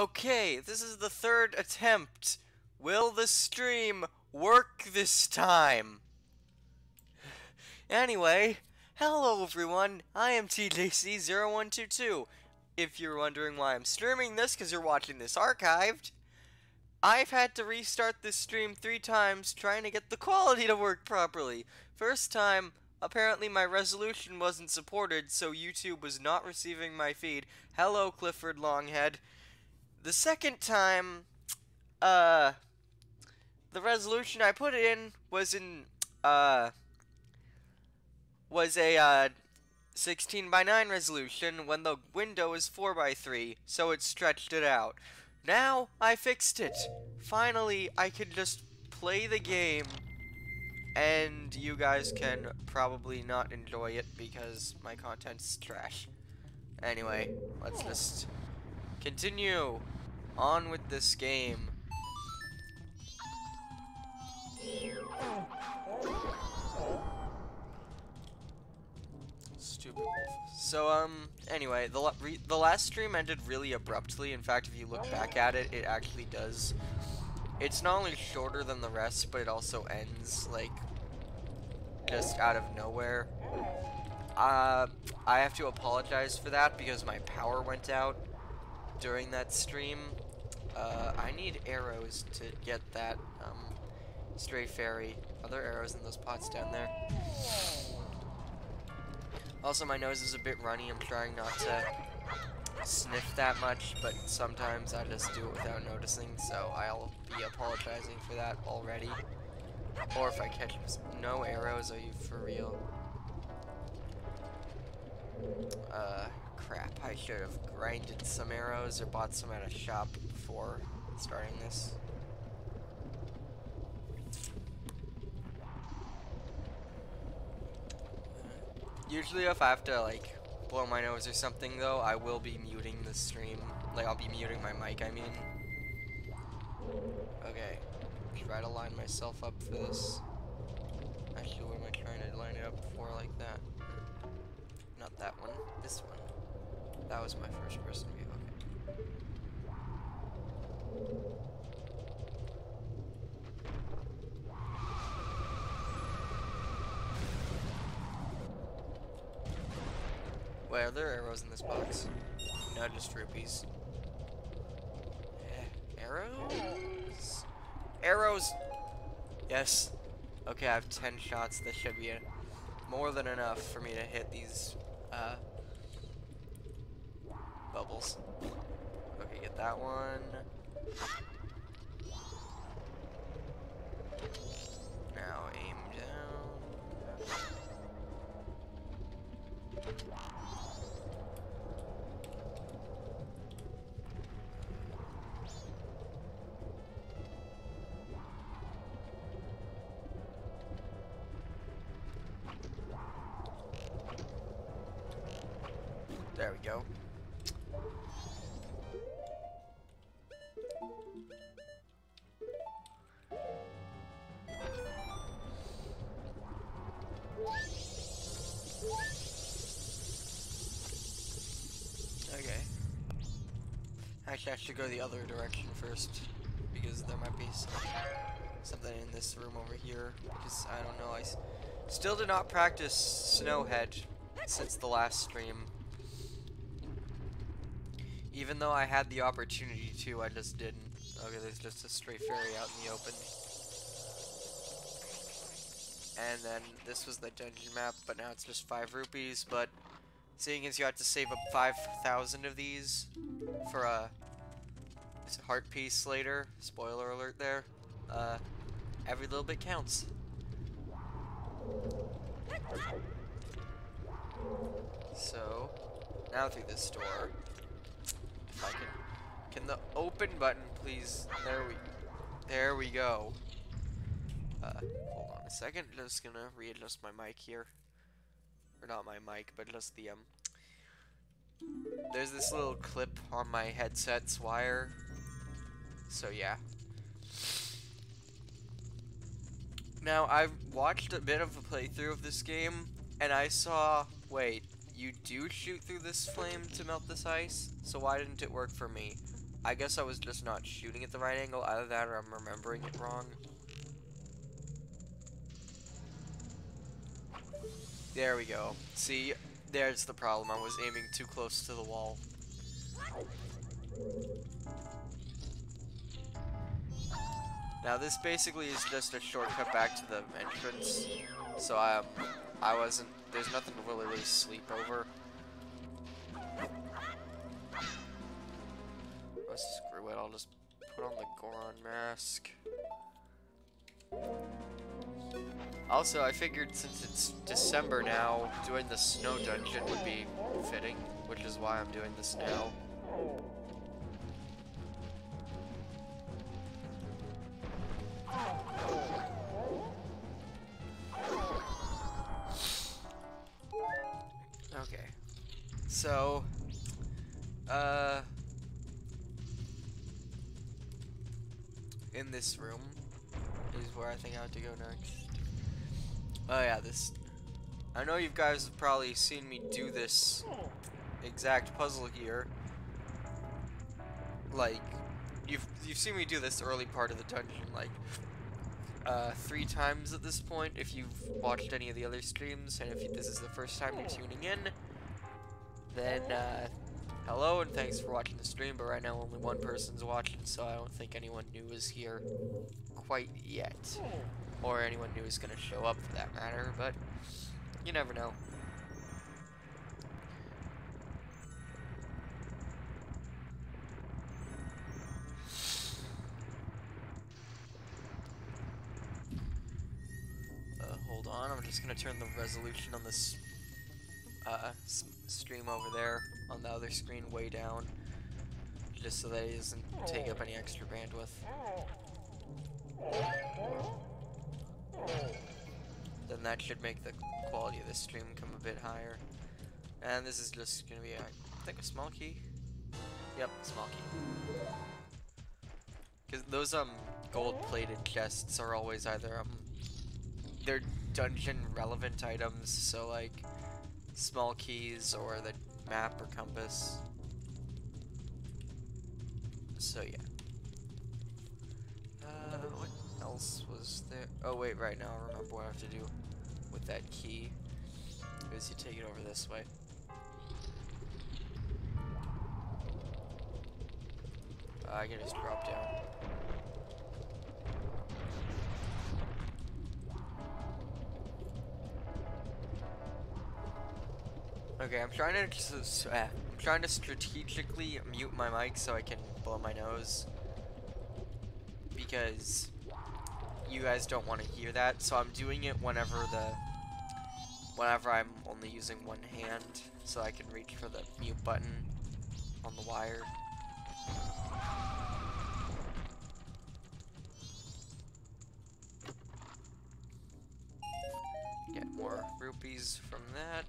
Okay, this is the third attempt. Will the stream work this time? Anyway, hello everyone, I am TJC0122. If you're wondering why I'm streaming this because you're watching this archived, I've had to restart this stream 3 times trying to get the quality to work properly. First time, apparently my resolution wasn't supported, so YouTube was not receiving my feed. Hello, Clifford Longhead. The second time, the resolution I put in was a 16 by 9 resolution when the window is 4 by 3, so it stretched it out. Now I fixed it. Finally, I can just play the game, and you guys can probably not enjoy it because my content's trash. Anyway, let's just continue on with this game. Stupid wolf. So, anyway, the last stream ended really abruptly. In fact, if you look back at it, it actually does. It's not only shorter than the rest, but it also ends, like, just out of nowhere. I have to apologize for that because my power went out during that stream. I need arrows to get that, stray fairy. Are there arrows in those pots down there? Also, my nose is a bit runny. I'm trying not to sniff that much, but sometimes I just do it without noticing, so I'll be apologizing for that already. Or if I catch no arrows, are you for real? Crap. I should have grinded some arrows or bought some at a shop before starting this. Usually if I have to, like, blow my nose or something, though, I will be muting the stream. Like, I'll be muting my mic, I mean. Okay. Try to line myself up for this. Actually, what am I trying to line it up for like that? Not that one. This one. That was my first person view. Okay. Wait, are there arrows in this box? No, just rupees. Arrows? Arrows! Yes. Okay, I have 10 shots. This should be more than enough for me to hit these, bubbles. Okay, get that one. Now aim down. There we go. Okay. Actually, I should go the other direction first, because there might be something in this room over here. Because, I don't know, I still did not practice Snowhead since the last stream. Even though I had the opportunity to, I just didn't. Okay, there's just a stray fairy out in the open. And then this was the dungeon map, but now it's just 5 rupees. But seeing as you have to save up 5,000 of these for a heart piece later, spoiler alert there, every little bit counts. So, now through this door. If I can the open button please? There we go. Hold on a second. Just gonna readjust my mic here, or not my mic, but just the There's this little clip on my headset's wire. So yeah. Now I've watched a bit of a playthrough of this game, and I saw. Wait. You do shoot through this flame to melt this ice, so why didn't it work for me? I guess I was just not shooting at the right angle. Either that or I'm remembering it wrong. There we go. See, there's the problem. I was aiming too close to the wall. Now this basically is just a shortcut back to the entrance. So I wasn't, there's nothing to really sleep over. Oh, screw it, I'll just put on the Goron mask. Also, I figured since it's December now, doing the snow dungeon would be fitting, which is why I'm doing this now. Okay. So, in this room is where I think I have to go next. Oh yeah, this. I know you guys have probably seen me do this exact puzzle here. Like, you've seen me do this early part of the dungeon, like, 3 times at this point, if you've watched any of the other streams, and if this is the first time you're tuning in, then, hello and thanks for watching the stream, but right now only one person's watching, so I don't think anyone new is here quite yet. Or anyone new is gonna show up for that matter, but you never know. Hold on, I'm just gonna turn the resolution on this stream over there on the other screen way down, just so that it doesn't take up any extra bandwidth. Then that should make the quality of the stream come a bit higher. And this is just gonna be, I think, a small key. Yep, small key. Because those gold-plated chests are always either they're dungeon relevant items, so like small keys or the map or compass. So yeah. What else was there? Oh wait, right now I remember what I have to do with that key. Is you take it over this way. I can just drop down. Okay, I'm trying to strategically mute my mic so I can blow my nose, because you guys don't want to hear that. So I'm doing it whenever I'm only using one hand, so I can reach for the mute button on the wire. Get more rupees from that.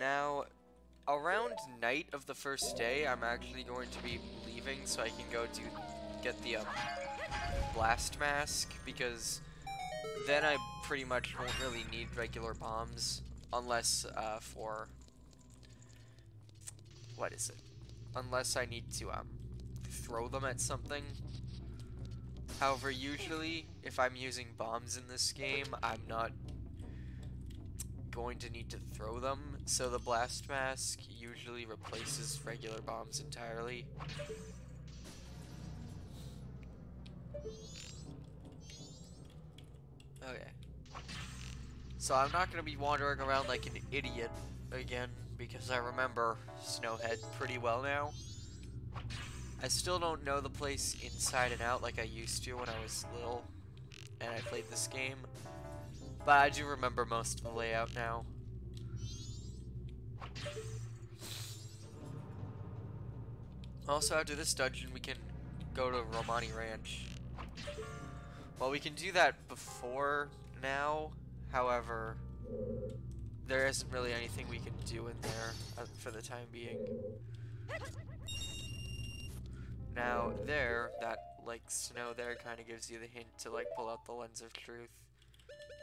Now, around night of the first day, I'm actually going to be leaving so I can go get the blast mask, because then I pretty much won't really need regular bombs unless for what is it? Unless I need to throw them at something. However, usually if I'm using bombs in this game, I'm not going to need to throw them, so the blast mask usually replaces regular bombs entirely. Okay. So I'm not going to be wandering around like an idiot again, because I remember Snowhead pretty well now. I still don't know the place inside and out like I used to when I was little and I played this game, but I do remember most of the layout now. Also, after this dungeon, we can go to Romani Ranch. Well, we can do that before now, however, there isn't really anything we can do in there for the time being. Now, that, like, snow there kind of gives you the hint to, like, pull out the Lens of Truth.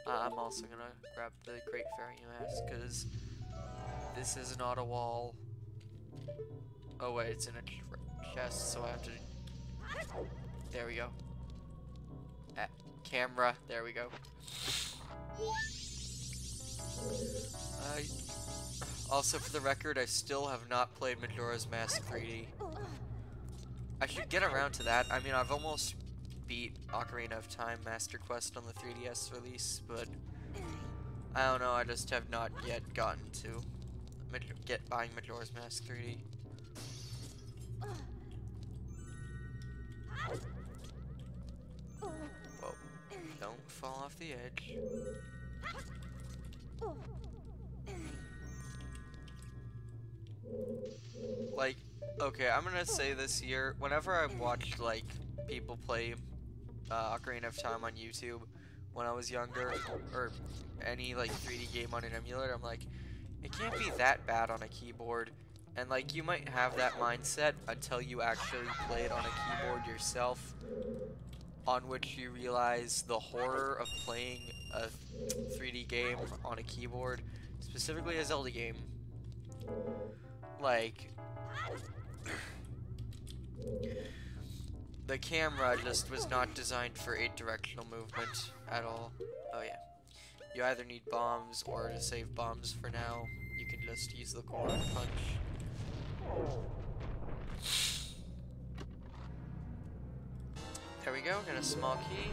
I'm also gonna grab the Great Fairy Mask, because This is not a wall. Oh wait, it's in a chest, so I have to... There we go. Camera, there we go. Also, for the record, I still have not played Majora's Mask 3D. I should get around to that. I mean, I've almost beat Ocarina of Time Master Quest on the 3DS release, but I don't know, I just have not yet gotten to buying Majora's Mask 3D. Whoa, don't fall off the edge. Like, okay, I'm gonna say this here. Whenever I've watched, like, people play Ocarina of Time on YouTube when I was younger, or any, like, 3D game on an emulator, I'm like, it can't be that bad on a keyboard. And, like, you might have that mindset until you actually play it on a keyboard yourself, on which you realize the horror of playing a 3D game on a keyboard, specifically a Zelda game. Like, the camera just was not designed for 8-directional movement at all. Oh yeah. You either need bombs, or to save bombs for now, you can just use the Goron punch. There we go, got a small key.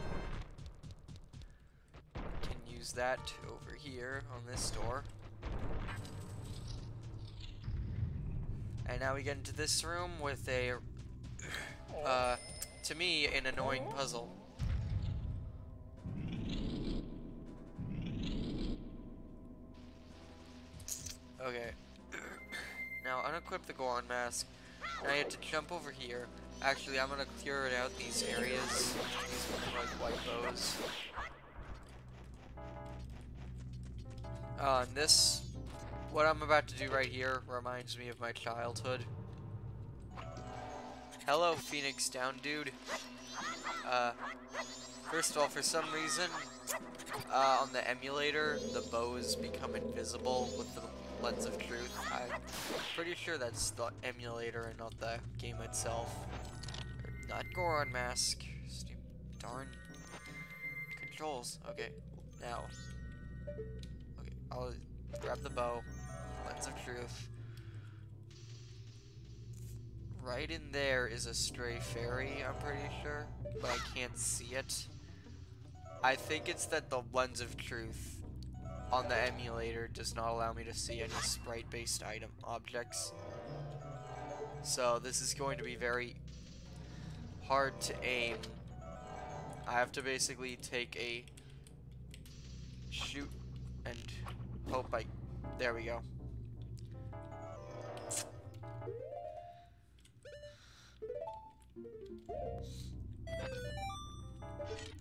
Can use that over here on this door. And now we get into this room with a, to me, an annoying puzzle. Okay. Now unequip the Goron mask. Now you have to jump over here. Actually, I'm gonna clear it out these areas. These are like white bows. And this, what I'm about to do right here, reminds me of my childhood. Hello, Phoenix Down dude. First of all, for some reason, on the emulator, the bows become invisible with the lens of truth. I'm pretty sure that's the emulator and not the game itself. Not Goron mask. Stupid darn controls. Okay, now. Okay, I'll grab the bow. Lens of truth. Right in there is a stray fairy, I'm pretty sure, but I can't see it. I think it's that the lens of truth on the emulator does not allow me to see any sprite-based item objects. So this is going to be very hard to aim. I have to basically take a shoot and hope I... There we go.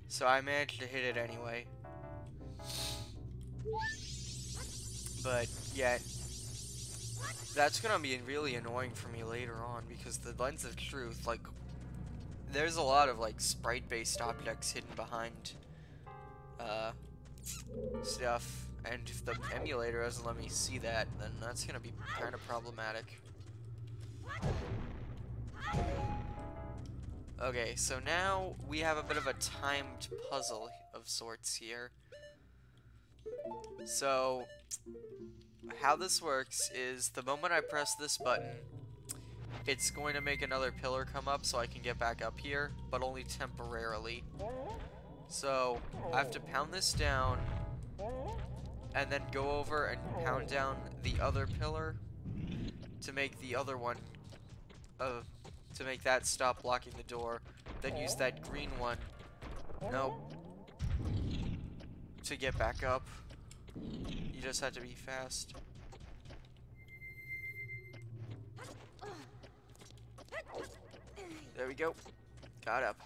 So I managed to hit it anyway. But yeah, that's gonna be really annoying for me later on because the lens of truth, like, there's a lot of like sprite-based objects hidden behind stuff, and if the emulator doesn't let me see that, then that's gonna be kind of problematic. Okay, so now we have a bit of a timed puzzle of sorts here. So, how this works is the moment I press this button, it's going to make another pillar come up so I can get back up here, but only temporarily. So, I have to pound this down, and then go over and pound down the other pillar to make the other one, to make that stop blocking the door. Then use that green one, to get back up. You just have to be fast. There we go. Got up.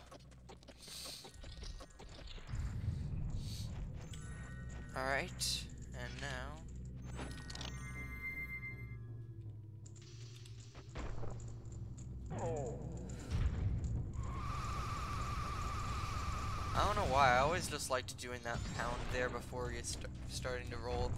Alright, and now... I don't know why, I always just liked doing that pound there before you starting to roll.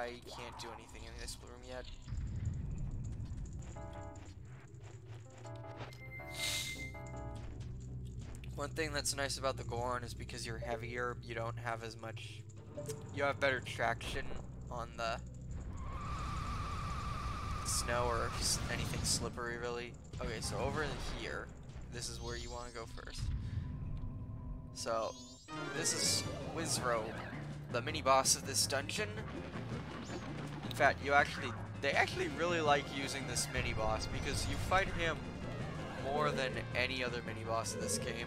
I can't do anything in this room yet. One thing that's nice about the Goron is because you're heavier, you don't have as much... You have better traction on the snow or anything slippery, really. Okay, so over here, this is where you want to go first. So, this is Wizrobe, the mini-boss of this dungeon. In fact, they actually really like using this mini-boss because you fight him more than any other mini-boss in this game.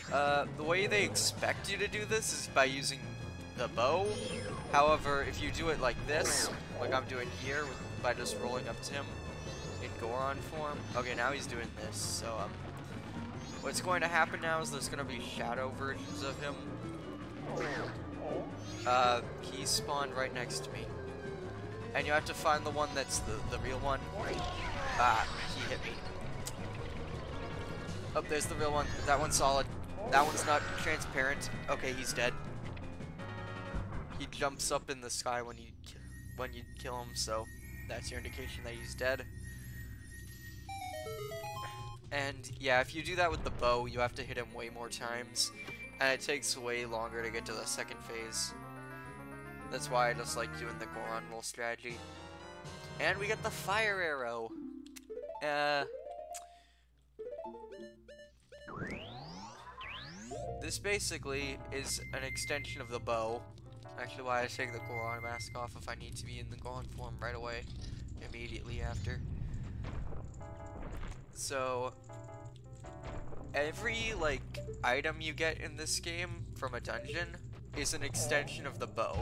The way they expect you to do this is by using the bow. However, if you do it like this, like I'm doing here, by just rolling up to him in Goron form. Okay, now he's doing this, so, what's going to happen now is there's going to be shadow versions of him. He spawned right next to me. And you have to find the one that's the real one. Ah, he hit me. Oh, there's the real one. That one's solid. That one's not transparent. Okay, he's dead. He jumps up in the sky when you kill him, so that's your indication that he's dead. And yeah, if you do that with the bow, you have to hit him way more times, and it takes way longer to get to the second phase. That's why I just like doing the Goron roll strategy. And we get the fire arrow. This basically is an extension of the bow. Actually, why I take the Goron mask off if I need to be in the Goron form right away, immediately after. So, every, like, item you get in this game from a dungeon is an extension of the bow.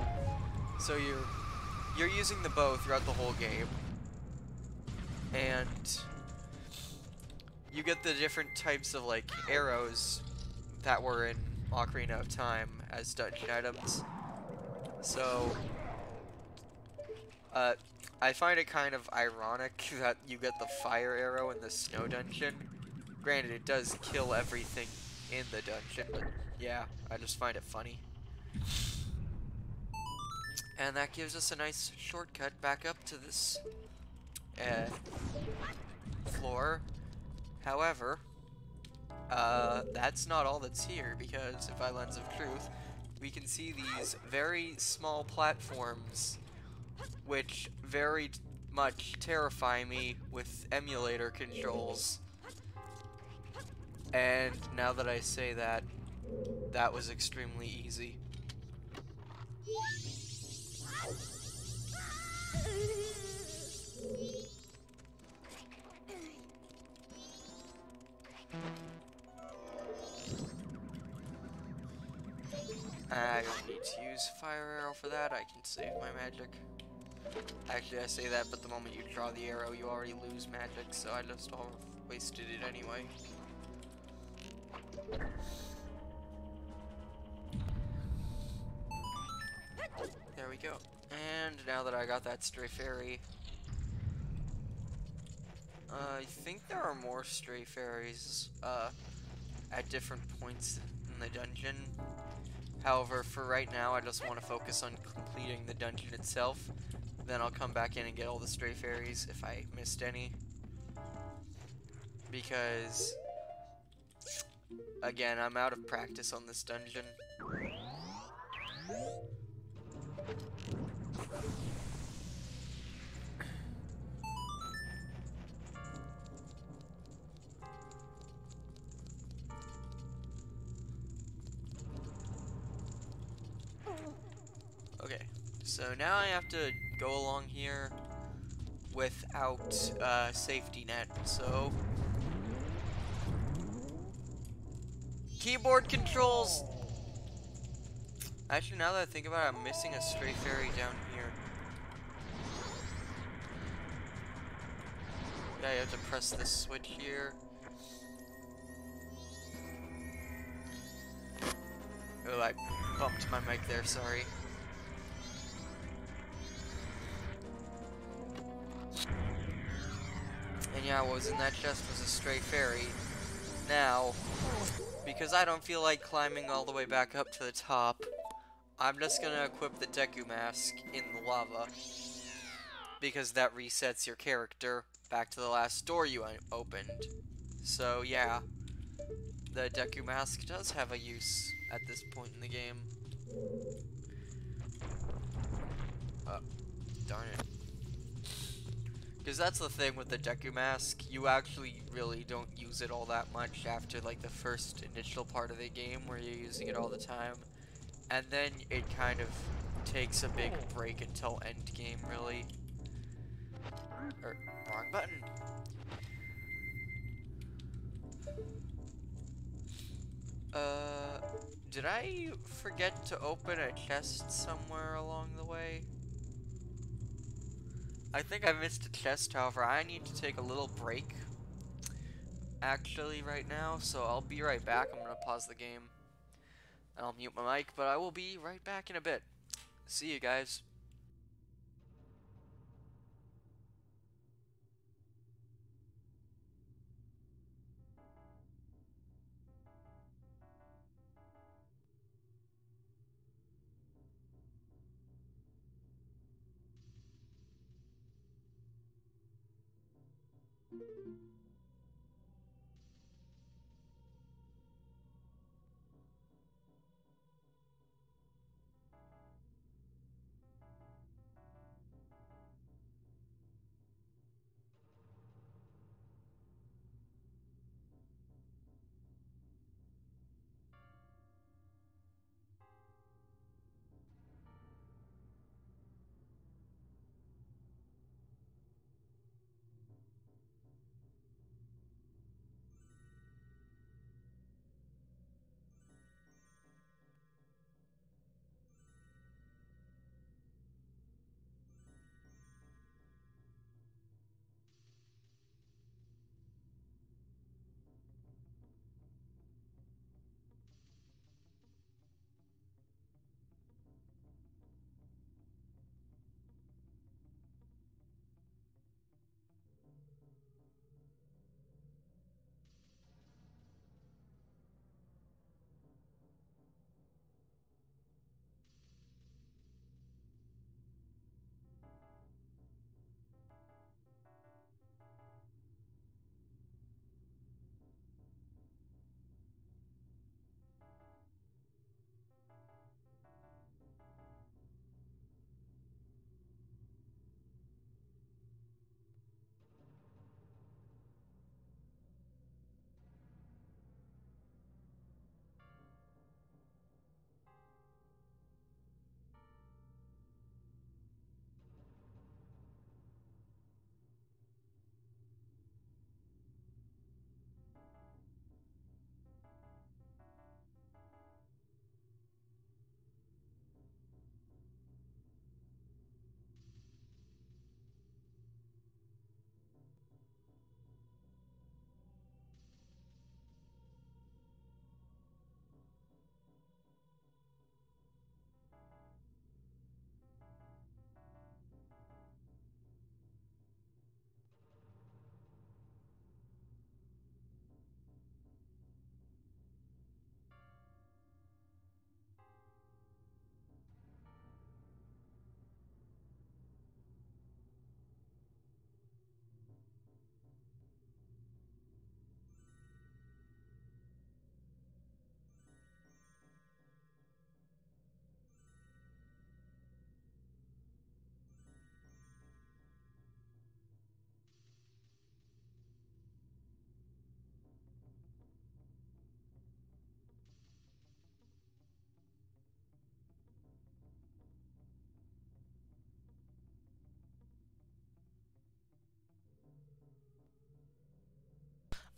So you're using the bow throughout the whole game. And you get the different types of, like, arrows that were in Ocarina of Time as dungeon items. So, I find it kind of ironic that you get the fire arrow in the snow dungeon. Granted, it does kill everything in the dungeon, but yeah, I just find it funny. And that gives us a nice shortcut back up to this floor. However, that's not all that's here, because if I Lens of Truth, we can see these very small platforms which very much terrify me with emulator controls. And now that I say that, that was extremely easy. I don't need to use fire arrow for that, I can save my magic. Actually, I say that, but the moment you draw the arrow, you already lose magic, so I just all wasted it anyway. There we go. And now that I got that stray fairy, I think there are more stray fairies at different points in the dungeon. However, for right now, I just want to focus on completing the dungeon itself. Then I'll come back in and get all the stray fairies if I missed any. Because, again, I'm out of practice on this dungeon. Okay, so now I have to go along here without safety net, so keyboard controls. Actually, now that I think about it, I'm missing a stray fairy down here. Yeah, you have to press this switch here. Oh, I bumped my mic there, sorry. And yeah, what was in that chest was a stray fairy. Now, because I don't feel like climbing all the way back up to the top, I'm just gonna equip the Deku Mask in the lava, because that resets your character back to the last door you opened. So yeah, the Deku Mask does have a use at this point in the game. Darn it. Because that's the thing with the Deku Mask, you actually really don't use it all that much after like the first initial part of the game where you're using it all the time. And then it kind of takes a big break until end game, really. Wrong button. Did I forget to open a chest somewhere along the way? I think I missed a chest, however, I need to take a little break actually right now, so I'll be right back. I'm gonna pause the game and I'll mute my mic, but I will be right back in a bit. See you guys.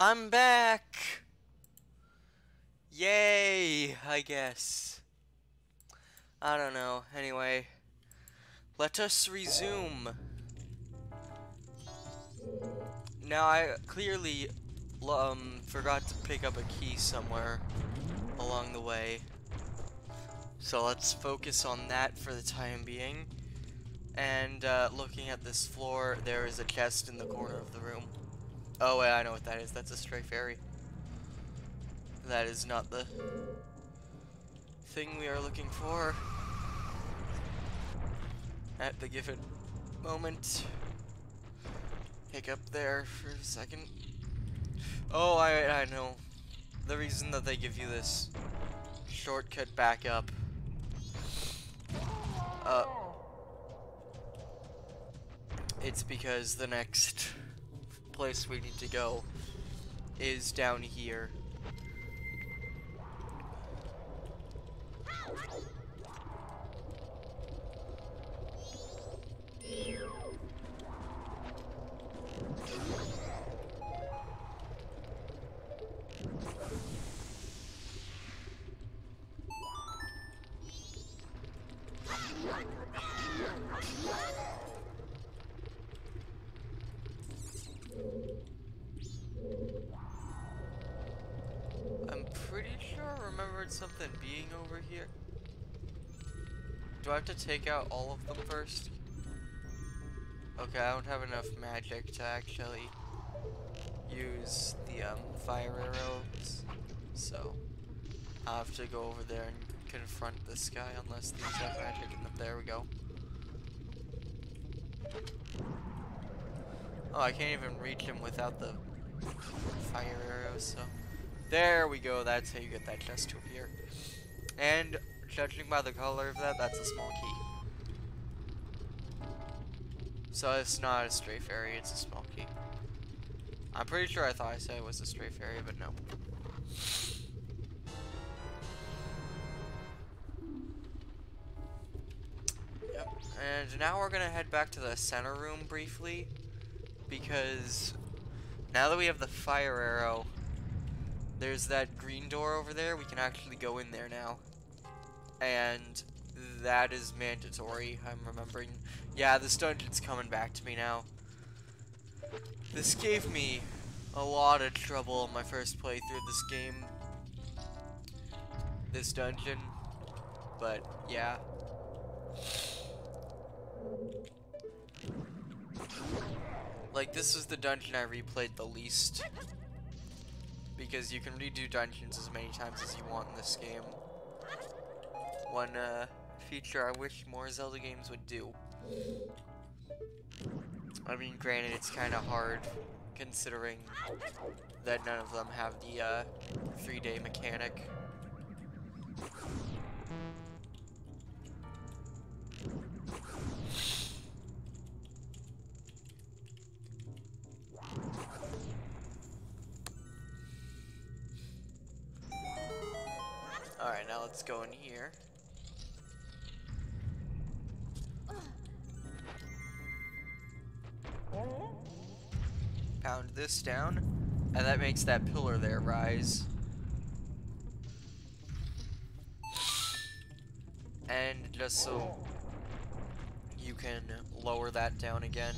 I'm back! Yay, I guess. I don't know. Anyway, let us resume. Now, I clearly forgot to pick up a key somewhere along the way. So let's focus on that for the time being. And looking at this floor, there is a chest in the corner of the room. Oh wait, I know what that is. That's a stray fairy. That is not the thing we are looking for. at the given moment. Hiccup there for a second. Oh, I know. The reason that they give you this shortcut back up. It's because the next place we need to go is down here. I'm pretty sure I remembered something being over here. Do I have to take out all of them first? Okay, I don't have enough magic to actually use the fire arrows, so I'll have to go over there and confront this guy unless these have magic in them. There we go. Oh, I can't even reach him without the fire arrows, so there we go. That's how you get that chest to appear. And judging by the color of that, that's a small key. So it's not a stray fairy, it's a small key. I'm pretty sure I thought I said it was a stray fairy, but no. Yep, and now we're gonna head back to the center room briefly, because now that we have the fire arrow, there's that green door over there. We can actually go in there now. And that is mandatory, I'm remembering. Yeah, this dungeon's coming back to me now. This gave me a lot of trouble in my first playthrough of this game. This dungeon. But, yeah. Like, this is the dungeon I replayed the least. Because you can redo dungeons as many times as you want in this game. One feature I wish more Zelda games would do. I mean, granted, it's kind of hard considering that none of them have the 3-day mechanic. Alright, now let's go in here. Pound this down, and that makes that pillar there rise. And just so you can lower that down again,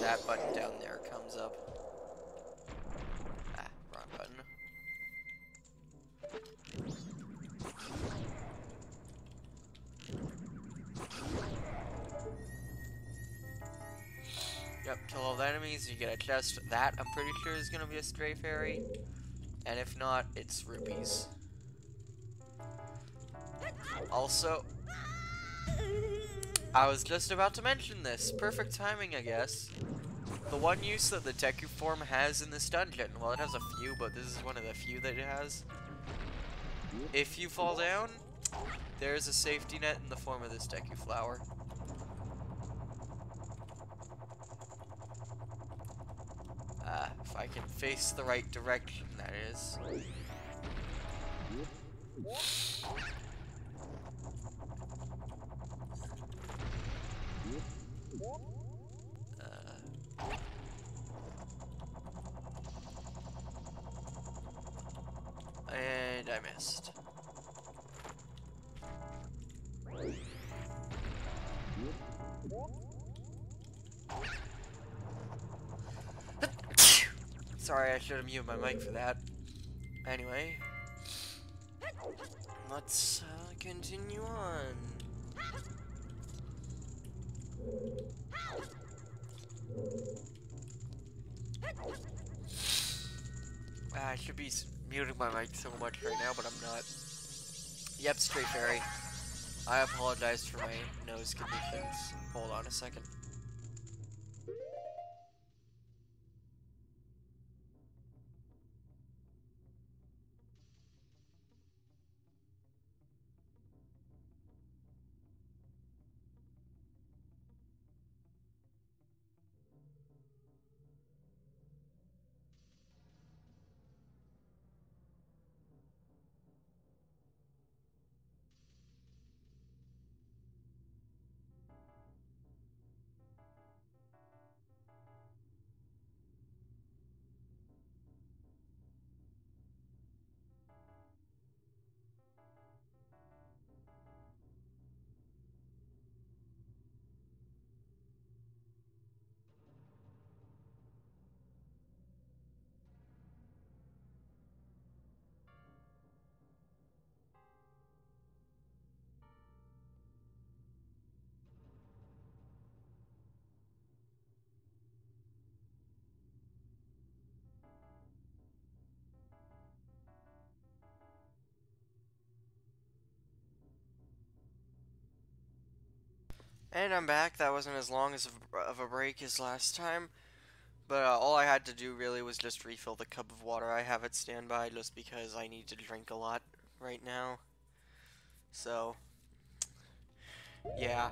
that button down there comes up. Ah, wrong button. Yep, kill all the enemies, you get a chest. That, I'm pretty sure, is gonna be a stray fairy. And if not, it's rupees. Also, I was just about to mention this. Perfect timing, I guess. The one use that the Deku form has in this dungeon, well, it has a few, but this is one of the few that it has. If you fall down, there's a safety net in the form of this Deku flower. If I can face the right direction, that is. And I missed. Sorry, I should have muted my mic for that. Anyway, let's continue on. I should be muting my mic so much right now, but I'm not. Yep, straight fairy. I apologize for my nose conditions. Hold on a second. And I'm back. That wasn't as long as of a break as last time. But all I had to do really was just refill the cup of water I have at standby just because I need to drink a lot right now. So, yeah.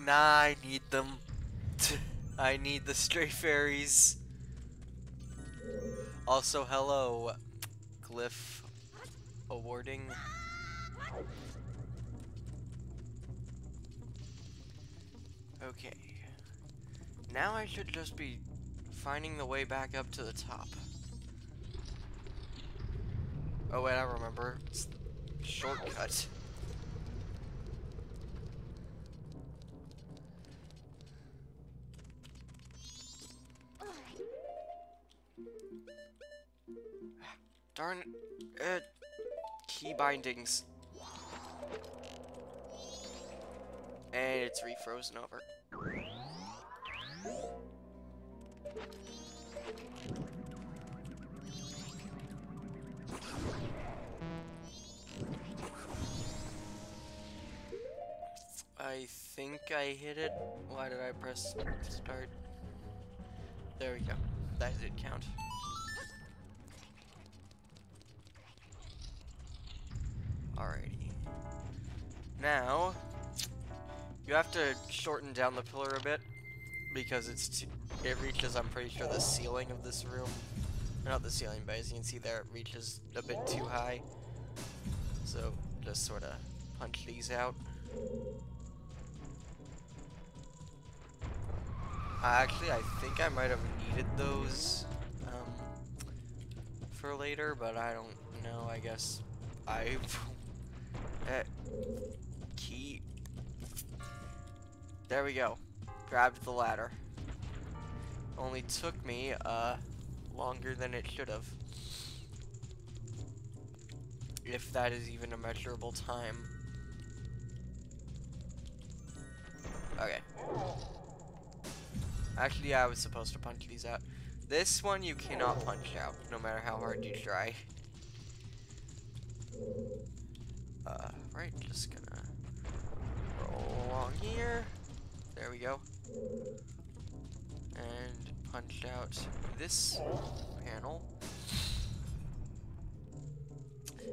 Nah, I need them. I need the stray fairies. Also, hello, glyph awarding. Okay. Now I should just be finding the way back up to the top. Oh wait, I remember. It's the shortcut. Darn it. Key bindings. And it's refrozen over. I think I hit it. Why did I press start? There we go. That did count. Alrighty. Now, you have to shorten down the pillar a bit because it reaches, I'm pretty sure, the ceiling of this room. Not the ceiling, but as you can see there, it reaches a bit too high. So just sort of punch these out. Actually, I think I might have needed those for later, but I don't know. I guess key. There we go. Grabbed the ladder. Only took me longer than it should have. If that is even a measurable time. Okay. Actually, yeah, I was supposed to punch these out. This one you cannot punch out, no matter how hard you try. Right, just gonna roll along here. There we go. And punch out this panel.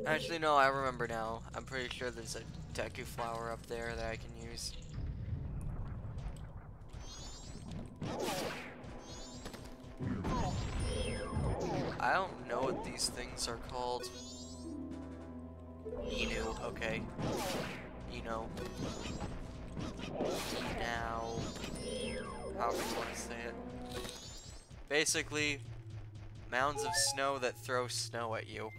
Actually, no, I remember now. I'm pretty sure there's a Deku flower up there that I can use. I don't know what these things are called. Inu, okay. Now, however you want to say it. Basically, mounds of snow that throw snow at you.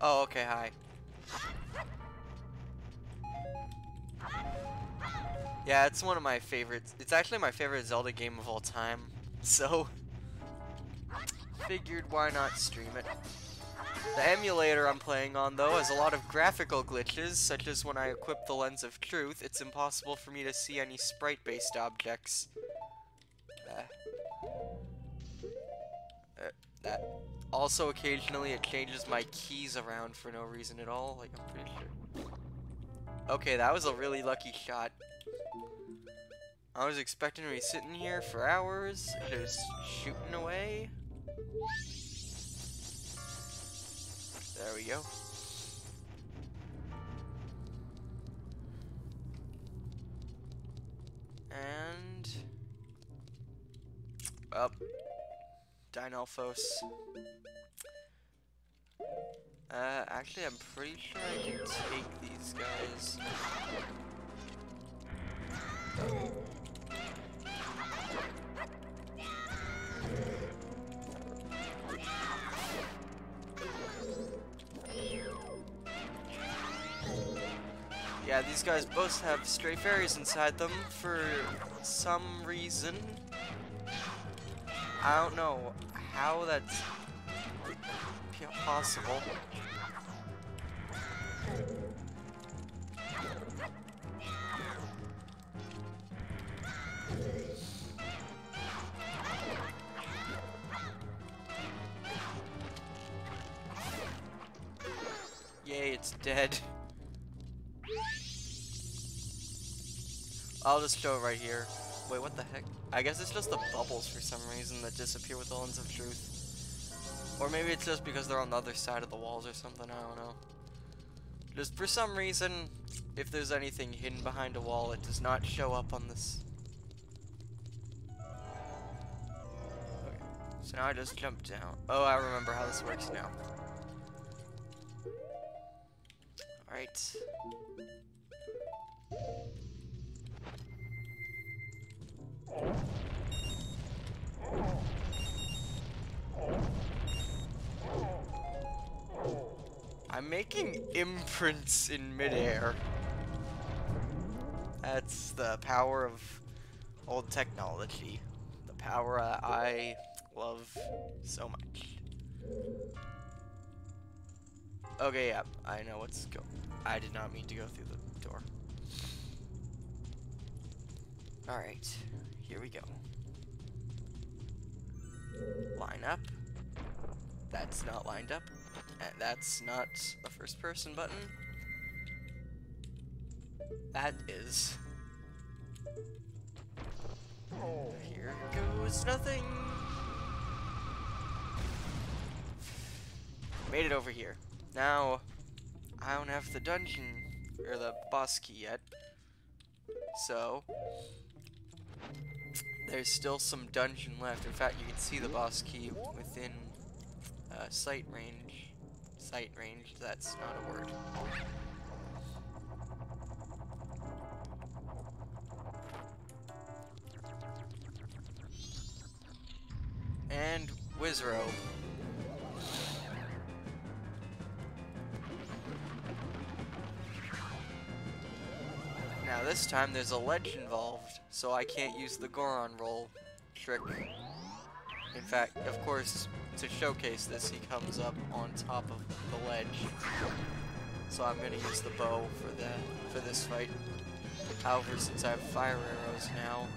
Oh, okay, hi. Yeah, it's one of my favorites. It's actually my favorite Zelda game of all time. So, figured why not stream it. The emulator I'm playing on, though, has a lot of graphical glitches, such as when I equip the Lens of Truth, it's impossible for me to see any sprite-based objects. That. Also, occasionally, it changes my keys around for no reason at all, like, I'm pretty sure. Okay, that was a really lucky shot. I was expecting to be sitting here for hours, just shooting away. There we go. And... up. Dinalphos. Actually, I'm pretty sure I can take these guys. Yeah, these guys both have stray fairies inside them for some reason. I don't know how that's possible. Yay, it's dead. I'll just show it right here. Wait, what the heck? I guess it's just the bubbles for some reason that disappear with the Lens of Truth. Or maybe it's just because they're on the other side of the walls or something, I don't know. Just for some reason, if there's anything hidden behind a wall, it does not show up on this. Okay, so now I just jump down. Oh, I remember how this works now. Alright. I'm making imprints in midair. That's the power of old technology. The power I love so much. Okay, yeah, I know what's going. I did not mean to go through the door. Alright, here we go. Line up. That's not lined up. And that's not the first person button. That is. Here goes nothing. Made it over here. Now, I don't have the dungeon, or the boss key yet. So, there's still some dungeon left. In fact, you can see the boss key within sight range. Sight range, that's not a word. And Wizrobe. Now this time there's a ledge involved, so I can't use the Goron roll trick. In fact, of course, to showcase this, he comes up on top of the ledge. So I'm gonna use the bow for this fight. However, since I have fire arrows now,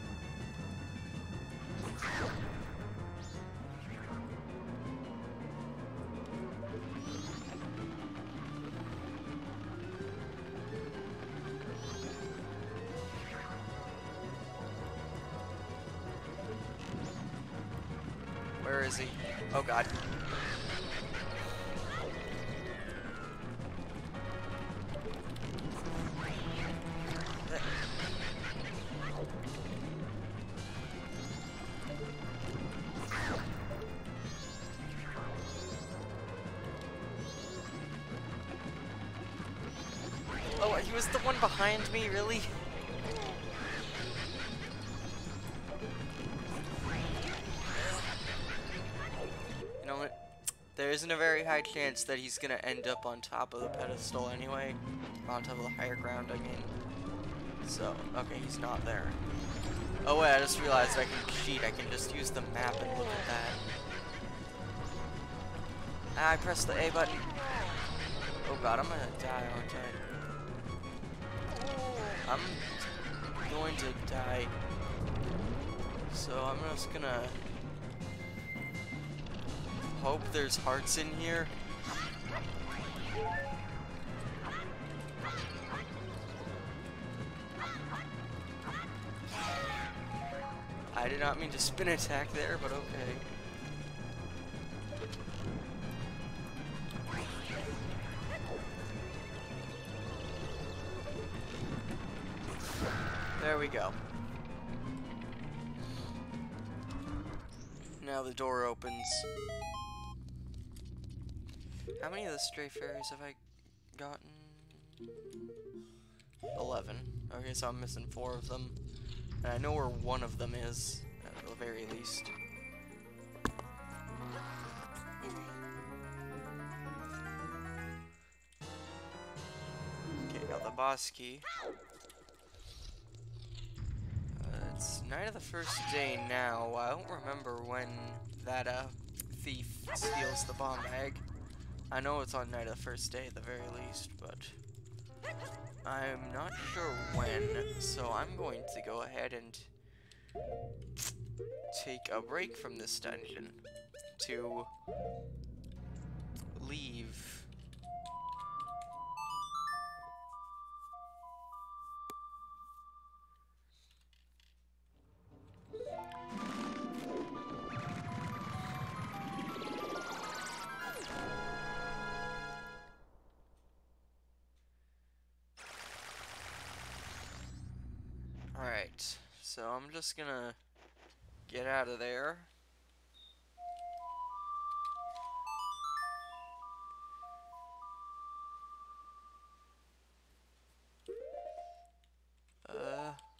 where is he? Oh god. Oh, he was the one behind me, really? You know what? There isn't a very high chance that he's gonna end up on top of the pedestal anyway. On top of the higher ground, I mean. So, okay, he's not there. Oh wait, I just realized I can cheat. I can just use the map and look at that. Ah, I pressed the A button. Oh god, I'm gonna die, aren't I? I'm going to die. So I'm just gonna hope there's hearts in here. I did not mean to spin attack there, but okay. There we go. Now the door opens. How many of the stray fairies have I gotten? 11. Okay, so I'm missing 4 of them. And I know where one of them is, at the very least. Okay, got the boss key. It's night of the first day now. I don't remember when that thief steals the bomb bag. I know it's on night of the first day at the very least, but I'm not sure when. So I'm going to go ahead and take a break from this dungeon to leave. Alright, so I'm just gonna get out of there.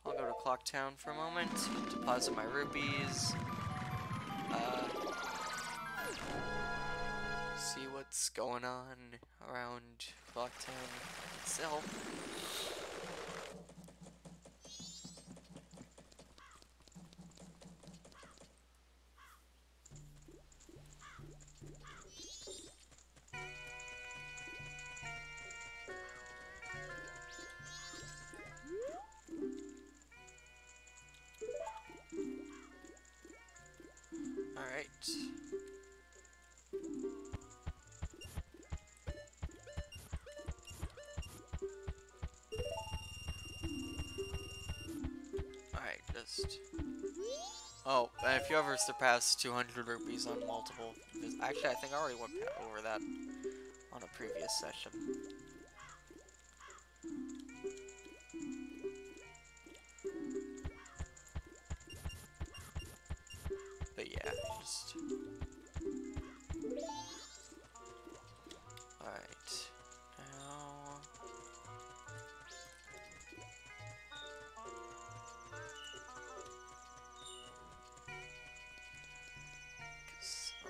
I'll go to Clock Town for a moment, deposit my rupees, see what's going on around Clock Town itself. Alright. Alright, just... Oh, and if you ever surpass 200 rupees on multiple... Actually, I think I already went over that on a previous session. But yeah, just... Alright. Now...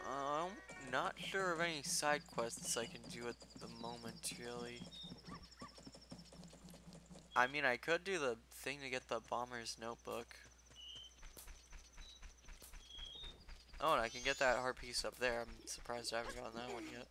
I'm not sure of any side quests I can do at the moment, really. I mean, I could do the thing to get the bomber's notebook. Oh, and I can get that heart piece up there. I'm surprised I haven't gotten that one yet.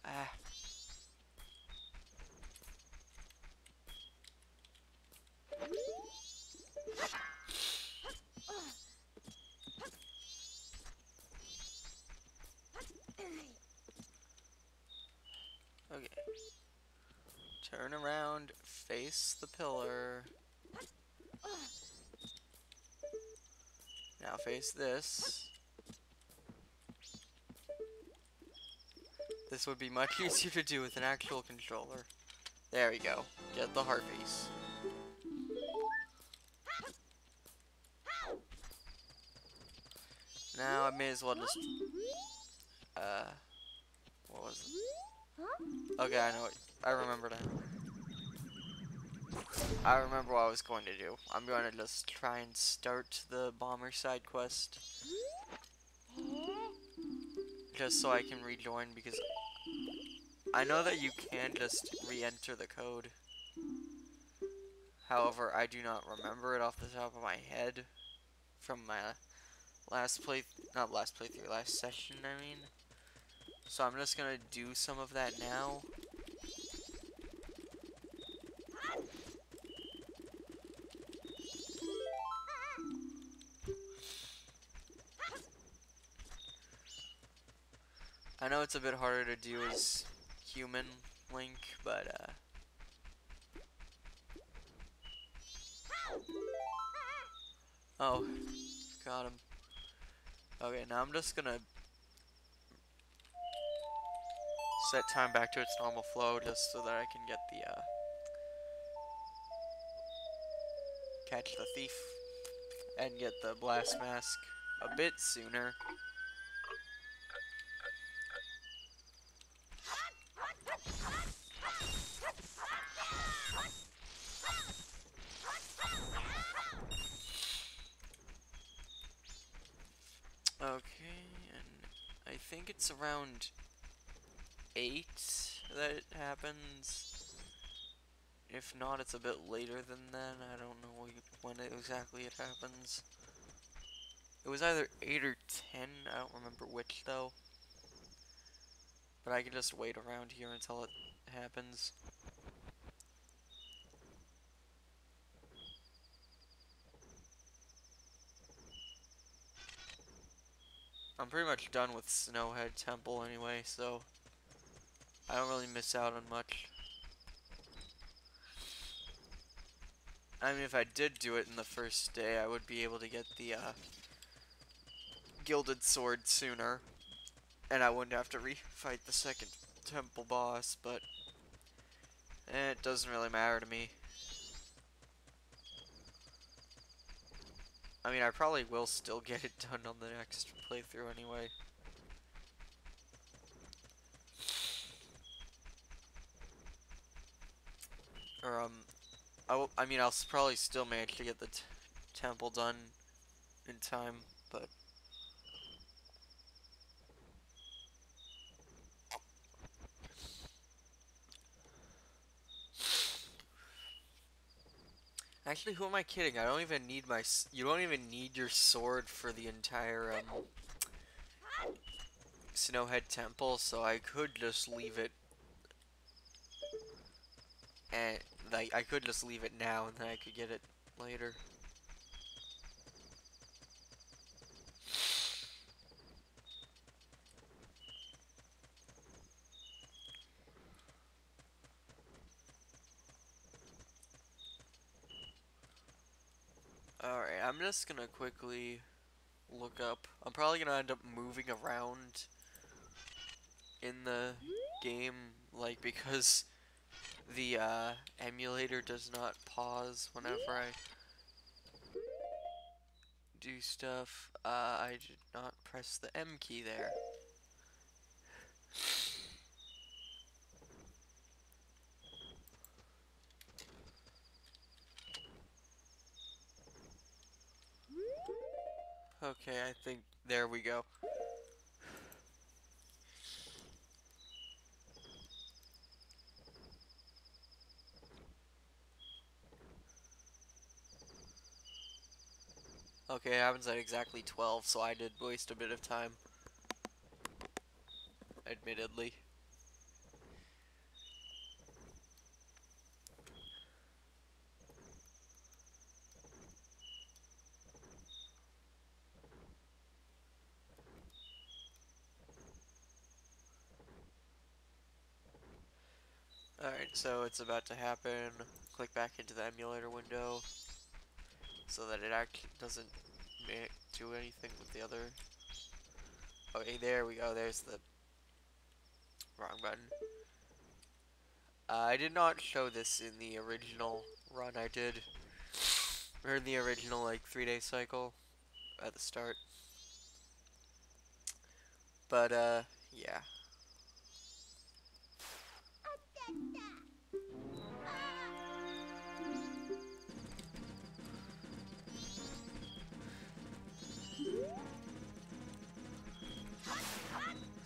Ah. Okay. Turn around, face the pillar. Now face this. This would be much easier to do with an actual controller. There we go. Get the heart piece. Now I may as well just... what was it? Okay, I know it. I remember now. I remember what I was going to do. I'm going to just try and start the bomber side quest. Just so I can rejoin, because I know that you can just re-enter the code. However, I do not remember it off the top of my head from my last playthrough, last session, I mean. So I'm just gonna do some of that now. I know it's a bit harder to do as human Link, but oh, got him. Okay, now I'm just gonna set time back to its normal flow just so that I can get the catch the thief and get the blast mask a bit sooner. Okay, and I think it's around 8 that it happens. If not, it's a bit later than then. I don't know when exactly it happens. It was either 8 or 10, I don't remember which though. But I can just wait around here until it happens. I'm pretty much done with Snowhead Temple anyway, so I don't really miss out on much. I mean, if I did do it in the first day, I would be able to get the Gilded Sword sooner, and I wouldn't have to refight the second temple boss, but it doesn't really matter to me. I mean, I probably will still get it done on the next playthrough anyway. Or, I mean, I'll probably still manage to get the temple done in time, but... Actually, who am I kidding? I don't even need you don't even need your sword for the entire, Snowhead Temple, so I could just leave it, and, like, I could just leave it now, and then I could get it later. Alright, I'm just gonna quickly look up. I'm probably gonna end up moving around in the game, like, because the emulator does not pause whenever I do stuff. I did not press the M key there. Okay, I think there we go. Okay, it happens at exactly 12, so I did waste a bit of time. Admittedly. Alright, so it's about to happen. Click back into the emulator window so that it actually doesn't do anything with the other. Okay, there we go. There's the wrong button. I did not show this in the original run I did, or in the original, like, 3-day cycle at the start. But, yeah.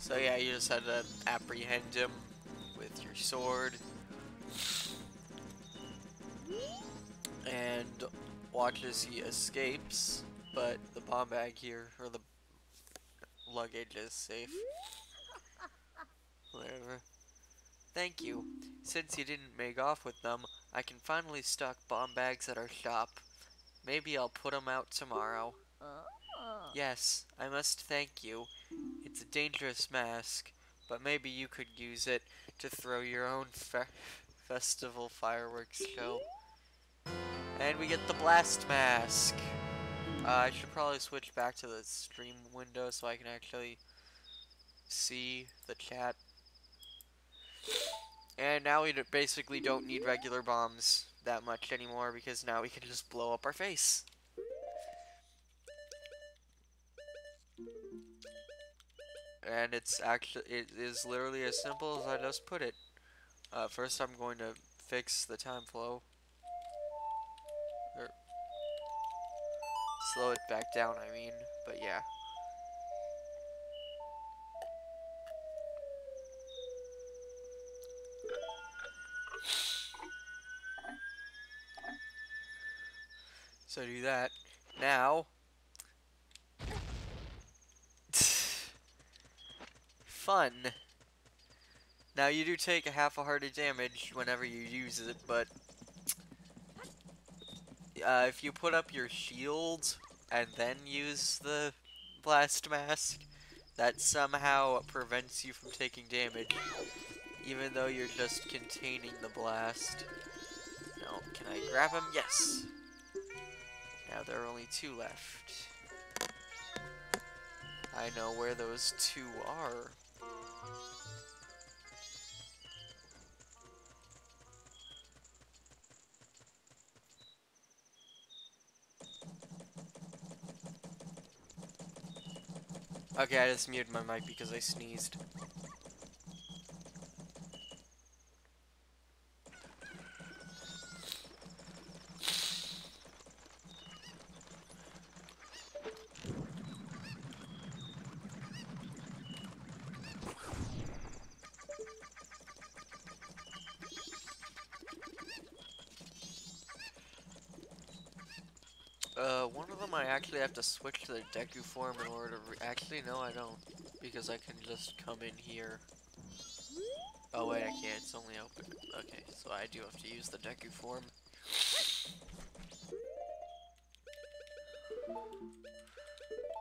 So yeah, you just had to apprehend him with your sword and watch as he escapes, but the bomb bag here, or the luggage is safe. Whatever. Thank you. Since you didn't make off with them, I can finally stock bomb bags at our shop. Maybe I'll put 'em out tomorrow. Yes, I must thank you. It's a dangerous mask, but maybe you could use it to throw your own festival fireworks show. And we get the blast mask. I should probably switch back to the stream window so I can actually see the chat. And now we basically don't need regular bombs that much anymore because now we can just blow up our face. And it is literally as simple as I just put it. First I'm going to fix the time flow. Or slow it back down, I mean. But yeah. So do that. Now. Fun. Now you do take a half a heart of damage whenever you use it, but if you put up your shield and then use the blast mask, that somehow prevents you from taking damage, even though you're just containing the blast. Now, can I grab him? Yes. Now there are only 2 left. I know where those 2 are. Okay, I just muted my mic because I sneezed. One of them I actually have to switch to the Deku form in order to actually, no I don't. Because I can just come in here. Oh wait, I can't, it's only open. Okay, so I do have to use the Deku form.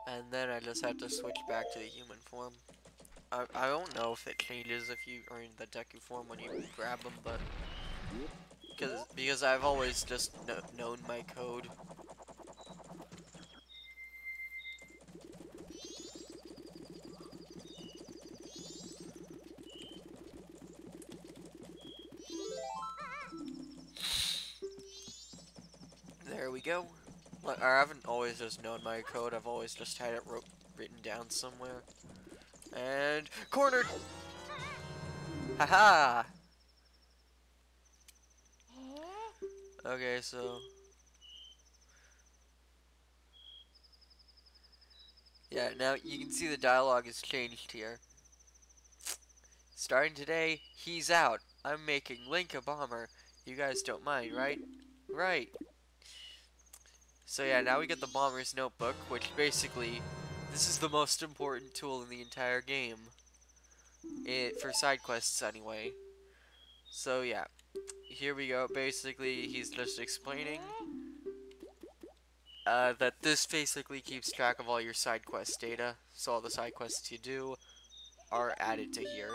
And then I just have to switch back to the human form. I don't know if it changes if you are in the Deku form when you grab them, but... Because I've always just known my code. There we go. Like, I haven't always just known my code, I've always just had it written down somewhere. And... cornered! Haha! Okay, so... yeah, now you can see the dialogue has changed here. Starting today, he's out. I'm making Link a bomber. You guys don't mind, right? Right. So yeah, now we get the Bomber's Notebook, which basically, this is the most important tool in the entire game. For side quests anyway. So yeah, here we go. Basically, he's just explaining that this basically keeps track of all your side quest data. So all the side quests you do are added to here.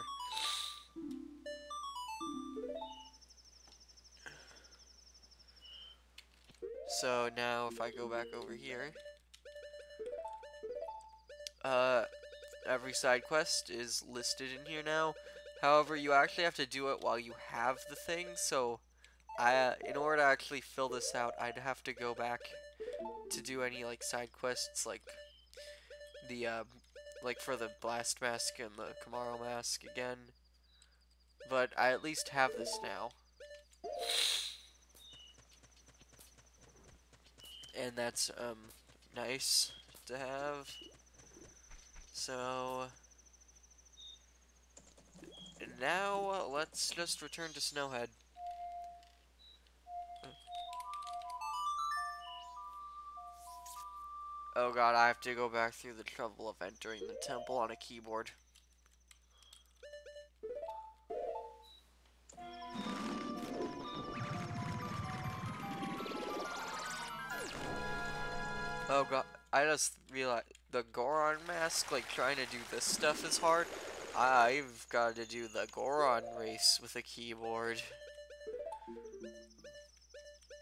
So now if I go back over here, every side quest is listed in here now. However, you actually have to do it while you have the thing, so in order to actually fill this out, I'd have to go back to do any like side quests like the like for the blast mask and the Kamaro mask again. But I at least have this now. And that's nice to have. So now let's just return to Snowhead. Oh god, I have to go back through the trouble of entering the temple on a keyboard. Oh god, I just realized the Goron mask, like trying to do this stuff is hard. I've got to do the Goron race with a keyboard.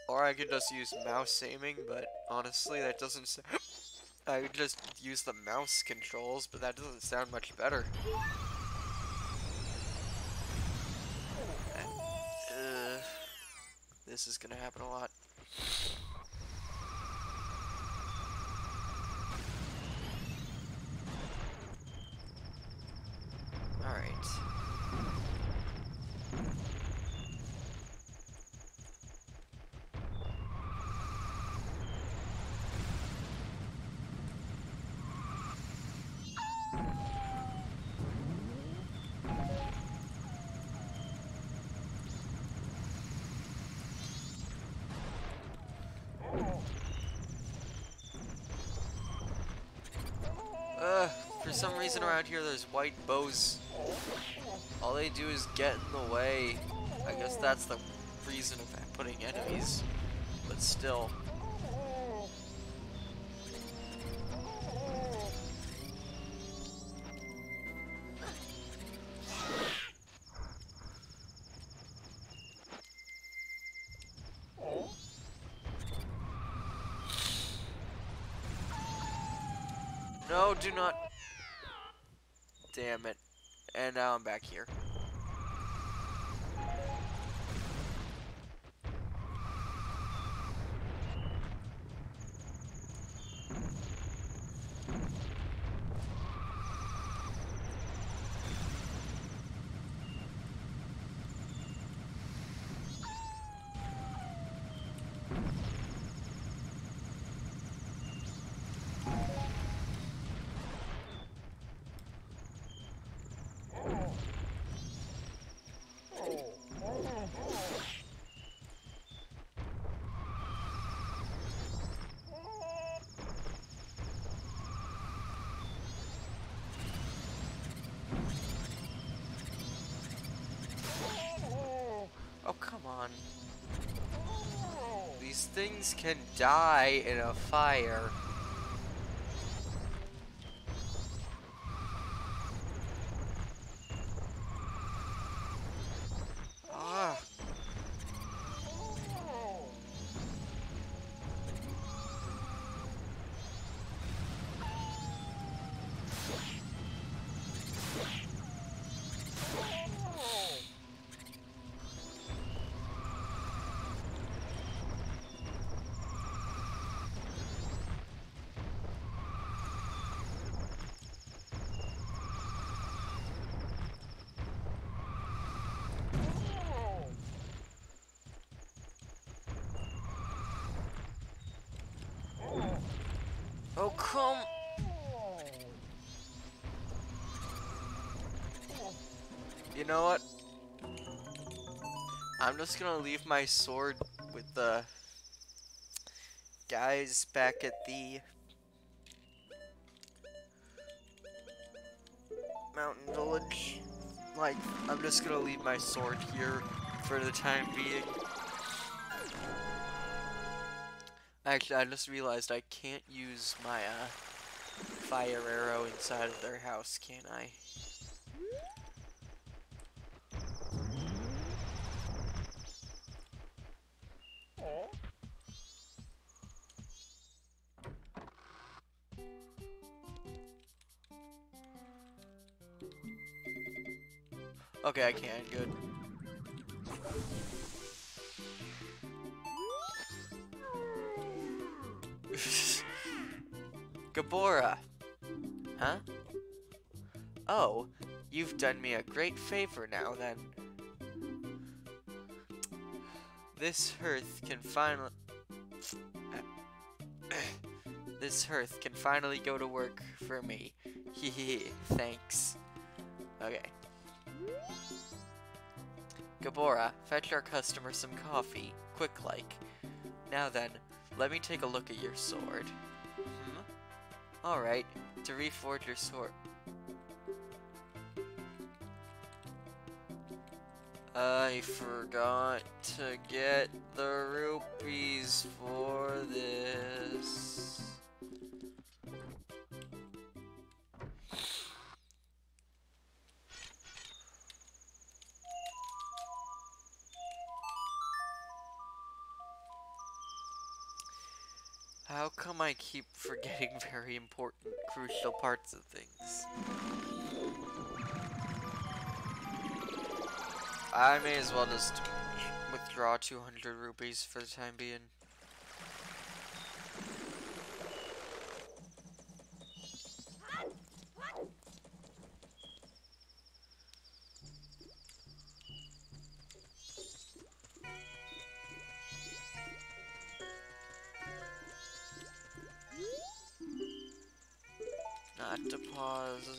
Or I could just use mouse aiming, but honestly that doesn't sound... I would just use the mouse controls, but that doesn't sound much better. This is gonna happen a lot. Alright. For some reason around here there's white bows. All they do is get in the way. I guess that's the reason of putting enemies. But still. No, do not. Damn it. And now I'm back here. Oh, come on. These things can die in a fire. Ah. Oh, come. You know what? I'm just gonna leave my sword with the guys back at the mountain village. Like, I'm just gonna leave my sword here for the time being. Actually, I just realized I can't use my fire arrow inside of their house, can I? Okay, I can. Good. Gabora. Huh? Oh, you've done me a great favor now, then. This hearth can finally... This hearth can finally go to work for me. Hehe, thanks. Okay. Gabora, fetch our customer some coffee. Quick like. Now then, let me take a look at your sword. Alright, to reforge your sword. I forgot to get the rupees for this. How come I keep forgetting very important, crucial parts of things? I may as well just withdraw 200 rupees for the time being. Not deposit.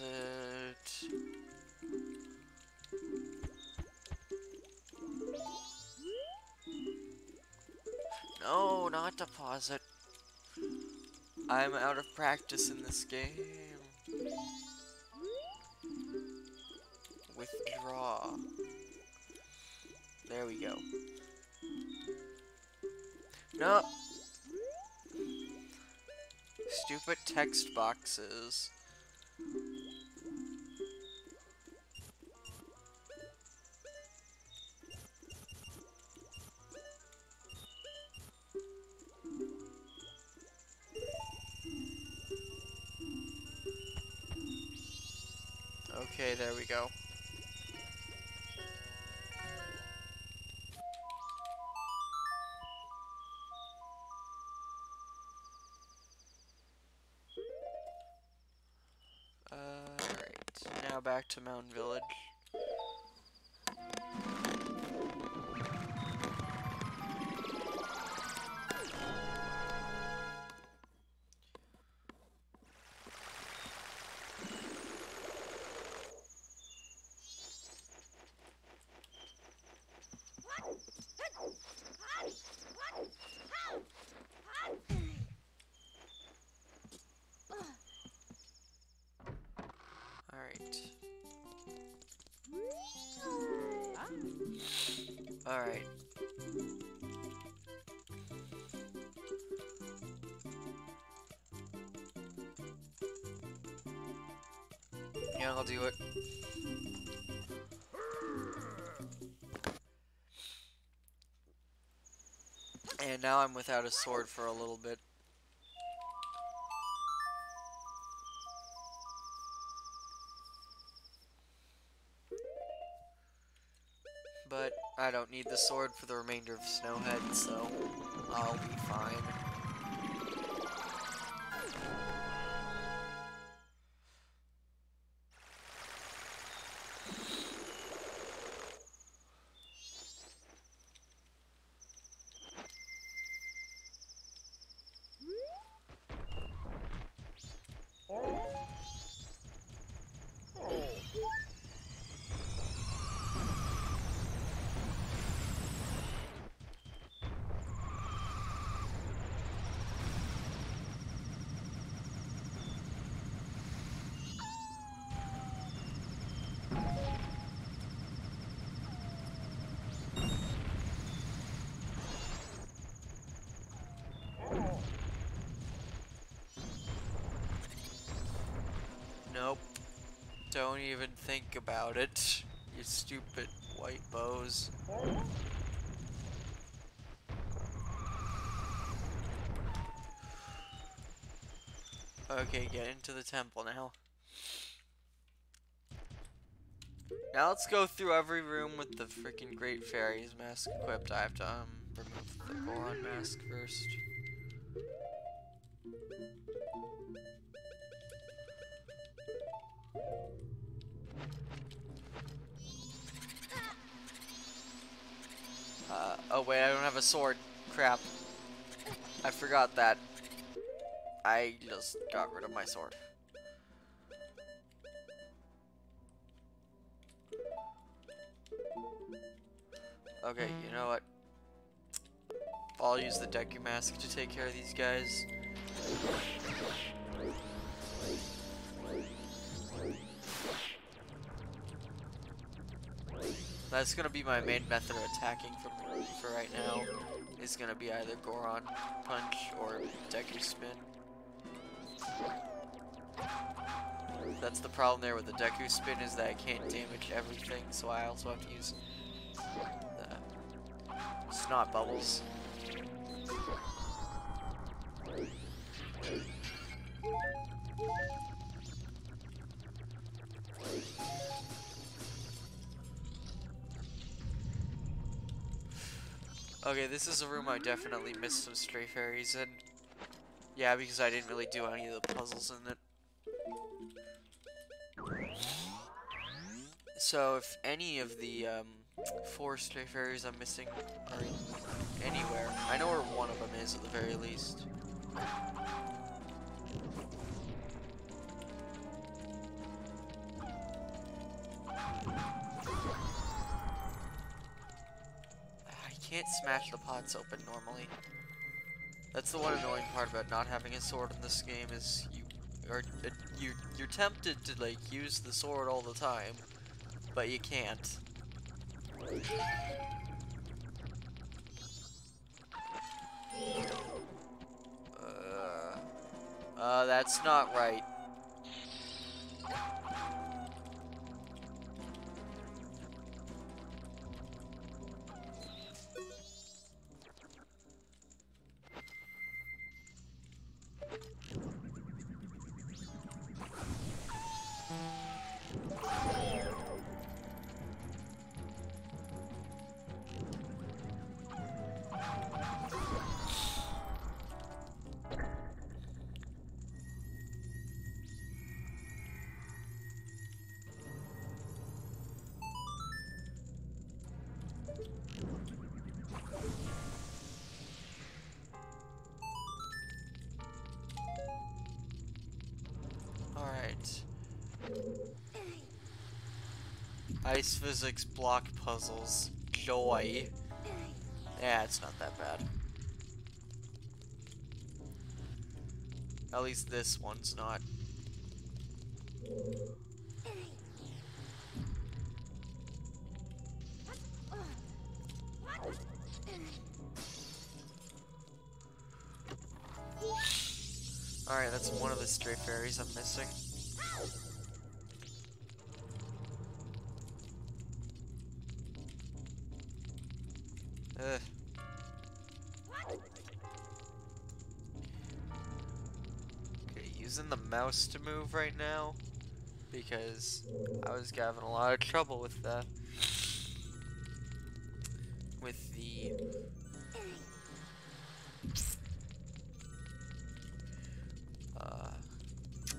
No, not deposit. I'm out of practice in this game. Withdraw. There we go. No. Stupid text boxes. Okay, there we go. Alright, now back to Mountain Village. Alright. Yeah, I'll do it. And now I'm without a sword for a little bit. But I don't need the sword for the remainder of Snowhead, so I'll be fine. Nope. Don't even think about it, you stupid white bows. Okay, get into the temple now. Now let's go through every room with the freaking Great Fairy's mask equipped. I have to remove the Goron mask first. Oh wait, I don't have a sword. Crap. I forgot that. I just got rid of my sword. Okay, you know what? I'll use the Deku Mask to take care of these guys. That's gonna be my main method of attacking for right now. Is gonna be either Goron Punch or Deku Spin. That's the problem there with the Deku Spin, is that I can't damage everything, so I also have to use the Snot Bubbles. Okay, this is a room I definitely missed some stray fairies in. Yeah, because I didn't really do any of the puzzles in it. So if any of the 4 stray fairies I'm missing are in anywhere, I know where one of them is at the very least. I can't smash the pots open normally. That's the one annoying part about not having a sword in this game, is you're tempted to like use the sword all the time, but you can't. That's not right. Alright. Ice physics block puzzles. Joy. Yeah, it's not that bad. At least this one's not. Alright, that's one of the stray fairies I'm missing. Ugh. Okay, using the mouse to move right now, because I was having a lot of trouble with the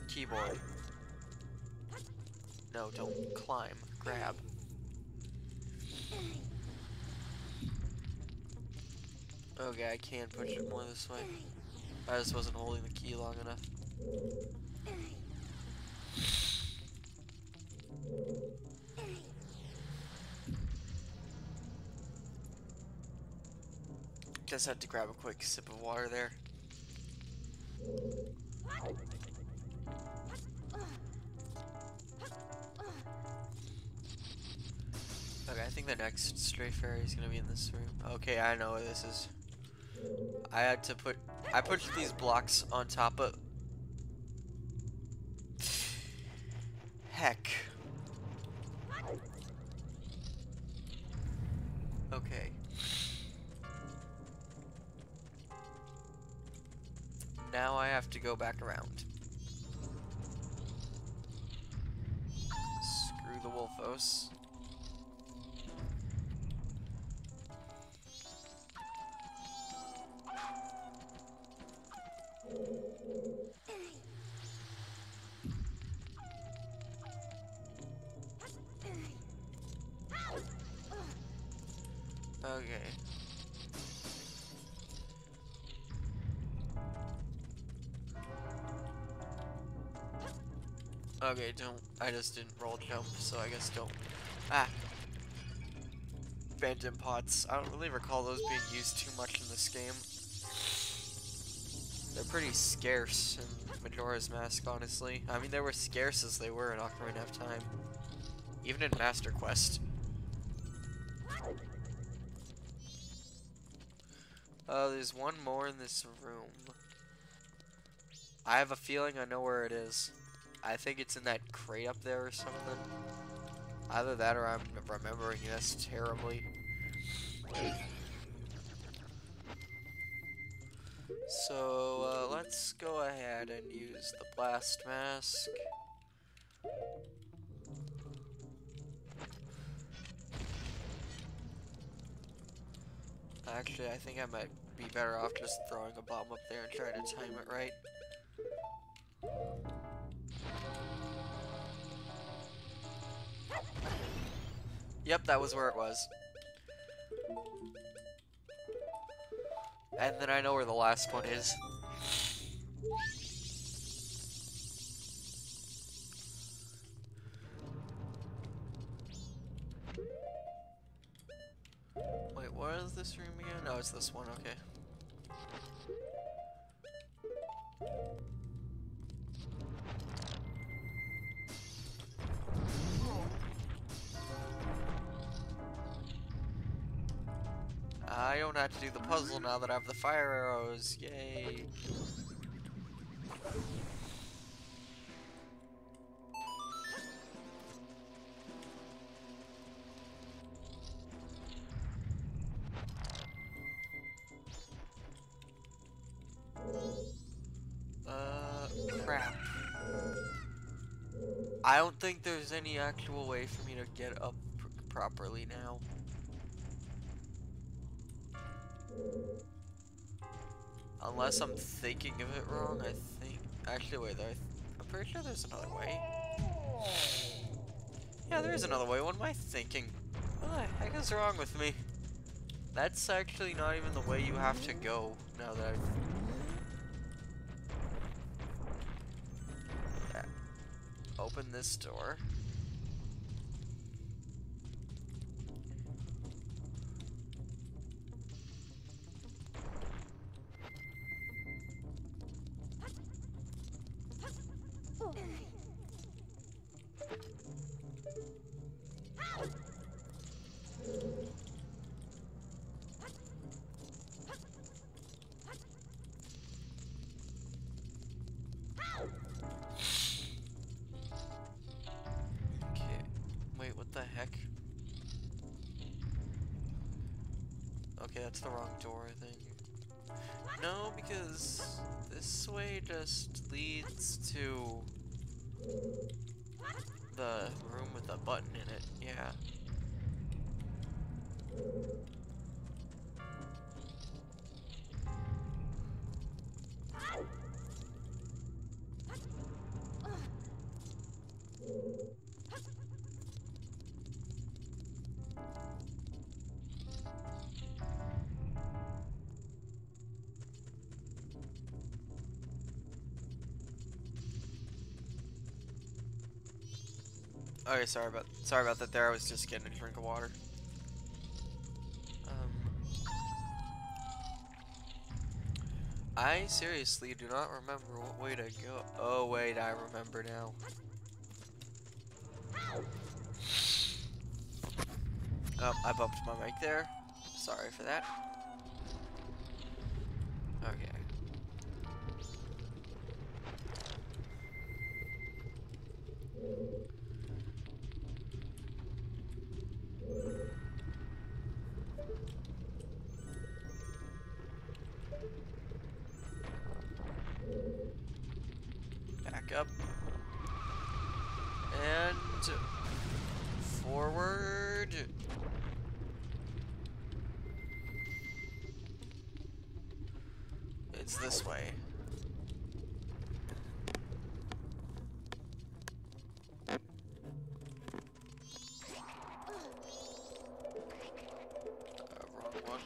keyboard. No, don't climb. Grab. Okay, I can push it more this way. I just wasn't holding the key long enough. Just had to grab a quick sip of water there. Okay, I think the next stray fairy is gonna be in this room. Okay, I know what this is. I put these blocks on top of... Heck. Okay. Now I have to go back around. Screw the Wolfos. Okay. Okay, I just didn't roll jump, so I guess don't. Ah! abandoned pots. I don't really recall those being used too much in this game. They're pretty scarce in Majora's Mask, honestly. I mean, they were scarce as they were in Ocarina of Time. Even in Master Quest. There's one more in this room. I have a feeling I know where it is. I think it's in that crate up there or something. Either that or I'm remembering this terribly. So, let's go ahead and use the blast mask. Actually, I think I might be better off just throwing a bomb up there and trying to time it right. Yep, that was where it was. And then I know where the last one is. Wait, what is this room again? Oh, it's this one, okay. I don't have to do the puzzle now that I have the fire arrows. Yay. Crap. I don't think there's any actual way for me to get up properly now. Unless I'm thinking of it wrong, I think. Actually, wait, I'm pretty sure there's another way. Yeah, there is another way. What am I thinking? What the heck is wrong with me? That's actually not even the way you have to go, now that I've... Yeah. Open this door. Okay, that's the wrong door, I think. No, because this way just leads to the room with a button in it, yeah. Okay, sorry about that there. I was just getting a drink of water. I seriously do not remember what way to go. Oh wait, I remember now. Oh, I bumped my mic there. Sorry for that. Okay. Back up. And forward. It's this way. Wrong one.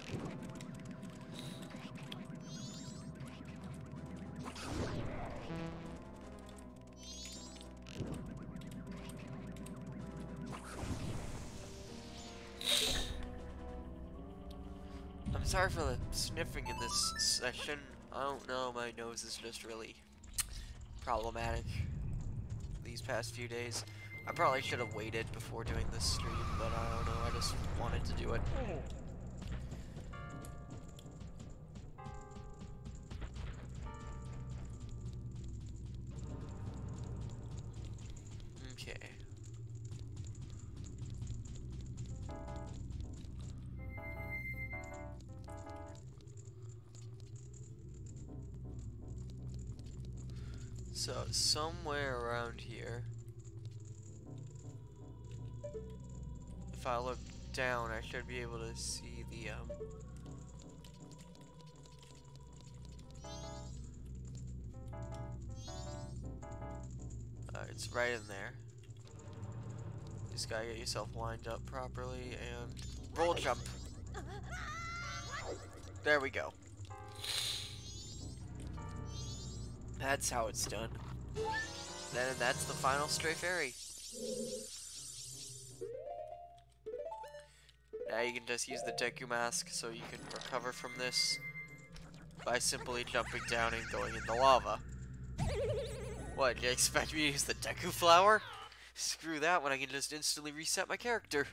sorry for the sniffing in this session. I don't know, my nose is just really problematic these past few days. I probably should have waited before doing this stream, but I don't know, I just wanted to do it. Okay. So, somewhere around here, if I look down, I should be able to see the, it's right in there. Just gotta get yourself lined up properly and roll jump. There we go. That's how it's done. Then that's the final stray fairy. Now you can just use the Deku mask so you can recover from this by simply jumping down and going in the lava. What, you expect me to use the Deku flower? Screw that when I can just instantly reset my character.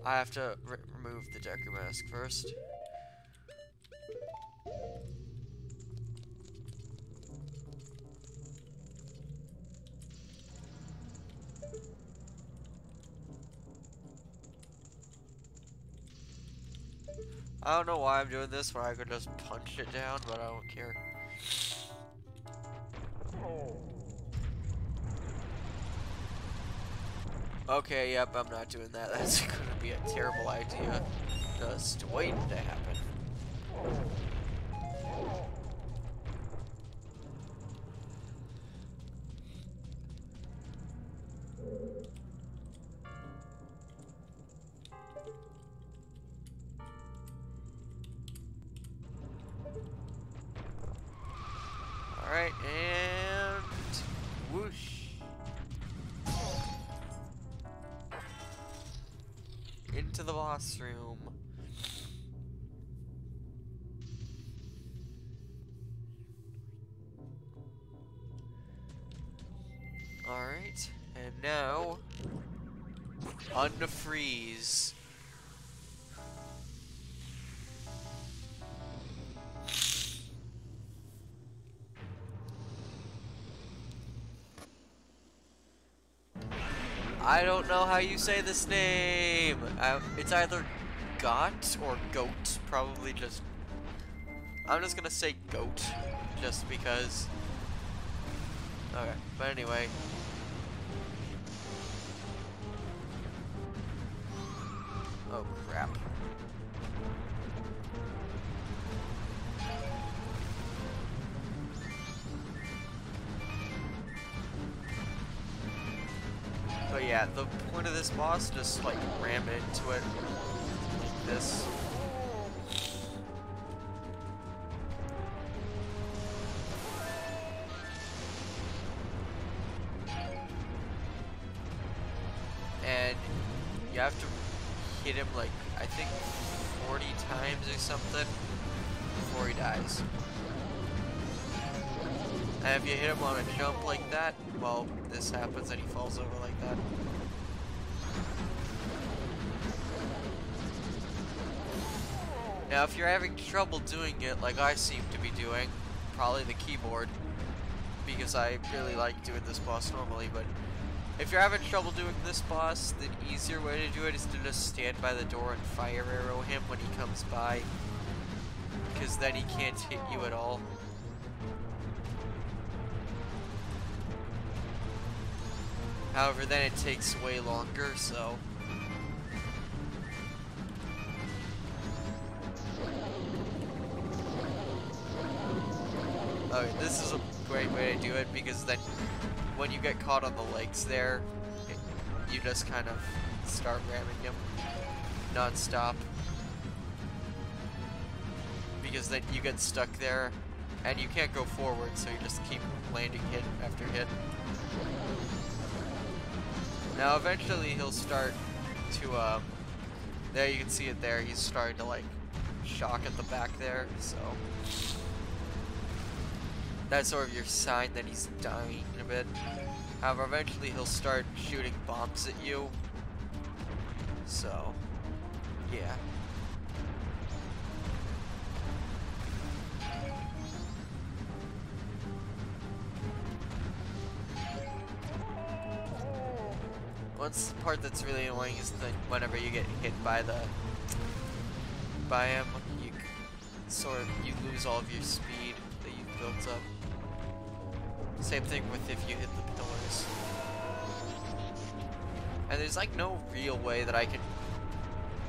I have to remove the Deku mask first. I don't know why I'm doing this when I could just punch it down, but I don't care. Okay, yep, I'm not doing that. That's gonna be a terrible idea. Just waiting to happen. Alright, and whoosh. Into the boss room. Alright, and now unfreeze. I don't know how you say this name. It's either Got or Goat. Probably just... I'm just gonna say Goat. Just because... Okay, but anyway. Oh, crap. But yeah, the point of this boss, just like ram into it like this. And you have to hit him like, I think 40 times or something before he dies. And if you hit him on a jump like that, well, this happens and he falls over like that. Now, if you're having trouble doing it like I seem to be doing, probably the keyboard, because I really like doing this boss normally, but if you're having trouble doing this boss, the easier way to do it is to just stand by the door and fire arrow him when he comes by, because then he can't hit you at all. However, then it takes way longer, so... Okay, this is a great way to do it, because then when you get caught on the legs there, you just kind of start ramming him non-stop. Because then you get stuck there, and you can't go forward, so you just keep landing hit after hit. Now eventually he'll start to there you can see it there, he's starting to like shock at the back there, so that's sort of your sign that he's dying a bit. However, eventually he'll start shooting bombs at you, so yeah. One part that's really annoying is that whenever you get hit by him, you lose all of your speed that you've built up. Same thing with if you hit the pillars. And there's like no real way that I can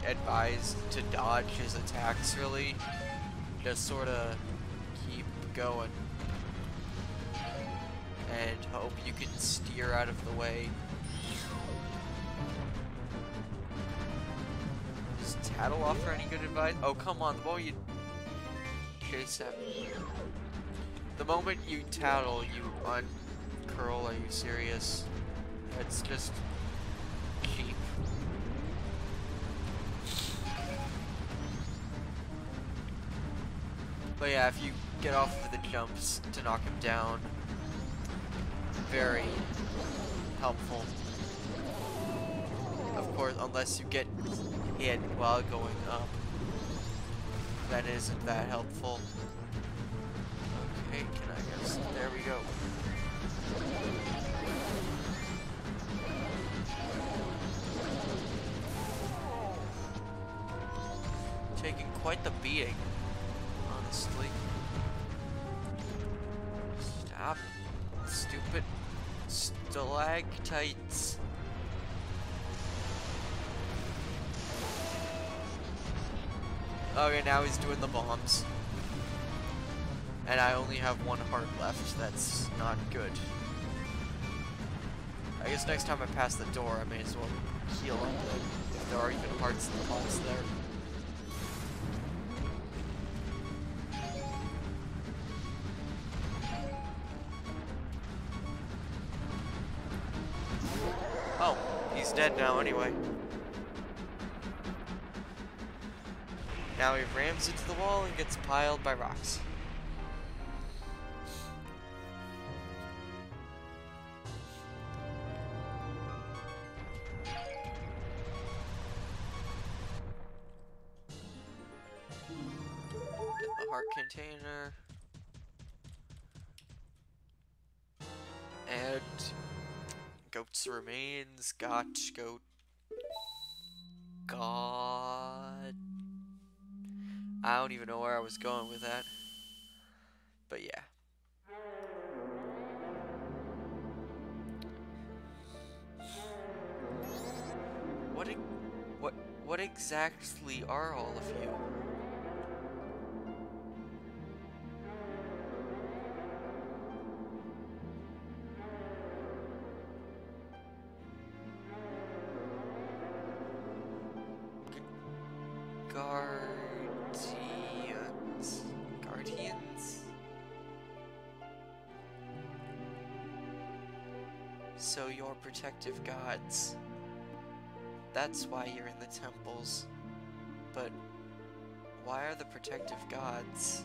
advise to dodge his attacks really. Just sorta keep going. And hope you can steer out of the way. Does Tattle offer any good advice? Oh, come on, the moment you chase him. The moment you tattle, you uncurl, are you serious? It's just cheap. But yeah, if you get off of the jumps to knock him down, very helpful. Of course, unless you get hit while going up, that isn't that helpful. Okay, can I guess? There we go. Taking quite the beating, honestly. Stop, stupid stalactites. Okay, now he's doing the bombs. And I only have one heart left. That's not good. I guess next time I pass the door, I may as well heal up if there are even hearts in the box there. Oh, he's dead now anyway. Now he rams into the wall and gets piled by rocks. Get the heart container. And goat's remains. Gotch goat. God. I don't even know where I was going with that. But yeah. What exactly are all of you? Guardians? So you're protective gods. That's why you're in the temples. But why are the protective gods?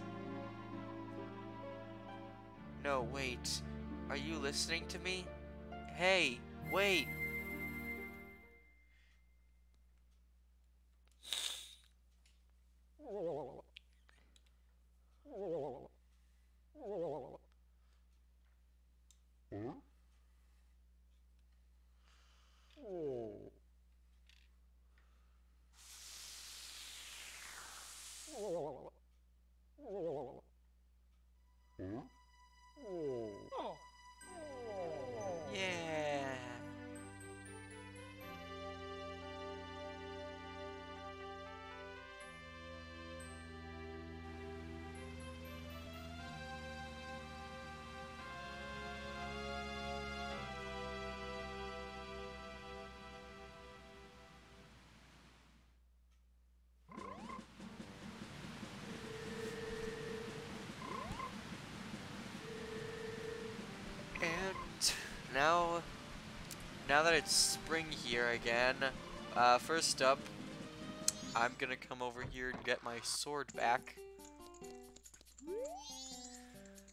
No, wait. Are you listening to me? Hey, wait! Yeah. And now now that it's spring here again, first up, I'm gonna come over here and get my sword back.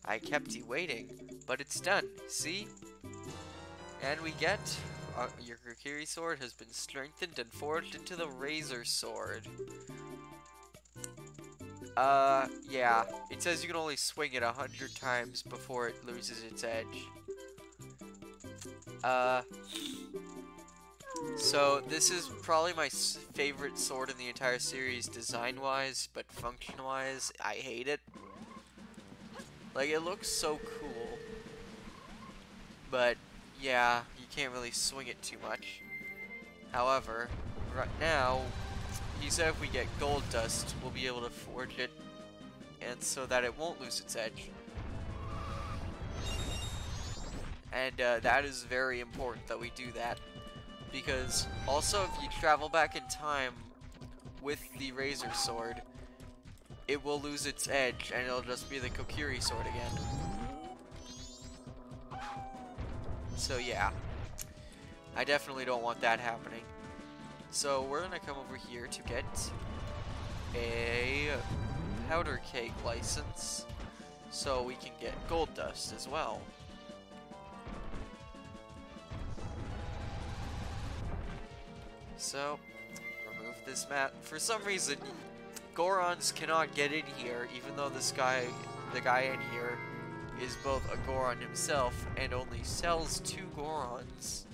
I kept you waiting, but it's done, see? And we get, your Kokiri sword has been strengthened and forged into the Razor Sword. Yeah, it says you can only swing it 100 times before it loses its edge. So this is probably my favorite sword in the entire series design-wise, but function-wise, I hate it. Like, it looks so cool, but yeah, you can't really swing it too much. However, right now, he said if we get gold dust, we'll be able to forge it, and so that it won't lose its edge. And that is very important that we do that, because also if you travel back in time with the Razor Sword, it will lose its edge, and it'll just be the Kokiri sword again. So yeah, I definitely don't want that happening. So we're gonna come over here to get a powder keg license, so we can get gold dust as well. So, remove this mat. For some reason, Gorons cannot get in here, even though this guy, the guy in here, is both a Goron himself and only sells 2 Gorons.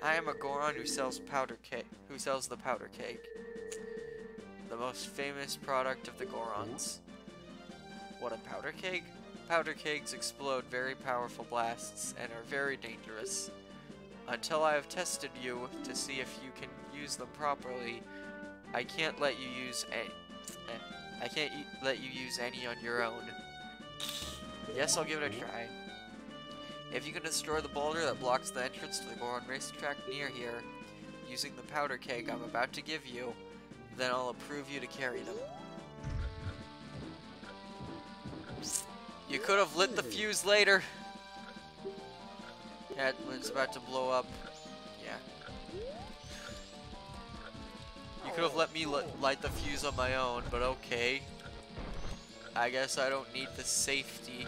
I am a Goron who sells powder cake, who sells the powder cake, the most famous product of the Gorons. What a powder keg? Powder kegs explode very powerful blasts and are very dangerous. Until I have tested you to see if you can use them properly, I can't let you use any on your own. Yes, I'll give it a try. If you can destroy the boulder that blocks the entrance to the Goron racetrack near here, using the powder keg I'm about to give you, then I'll approve you to carry them. You could have lit the fuse later. Yeah, when it's about to blow up. Yeah. You could have let me light the fuse on my own, but okay. I guess I don't need the safety.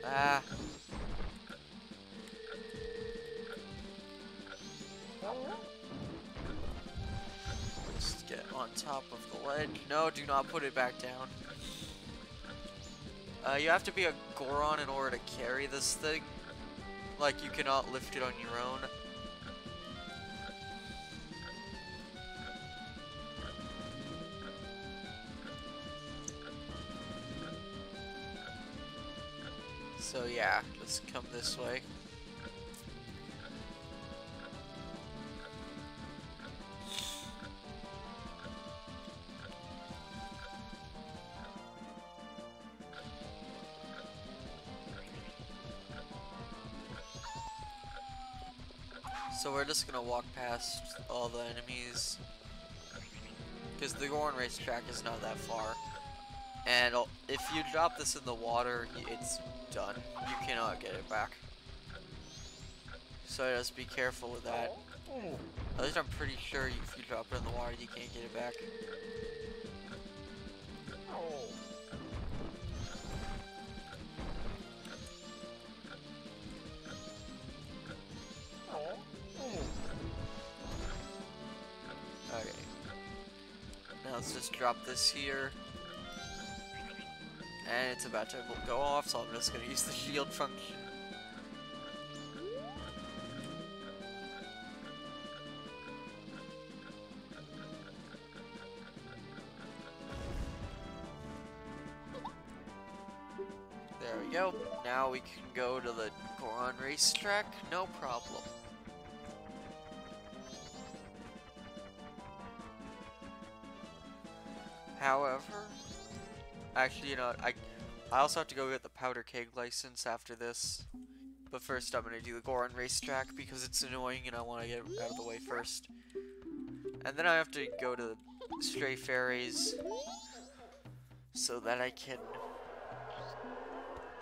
Ah. Just get on top of the ledge. No, do not put it back down. You have to be a Goron in order to carry this thing. Like, you cannot lift it on your own. So yeah, just come this way. So we're just gonna walk past all the enemies, because the Goron racetrack is not that far. And if you drop this in the water, it's done. You cannot get it back. So just be careful with that. At least I'm pretty sure if you drop it in the water, you can't get it back. Okay. Now let's just drop this here. And it's about to go off, so I'm just gonna use the shield function. There we go. Now we can go to the Goron racetrack, no problem. However, actually, you know what, I also have to go get the powder keg license after this. But first I'm gonna do the Goron racetrack because it's annoying and I want to get it out of the way first. And then I have to go to Stray Fairies so that I can...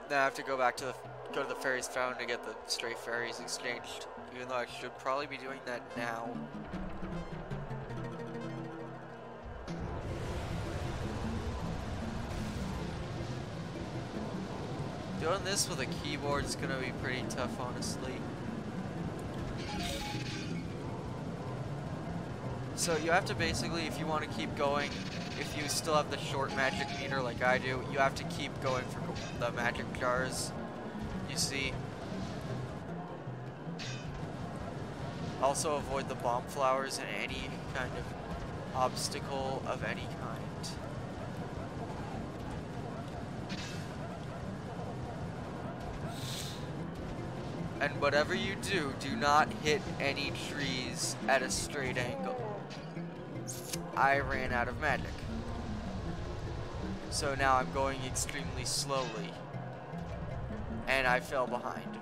Then I have to go back to go to the Fairies Fountain to get the Stray Fairies exchanged. Even though I should probably be doing that now. Doing this with a keyboard is gonna be pretty tough, honestly. So you have to basically, if you want to keep going, if you still have the short magic meter like I do, you have to keep going for the magic jars. You see. Also avoid the bomb flowers and any kind of obstacle of any kind. And whatever you do, do not hit any trees at a straight angle. I ran out of magic. So now I'm going extremely slowly. And I fell behind.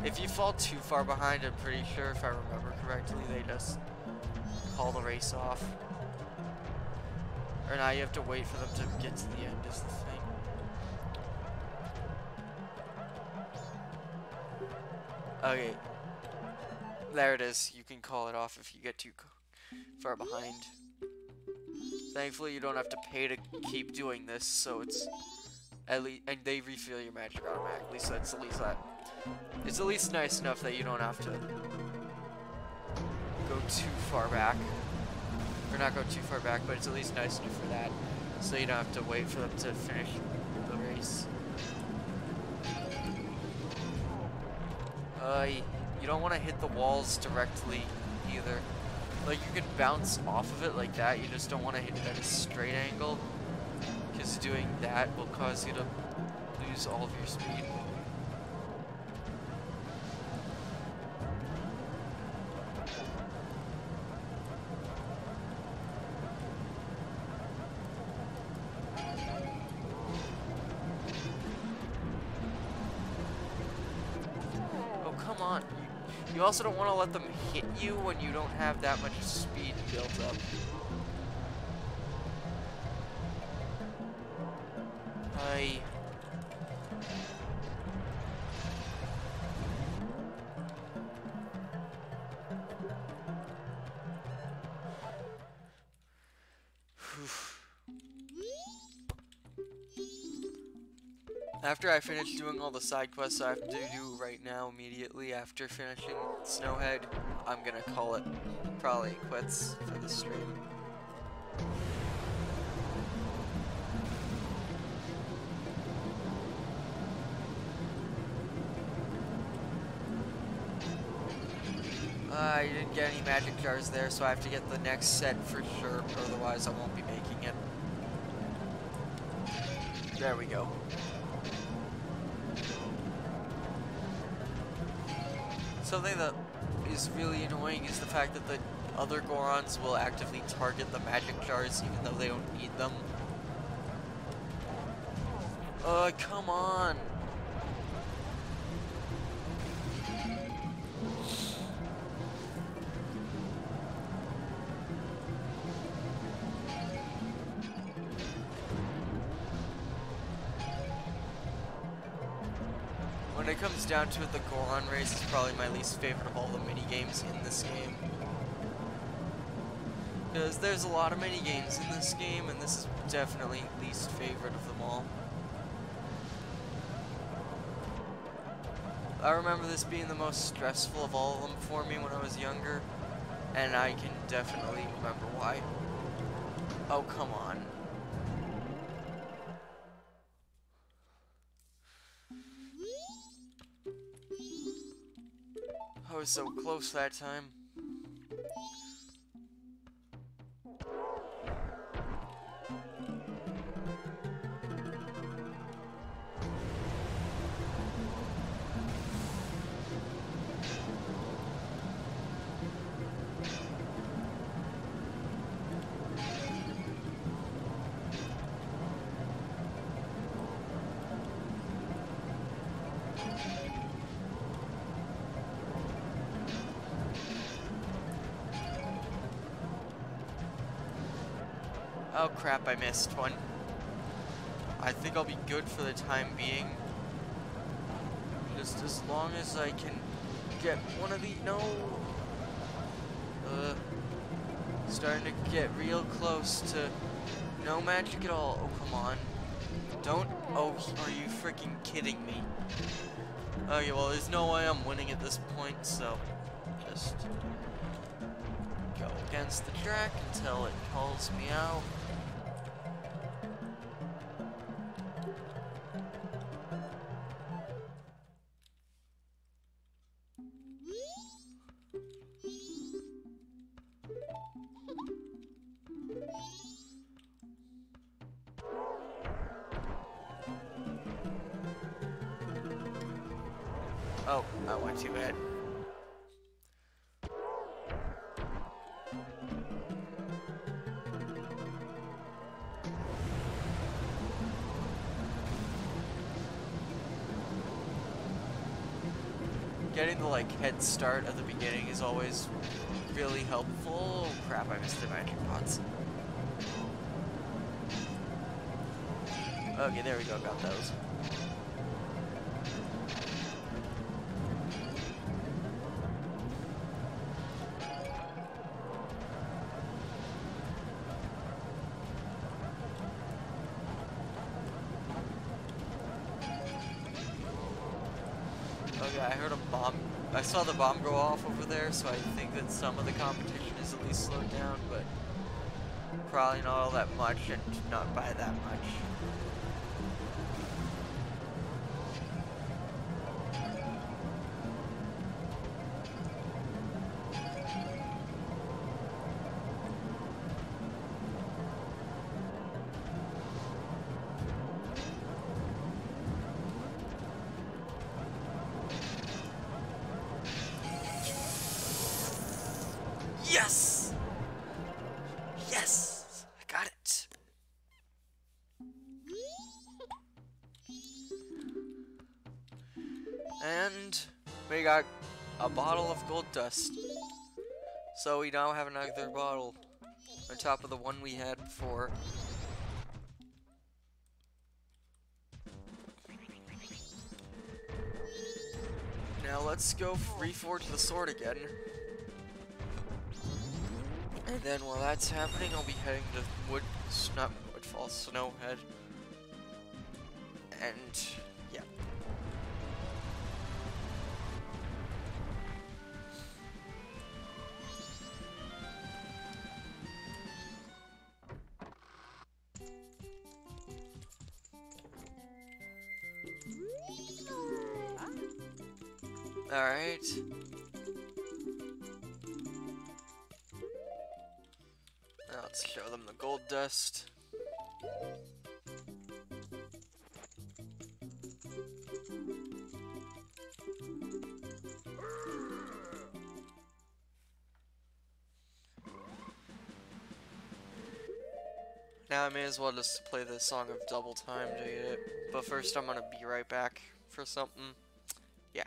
If you fall too far behind, I'm pretty sure, if I remember correctly, they just call the race off. Or now you have to wait for them to get to the end is the thing. Okay, there it is. You can call it off if you get too far behind. Thankfully, you don't have to pay to keep doing this, so it's at least, and they refill your magic automatically. So it's at least nice enough that you don't have to go too far back, or not go too far back, but it's at least nice enough for that, so you don't have to wait for them to finish the race. You don't want to hit the walls directly either. Like, you can bounce off of it like that, you just don't want to hit it at a straight angle, because doing that will cause you to lose all of your speed. Oh, come on. You also don't want to let them hit you when you don't have that much speed built up. After I finish doing all the side quests I have to do right now, immediately after finishing Snowhead, I'm gonna call it probably quits for the stream. I didn't get any magic jars there, so I have to get the next set for sure, otherwise I won't be making it. There we go. Something that is really annoying is the fact that the other Gorons will actively target the magic jars even though they don't need them. Come on! When it comes down to it, the Goron race is probably my least favorite of all the mini-games in this game. Because there's a lot of mini-games in this game, and this is definitely least favorite of them all. I remember this being the most stressful of all of them for me when I was younger, and I can definitely remember why. Oh, come on. I was so close that time. Oh crap, I missed one. I think I'll be good for the time being. Just as long as I can get one of these. No! Starting to get real close to no magic at all. Oh, come on. Don't. Oh, are you freaking kidding me? Okay, well, there's no way I'm winning at this point, so just go against the track until it calls me out. Oh, I went too bad. Getting the head start at the beginning is always really helpful. Oh crap, I missed the magic pots. Okay, there we go, got those. Okay, I heard a bomb. I saw the bomb go off over there, so I think that some of the competition is at least slowed down, but probably not all that much, and not by that much. Yes! Yes! I got it! And we got a bottle of gold dust. So we now have another bottle on top of the one we had before. Now let's go reforge the sword again. And then while that's happening, I'll be heading to not Woodfall, Snowhead. And yeah. Alright. Now let's show them the gold dust. Now I may as well just play the Song of Double Time to get it. But first I'm gonna be right back for something. Yeah.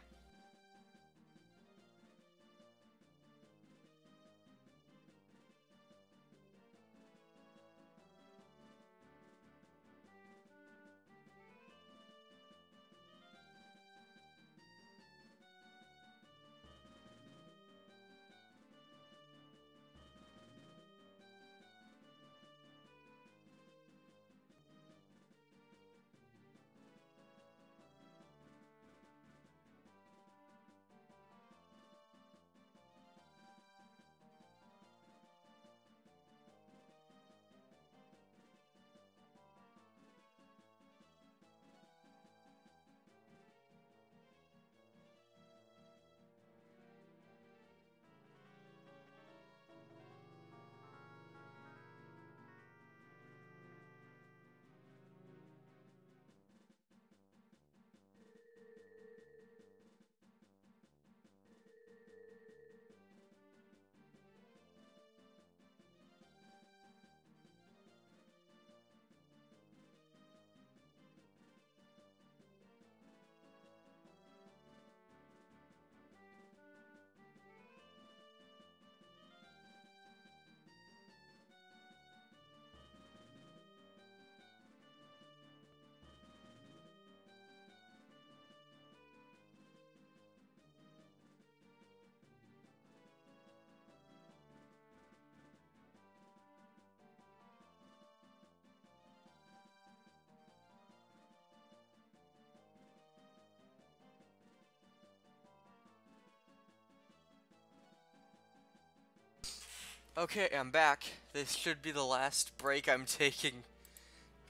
Okay, I'm back. This should be the last break I'm taking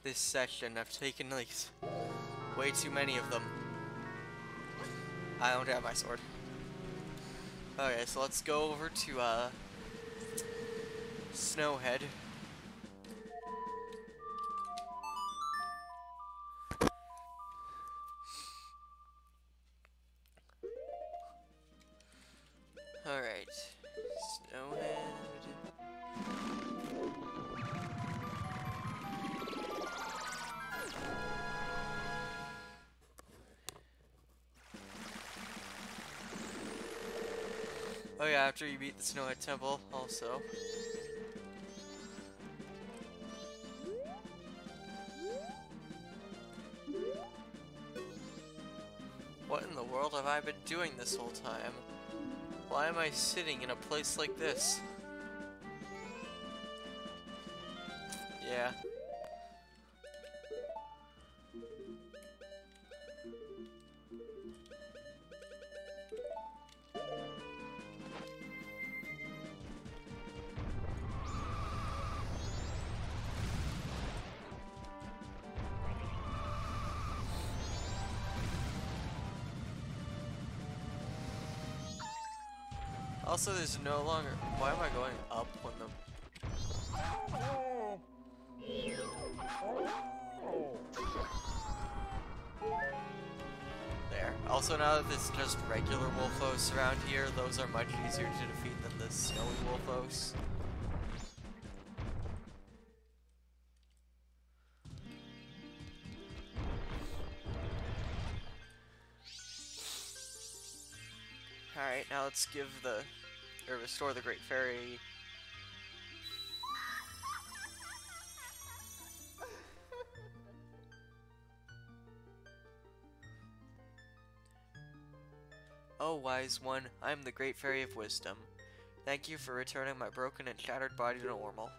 this session. I've taken like way too many of them. I don't have my sword. Okay, so let's go over to Snowhead. Alright. Snowhead. Oh yeah, after you beat the Snowhead Temple, also. What in the world have I been doing this whole time? Why am I sitting in a place like this? Yeah. Also, there's no longer. Why am I going up when the. There. Also, now that it's just regular Wolfos around here, those are much easier to defeat than the snowy Wolfos. Alright, now let's give the. Or restore the Great Fairy. Oh, wise one, I am the Great Fairy of Wisdom. Thank you for returning my broken and shattered body to normal.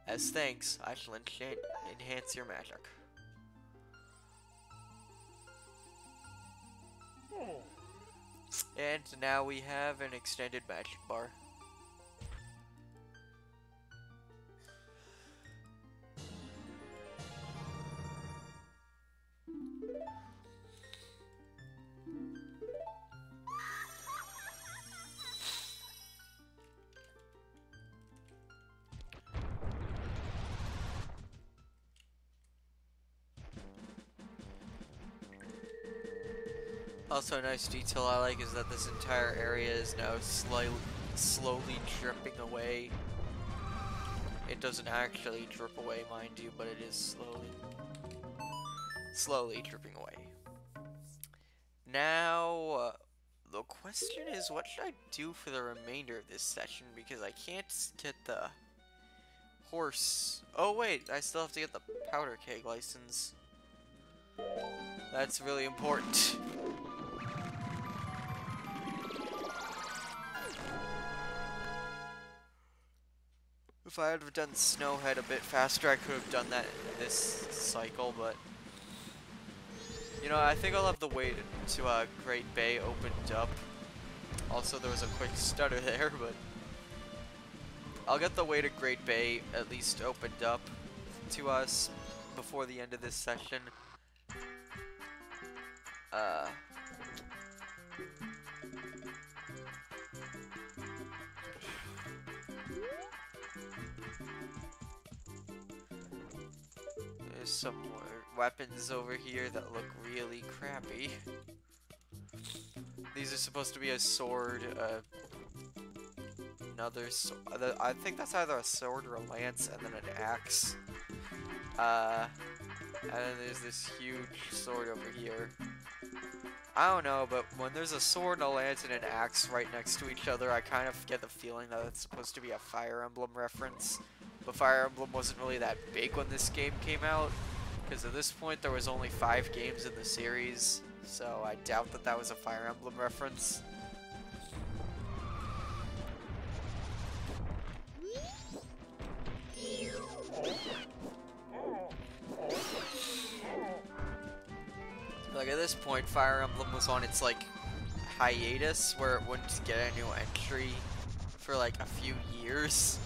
As thanks, I shall enhance your magic. And now we have an extended magic bar. Also, a nice detail I like is that this entire area is now slowly dripping away. It doesn't actually drip away, mind you, but it is slowly dripping away. Now, the question is, what should I do for the remainder of this session? Because I can't get the horse. Oh wait, I still have to get the powder keg license. That's really important. If I had done Snowhead a bit faster, I could have done that in this cycle, but... You know, I think I'll have the way to Great Bay opened up. Also, there was a quick stutter there, but... I'll get the way to Great Bay at least opened up to us before the end of this session. There's some more weapons over here that look really crappy. These are supposed to be a sword, another sword. I think that's either a sword or a lance, and then an axe. And then there's this huge sword over here. I don't know, but when there's a sword, a lance, and an axe right next to each other, I kind of get the feeling that it's supposed to be a Fire Emblem reference. But Fire Emblem wasn't really that big when this game came out, because at this point there was only 5 games in the series, so I doubt that that was a Fire Emblem reference. Like at this point, Fire Emblem was on its like hiatus where it wouldn't get a new entry for like a few years.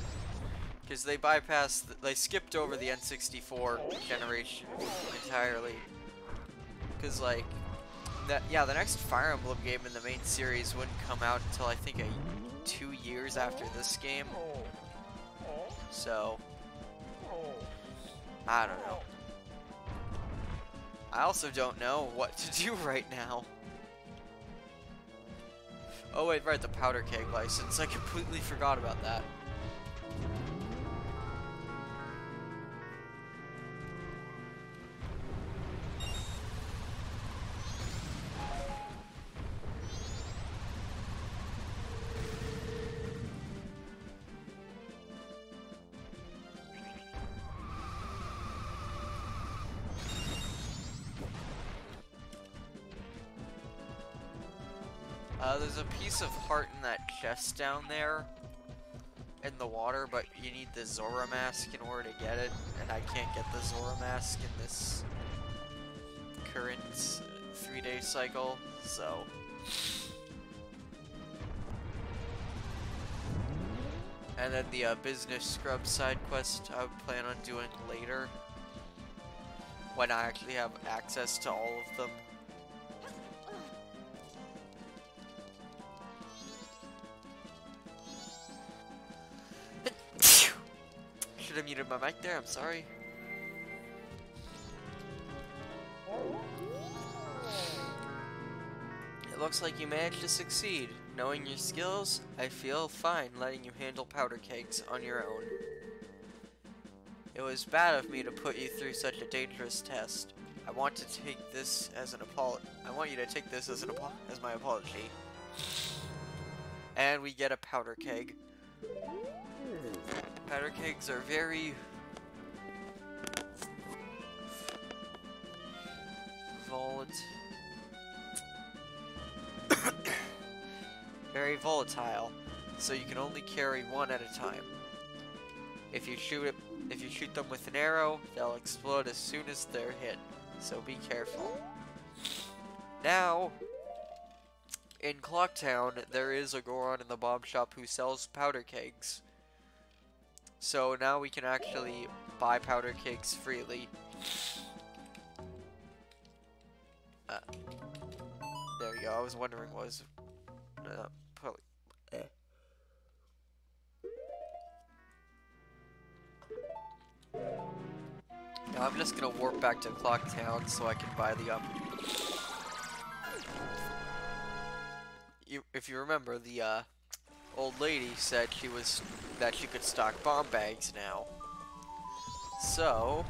Because they skipped over the N64 generation entirely. Because, like, the next Fire Emblem game in the main series wouldn't come out until I think 2 years after this game. So, I don't know. I also don't know what to do right now. Oh wait, right, the powder keg license. I completely forgot about that. There's a piece of heart in that chest down there in the water, but you need the Zora mask in order to get it, and I can't get the Zora mask in this current 3-day cycle, so... And then the business scrub side quest I would plan on doing later, when I actually have access to all of them. Should have muted my mic there, I'm sorry. It looks like you managed to succeed. Knowing your skills, I feel fine letting you handle powder kegs on your own. It was bad of me to put you through such a dangerous test. I want you to take this as my apology. And we get a powder keg. Powder kegs are very volatile, so you can only carry one at a time. If you shoot them with an arrow, they'll explode as soon as they're hit, so be careful. Now, in Clocktown, there is a Goron in the bomb shop who sells powder kegs. So now we can actually buy powder kegs freely. There we go. I was wondering what was probably. Now I'm just gonna warp back to Clocktown so I can buy the if you remember, the old lady said that she could stock bomb bags now. So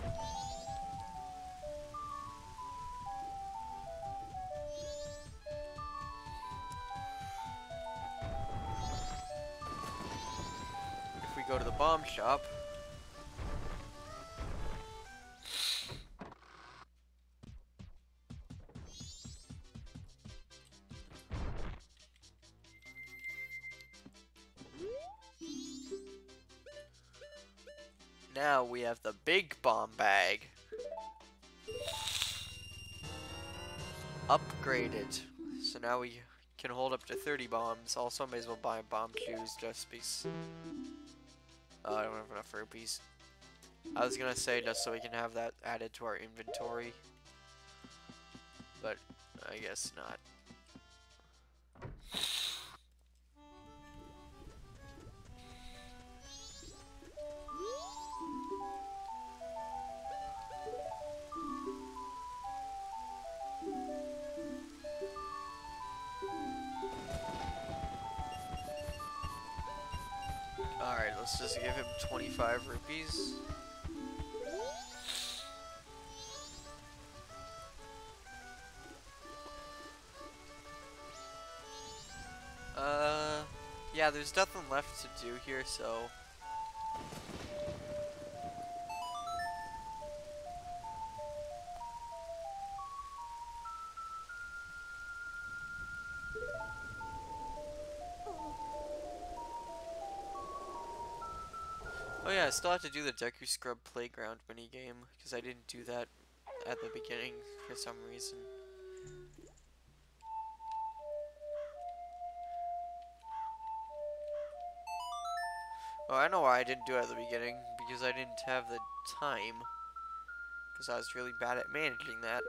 if we go to the bomb shop, now we have the big bomb bag. Upgraded. So now we can hold up to 30 bombs. Also, I may as well buy bomb shoes just because I don't have enough rupees. I was gonna say just so we can have that added to our inventory, but I guess not. Alright, let's just give him 25 rupees. Yeah, there's nothing left to do here, so... Oh yeah, I still have to do the Deku Scrub Playground minigame, because I didn't do that at the beginning for some reason. Oh, I know why I didn't do it at the beginning. Because I didn't have the time. Because I was really bad at managing that.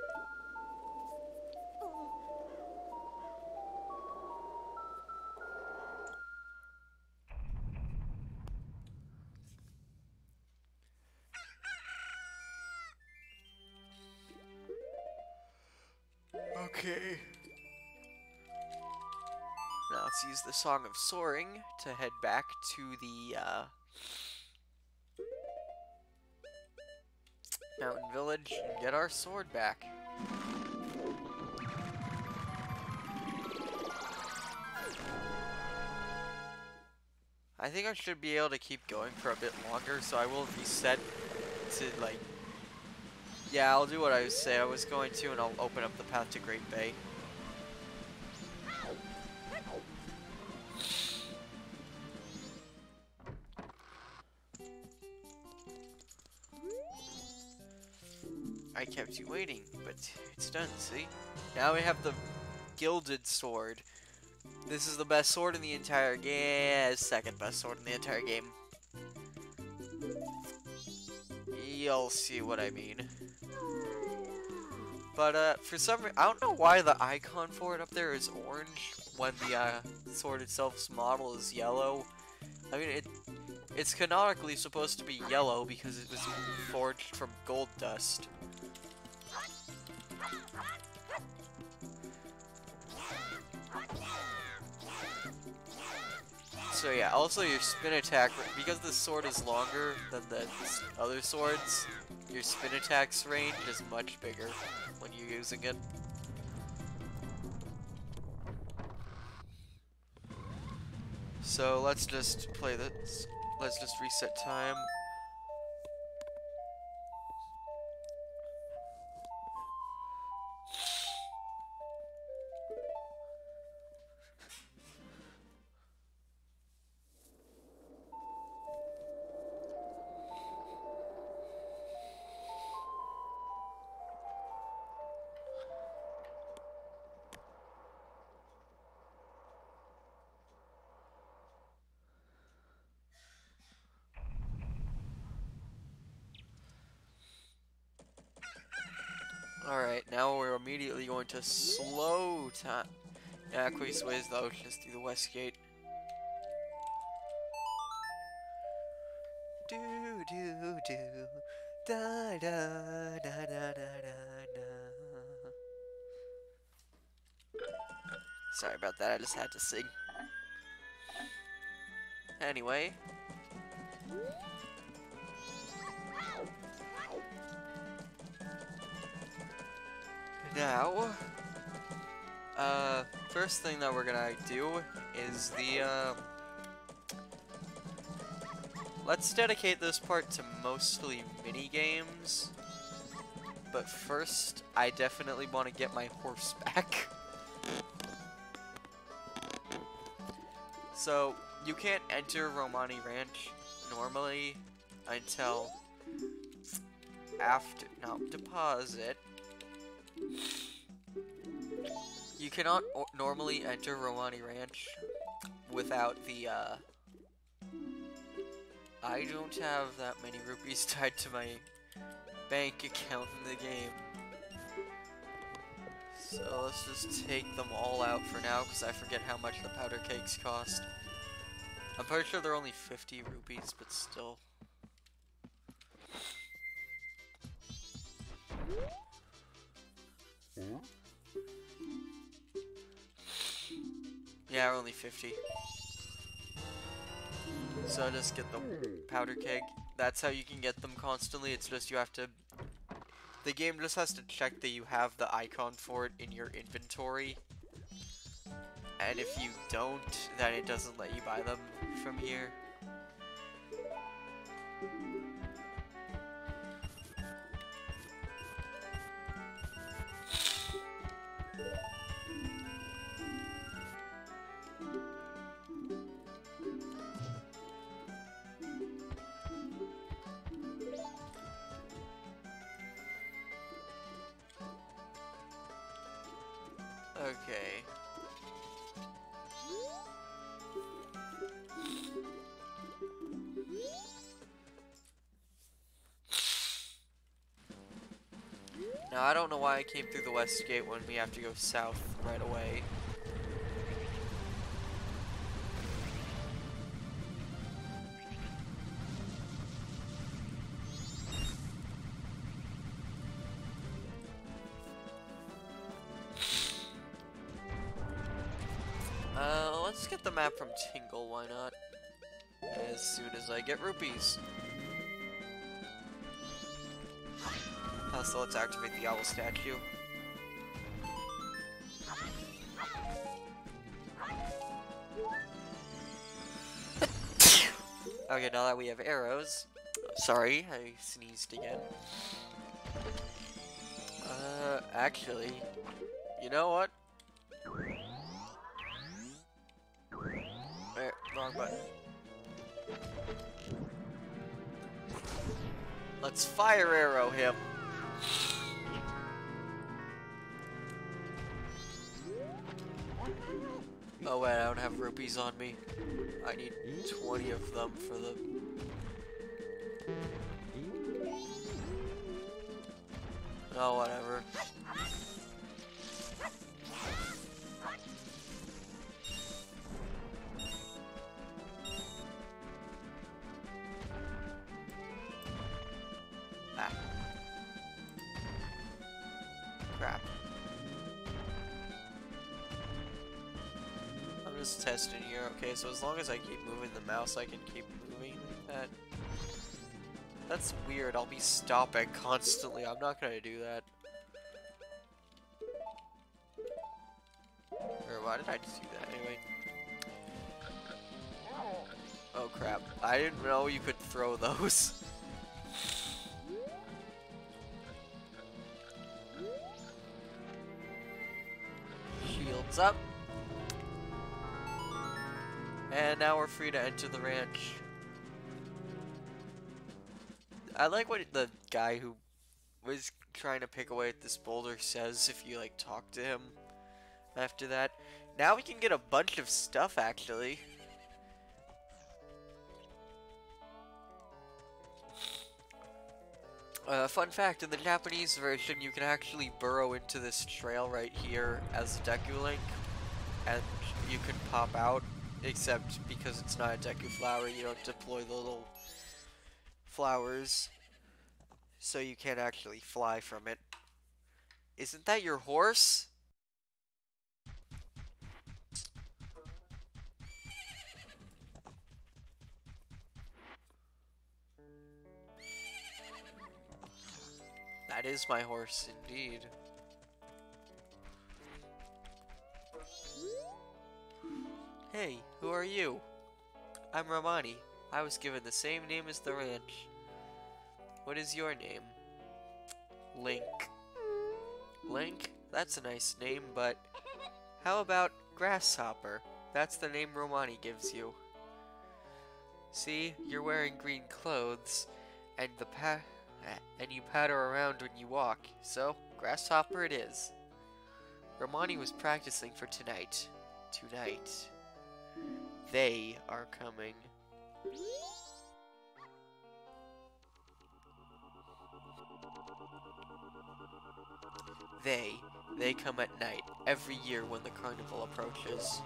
Okay. Now let's use the Song of Soaring to head back to the mountain village and get our sword back. I think I should be able to keep going for a bit longer, so I will reset to, like... Yeah, I'll do what I say I was going to, and I'll open up the path to Great Bay. I kept you waiting, but it's done, see? Now we have the Gilded Sword. This is the best sword in the entire game. Second best sword in the entire game. You'll see what I mean. But for some reason, I don't know why the icon for it up there is orange when the sword itself's model is yellow. I mean, it's canonically supposed to be yellow because it was forged from gold dust. So yeah, also your spin attack, because the sword is longer than the other swords, your spin attack's range is much bigger when you're using it. So let's just play this. Let's just reset time. Alright, now we're immediately going to slow time. Yeah, Quest Ways the oceans through the west gate. Do do do da da da da da da. Sorry about that, I just had to sing. Anyway. Now, first thing that we're gonna do is let's dedicate this part to mostly mini games. But first, I definitely want to get my horse back. So, you can't enter Romani Ranch normally until after, no, deposit. You cannot normally enter Romani Ranch without the, I don't have that many rupees tied to my bank account in the game. So let's just take them all out for now, because I forget how much the powder cakes cost. I'm pretty sure they're only 50 rupees, but still. Yeah, only 50. So just get the powder keg. That's how you can get them constantly. It's just you have to... The game just has to check that you have the icon for it in your inventory. And if you don't, then it doesn't let you buy them from here. Okay. Now, I don't know why I came through the west gate when we have to go south right away. Let's get the map from Tingle, why not? As soon as I get rupees. Also, let's activate the owl statue. Okay, now that we have arrows. Sorry, I sneezed again. Actually, you know what? Wrong button. Let's fire arrow him. Oh wait, I don't have rupees on me. I need 20 of them for the... Oh, whatever. Ah. Crap. I'm just testing here. Okay, so as long as I keep moving the mouse, I can keep moving that. That's weird. I'll be stopping constantly. I'm not gonna do that. Or why did I just do that anyway? Oh crap. I didn't know you could throw those. Shields up. And now we're free to enter the ranch. I like what the guy who was trying to pick away at this boulder says if you like talk to him after that. Now we can get a bunch of stuff actually. Fun fact, in the Japanese version you can actually burrow into this trail right here as a Deku Link and you can pop out, except because it's not a Deku flower you don't deploy the little flowers, so you can't actually fly from it. Isn't that your horse? That is my horse, indeed. Hey, who are you? I'm Romani. I was given the same name as the ranch. What is your name? Link. Link? That's a nice name, but how about Grasshopper? That's the name Romani gives you. See, you're wearing green clothes, and you patter around when you walk, so Grasshopper it is. Romani was practicing for tonight. Tonight. They are coming. They come at night, every year when the carnival approaches.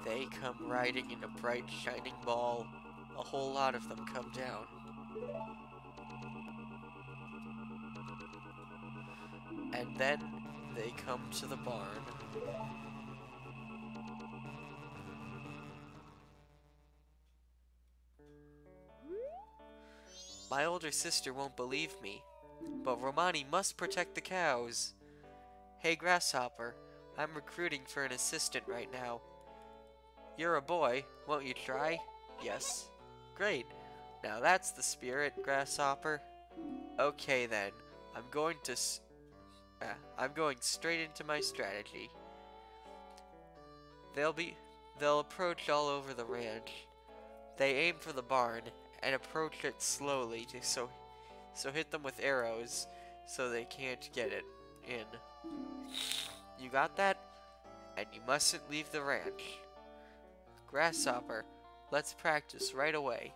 They come riding in a bright, shining ball. A whole lot of them come down. And then they come to the barn. My older sister won't believe me, but Romani must protect the cows. Hey Grasshopper, I'm recruiting for an assistant right now. You're a boy, won't you try? Yes. Great. Now that's the spirit, Grasshopper. Okay then, I'm going straight into my strategy. They'll approach all over the ranch. They aim for the barn and approach it slowly so hit them with arrows so they can't get it in. You got that? and you mustn't leave the ranch. Grasshopper, let's practice right away.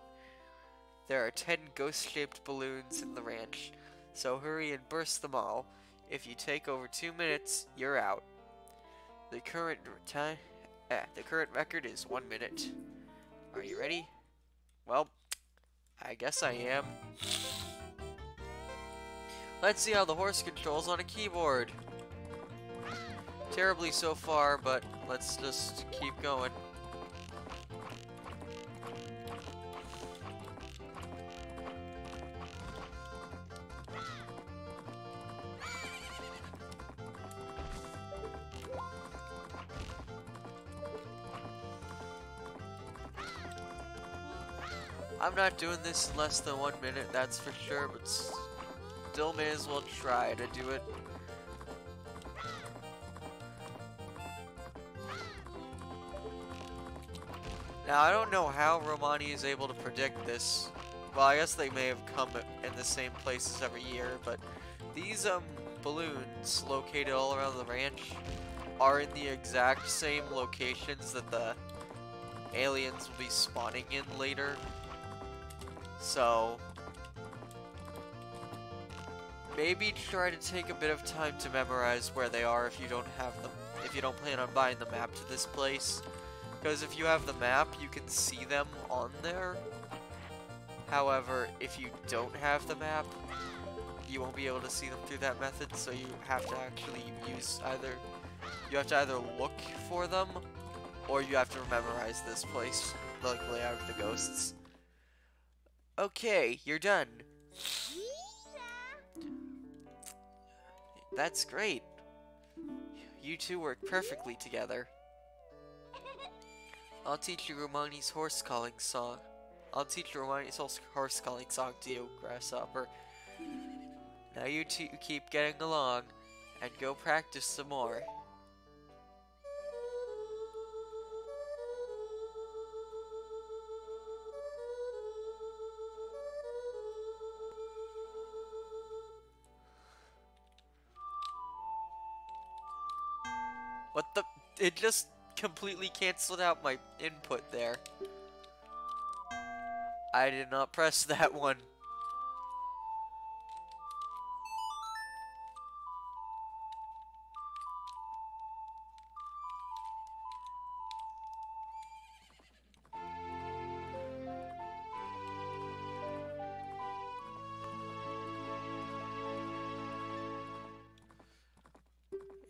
There are 10 ghost-shaped balloons in the ranch, so hurry and burst them all. If you take over 2 minutes, you're out. The current record is 1 minute. Are you ready? Well, I guess I am. Let's see how the horse controls on a keyboard. Terribly so far, but let's just keep going. I'm not doing this in less than 1 minute, that's for sure, but still may as well try to do it. Now, I don't know how Romani is able to predict this. Well, I guess they may have come in the same places every year, but these balloons located all around the ranch are in the exact same locations that the aliens will be spawning in later. So maybe try to take a bit of time to memorize where they are if you don't have them, if you don't plan on buying the map to this place. Because if you have the map, you can see them on there. However, if you don't have the map, you won't be able to see them through that method, so you have to actually either look for them, or you have to memorize this place, like layout of the ghosts. Okay, you're done. That's great. You two work perfectly together. I'll teach you Romani's horse calling song. I'll teach you Romani's horse calling song to you, Grasshopper. Now you two keep getting along, and go practice some more. What the? It just completely canceled out my input there. I did not press that one.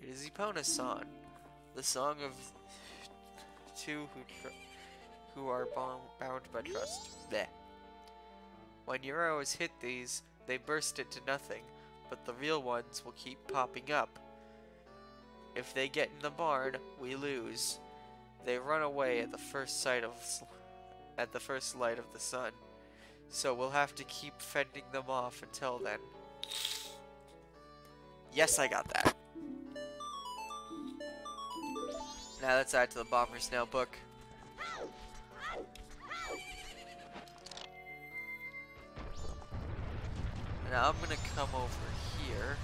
It is Epona's song, the song of two who are bound by trust. Bleh. When your arrows hit these, they burst into nothing, but the real ones will keep popping up. If they get in the barn, we lose. They run away at the first light of the sun, so we'll have to keep fending them off until then. Yes, I got that. Now let's add to the Bomber's Now book. Now I'm gonna come over here.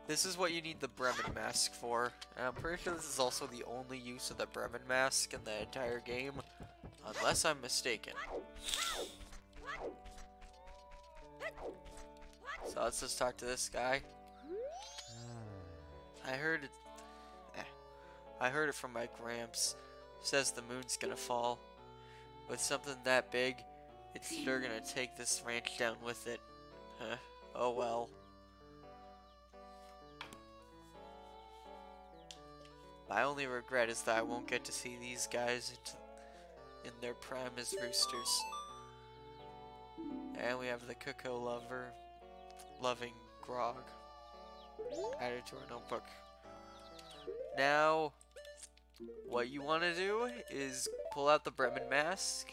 This is what you need the Bremen mask for, and I'm pretty sure this is also the only use of the Bremen mask in the entire game, unless I'm mistaken. So let's just talk to this guy. I heard it from my Gramps. Says the moon's gonna fall. With something that big, it's sure gonna take this ranch down with it. Huh. Oh well. My only regret is that I won't get to see these guys in their prime as roosters. And we have the cocoa loving grog added to our notebook. Now, what you want to do is pull out the Bremen mask,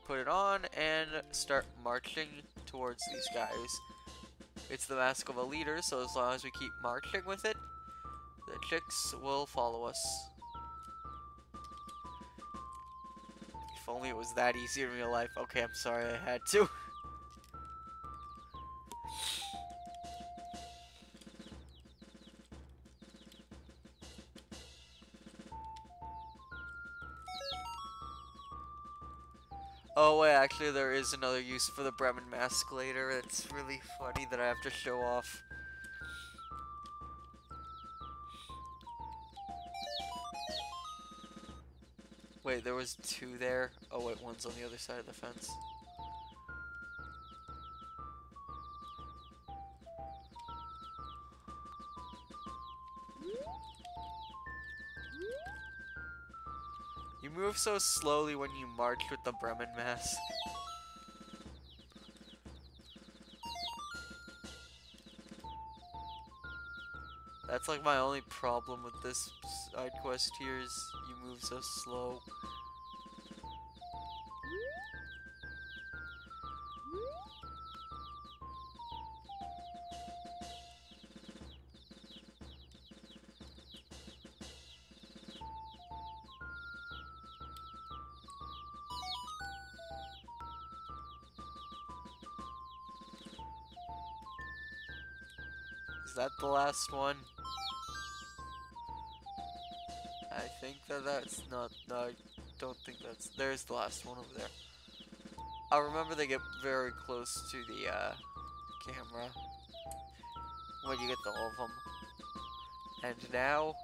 put it on, and start marching towards these guys. It's the mask of a leader, so as long as we keep marching with it, the chicks will follow us. If only it was that easy in real life. Okay, I'm sorry I had to. Oh wait, actually there is another use for the Bremen mask later. It's really funny that I have to show off. Wait, there was two there? Oh wait, one's on the other side of the fence. You move so slowly when you march with the Bremen mask. That's like my only problem with this side quest here is you move so slow. Is that the last one? I think that's not, no, I don't think that's, there's the last one over there. I'll remember they get very close to the camera when you get to all of them. And now,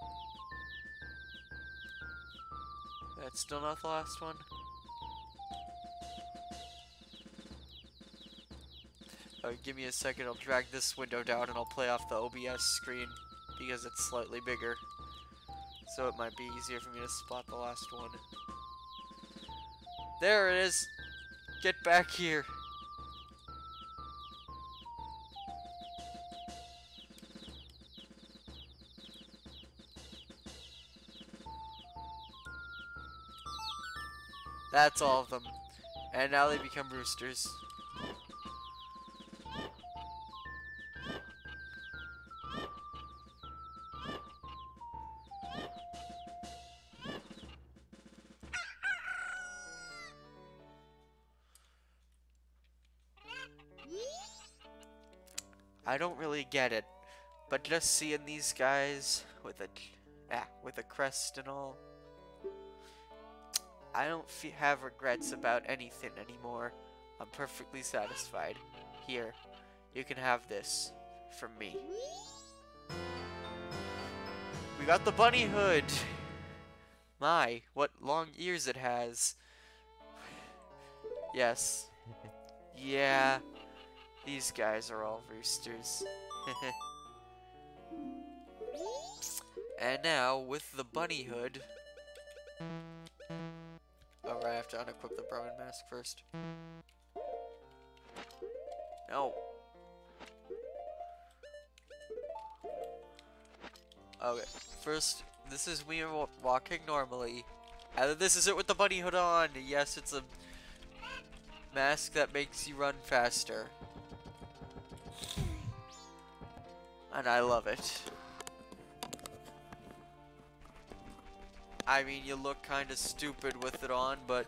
that's still not the last one. Give me a second, I'll drag this window down and I'll play off the OBS screen because it's slightly bigger. So it might be easier for me to spot the last one. There it is! Get back here! That's all of them. And now they become roosters. I don't really get it, but just seeing these guys with a crest and all, I don't have regrets about anything anymore. I'm perfectly satisfied. Here, you can have this from me. We got the bunny hood. My, what long ears it has. Yes. Yeah. These guys are all roosters. And now, with the bunny hood... Alright, I have to unequip the Bremen mask first. No. Okay, first, this is me walking normally. And then this is it with the bunny hood on. Yes, it's a mask that makes you run faster. And I love it. I mean, you look kind of stupid with it on, but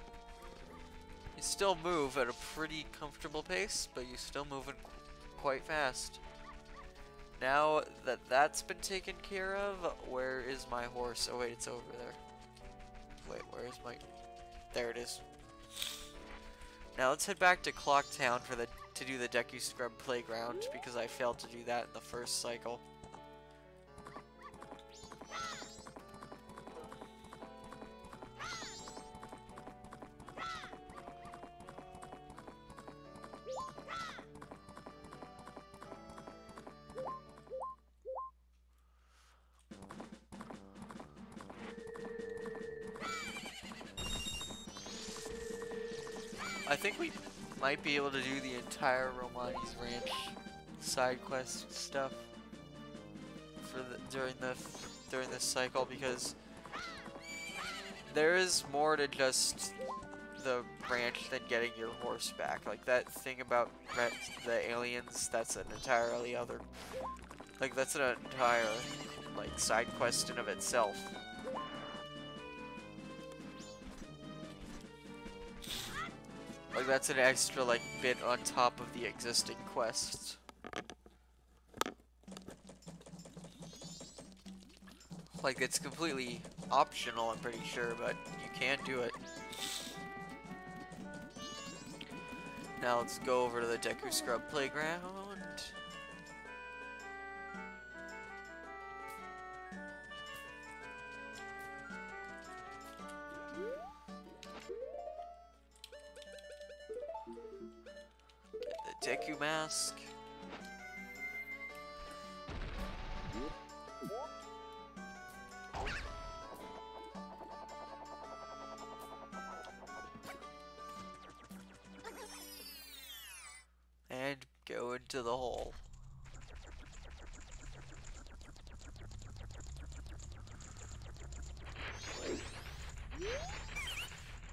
you still move at a pretty comfortable pace, but you still moving quite fast. Now that that's been taken care of, where is my horse? Oh wait, it's over there. Wait, where is my... There it is. Now let's head back to Clocktown to do the Deku Scrub Playground, because I failed to do that in the first cycle. I think we might be able to do the entire Romani's Ranch side quest stuff for during this cycle, because there is more to just the ranch than getting your horse back. Like that thing about the aliens, that's an entirely other, like that's an entire like side quest in of itself. Like that's an extra like bit on top of the existing quests. Like it's completely optional, I'm pretty sure, but you can do it. Now let's go over to the Deku Scrub Playground. Get the Deku Mask. And go into the hole.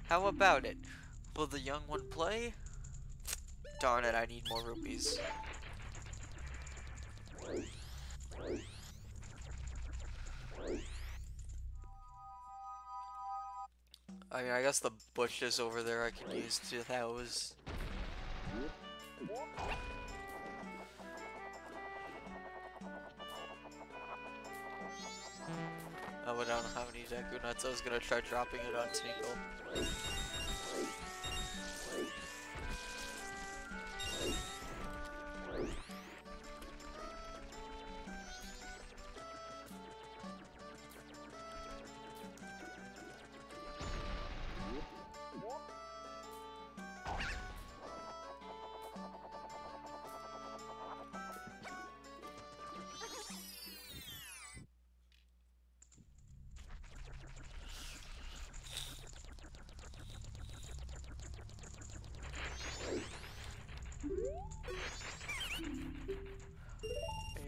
How about it? Will the young one play? Darn it, I need more rupees. I mean, I guess the bushes over there I can use to those. Oh, but I don't have any Deku Nuts. I was gonna try dropping it on Tinkle.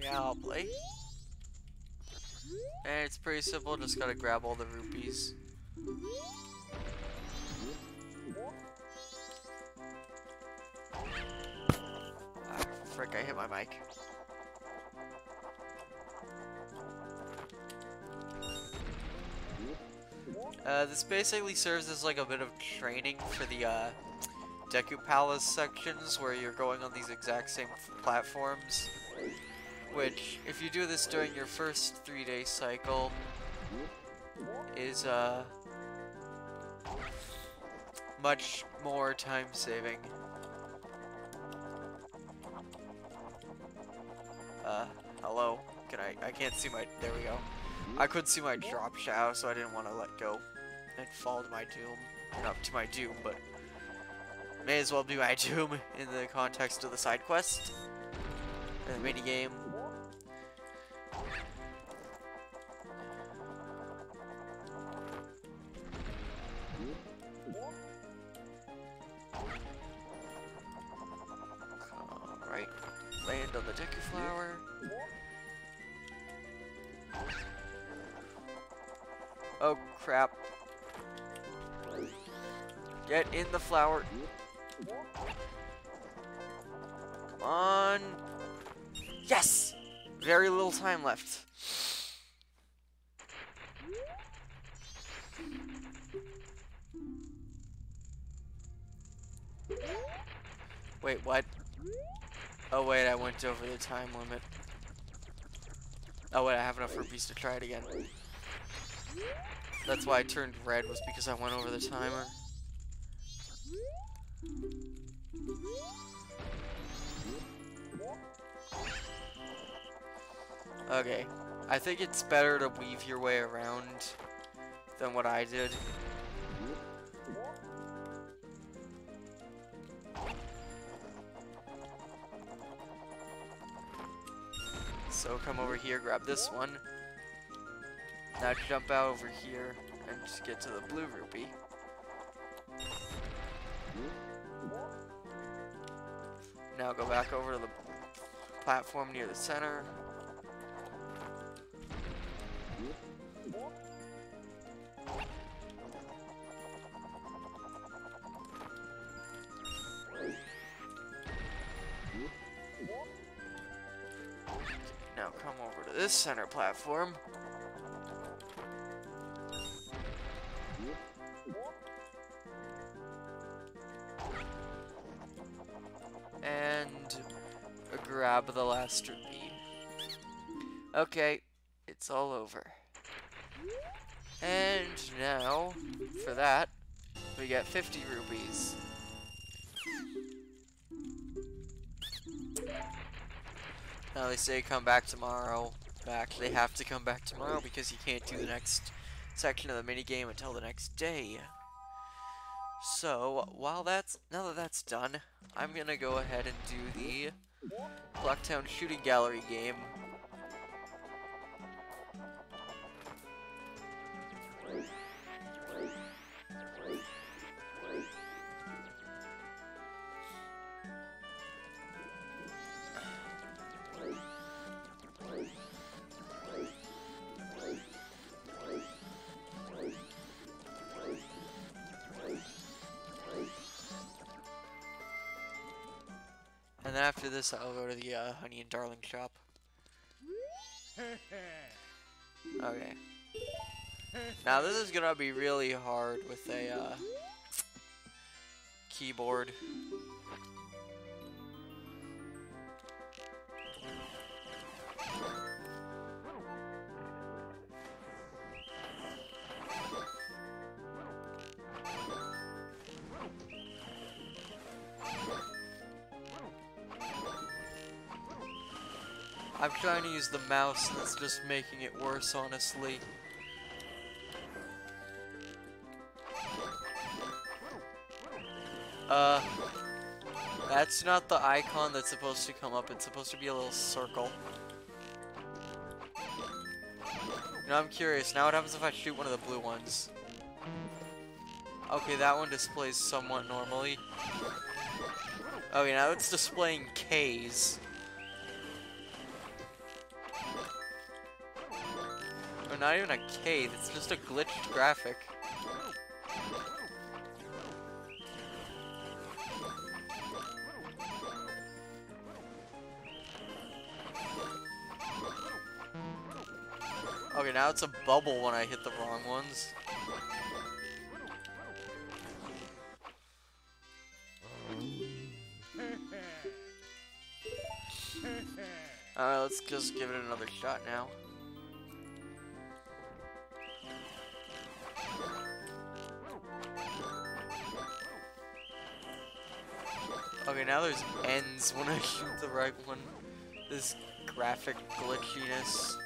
Yeah, I'll play. And it's pretty simple, just gotta grab all the rupees. Ah, frick, I hit my mic. This basically serves as like a bit of training for the Deku Palace sections where you're going on these exact same platforms. Which, if you do this during your first 3-day cycle, is much more time saving. Hello? I can't see my, there we go. I couldn't see my drop shadow, so I didn't want to let go and fall to my doom. Not to my doom, but may as well be my doom in the context of the side quest. And the minigame. Alright, land on the Deku Flower. Oh crap. Get in the flower. Come on. Yes! Very little time left. Wait, what? Oh wait, I went over the time limit. Oh wait, I have enough rupees to try it again. That's why I turned red, was because I went over the timer. Okay, I think it's better to weave your way around than what I did. So come over here, grab this one. Now jump out over here and just get to the blue rupee. Now go back over to the platform near the center. Now come over to this center platform. And grab the last rupee. Okay, it's all over. And now, for that, we get 50 rupees. Now they say come back tomorrow. But actually have to come back tomorrow because you can't do the next section of the minigame until the next day. So, now that that's done, I'm gonna go ahead and do the Clocktown Shooting Gallery game. And then after this, I'll go to the Honey and Darling shop. Okay. Now this is gonna be really hard with a keyboard. I'm trying to use the mouse and it's just making it worse, honestly. That's not the icon that's supposed to come up. It's supposed to be a little circle. You know, I'm curious. Now what happens if I shoot one of the blue ones? Okay, that one displays somewhat normally. Okay, now it's displaying K's. Or not even a K, it's just a glitched graphic. Okay, now it's a bubble when I hit the wrong ones. Alright, let's just give it another shot now. Okay, now there's ends when I shoot the right one. This graphic glitchiness.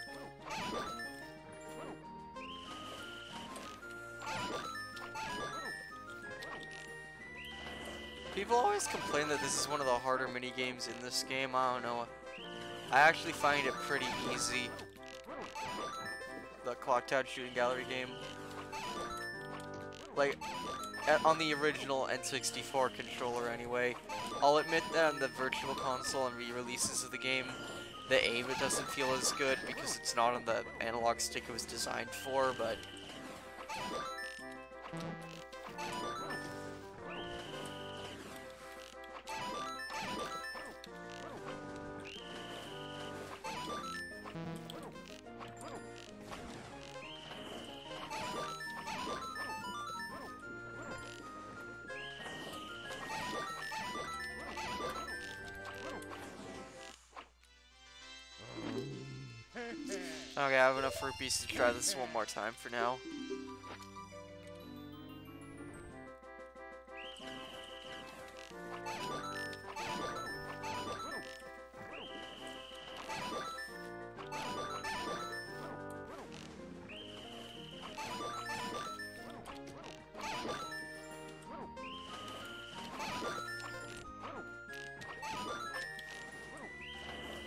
People always complain that this is one of the harder minigames in this game. I don't know. I actually find it pretty easy. The Clocktown Shooting Gallery game. Like, on the original N64 controller anyway. I'll admit that on the Virtual Console and re-releases of the game, the aim it doesn't feel as good because it's not on the analog stick it was designed for, but... Okay, I have enough rupees to try this one more time for now.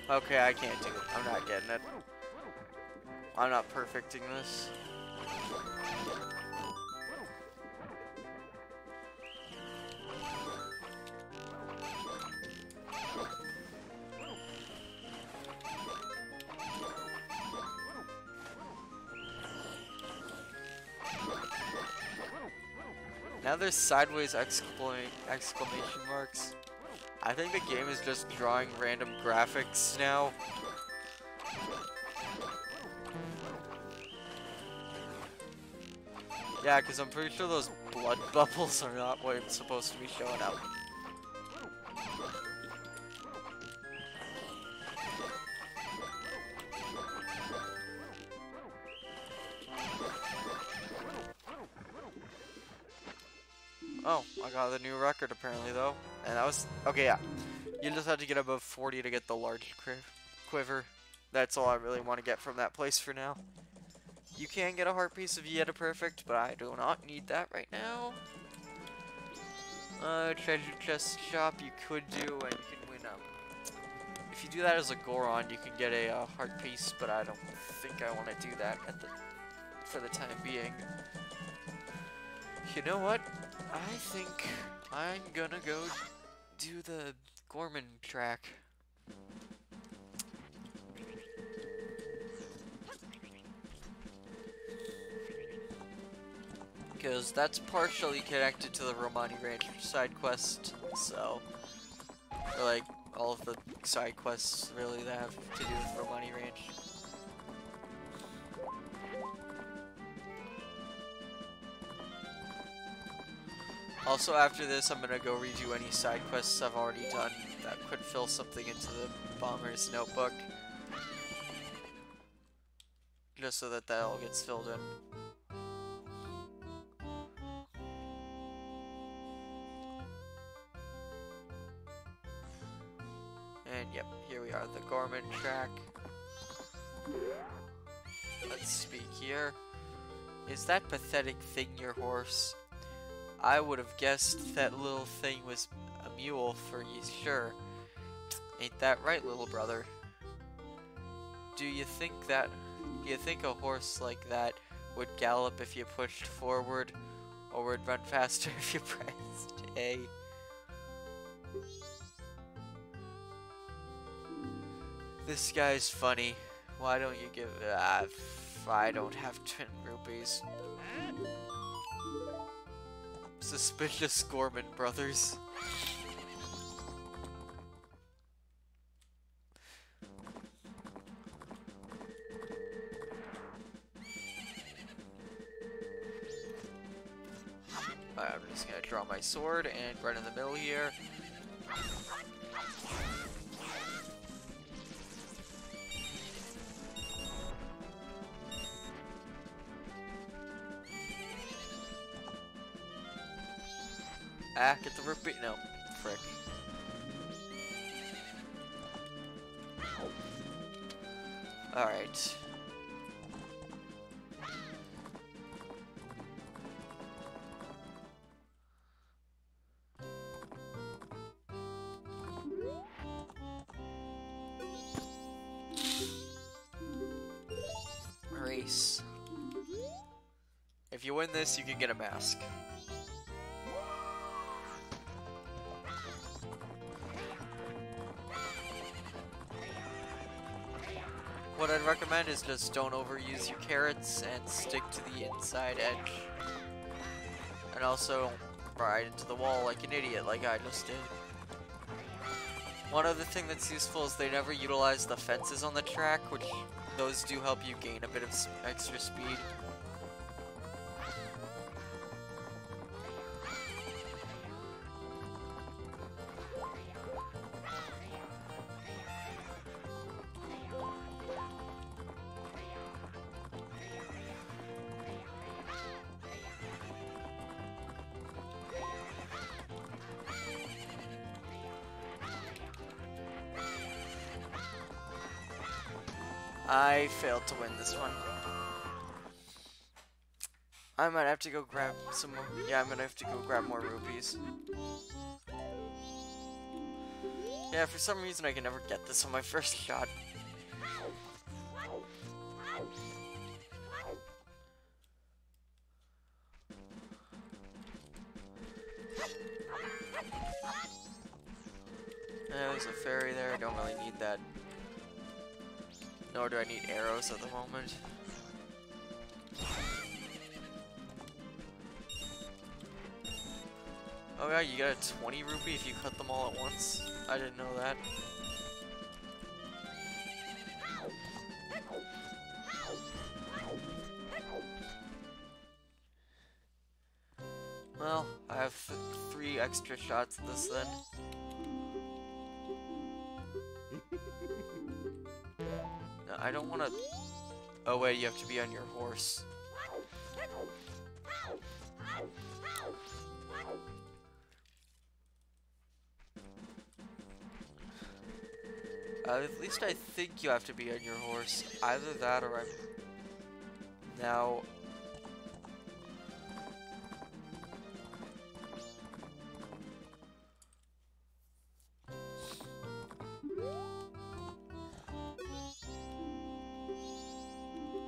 Okay, I can't do it. I'm not getting it. I'm not perfecting this. Now there's sideways exclamation marks. I think the game is just drawing random graphics now. Yeah, because I'm pretty sure those blood bubbles are not what it's supposed to be showing up. Oh, I got the new record apparently though. And that was, okay, yeah. You just had to get above 40 to get the large quiver. That's all I really want to get from that place for now. You can get a heart piece if you get a perfect, but I do not need that right now. Treasure chest shop you could do, and you can win if you do that as a Goron, you can get a heart piece, but I don't think I want to do that for the time being. You know what? I think I'm gonna go do the Gorman track. Because that's partially connected to the Romani Ranch side quest, so, or like, all of the side quests really that have to do with Romani Ranch. Also, after this, I'm gonna go redo any side quests I've already done that could fill something into the Bomber's notebook. Just so that that all gets filled in. And yep, here we are, the Gorman track. Let's speak here. Is that pathetic thing your horse? I would have guessed that little thing was a mule for you, sure. Ain't that right, little brother? Do you think a horse like that would gallop if you pushed forward, or would run faster if you pressed A? This guy's funny. Why don't you give I don't have 10 rupees. Suspicious Gorman brothers. I'm just gonna draw my sword and run in the middle here. Ah, get the rupee. No, frick. Alright. Race. If you win this, you can get a mask. What I'd recommend is just don't overuse your carrots and stick to the inside edge. And also ride into the wall like an idiot like I just did. One other thing that's useful is they never utilize the fences on the track, which those do help you gain a bit of extra speed. I failed to win this one. I might have to go grab some more. Yeah, I'm gonna have to go grab more rupees. Yeah, for some reason I can never get this on my first shot. There's a fairy there, I don't really need that. Nor do I need arrows at the moment. Oh yeah, you get a 20 rupee if you cut them all at once? I didn't know that. Well, I have 3 extra shots at this then. No, I don't want to... Oh wait, you have to be on your horse. At least I think you have to be on your horse. Either that or I'm... Now...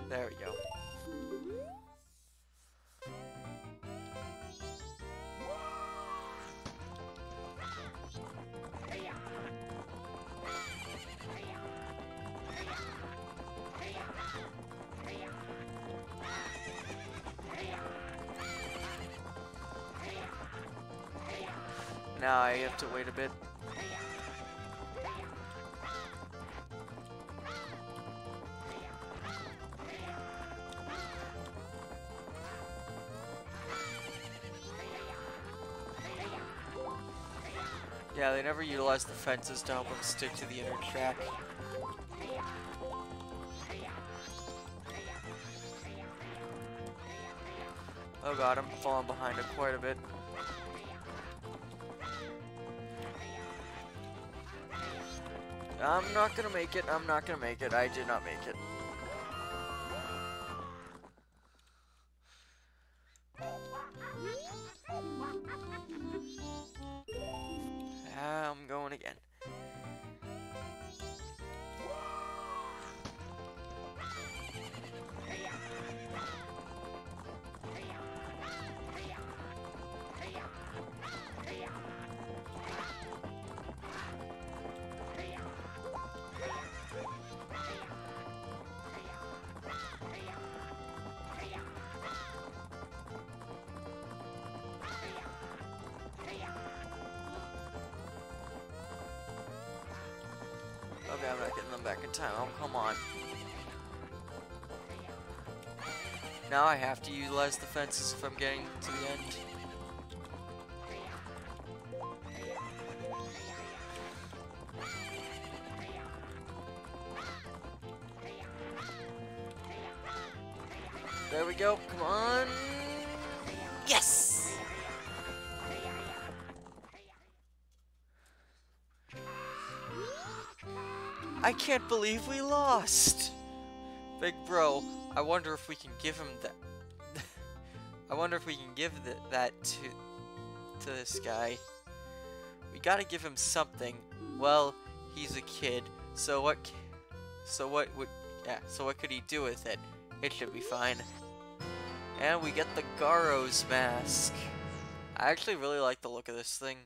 There we go. Now I have to wait a bit. Yeah, they never utilize the fences to help them stick to the inner track. Oh god, I'm falling behind it quite a bit. I'm not gonna make it, I'm not gonna make it, I did not make it. I'm going again. Okay, I'm not getting them back in time. Oh, come on. Now I have to utilize the fences if I'm getting to the end. There we go. Come on. Yes! I can't believe we lost! Big bro, I wonder if we can give him that. I wonder if we can give that to this guy. We gotta give him something. Well, he's a kid, so what could he do with it? It should be fine. And we get the Garo's mask. I actually really like the look of this thing.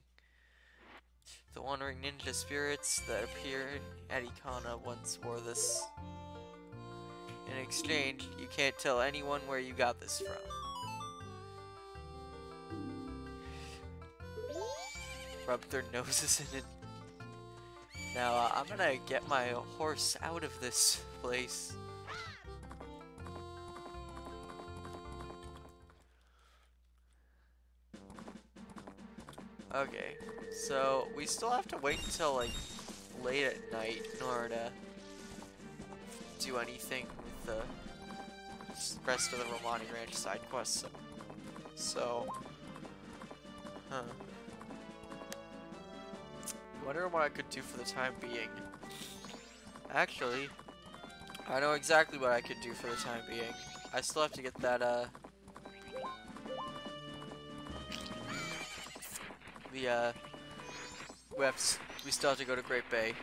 The wandering ninja spirits that appeared at Ikana once wore this. In exchange, you can't tell anyone where you got this from. Rub their noses in it. Now, I'm gonna get my horse out of this place. Okay, so we still have to wait until like late at night in order to do anything with the rest of the Romani Ranch side quests. So, wonder what I could do for the time being. Actually, I know exactly what I could do for the time being. I still have to get that we still have to go to Great Bay.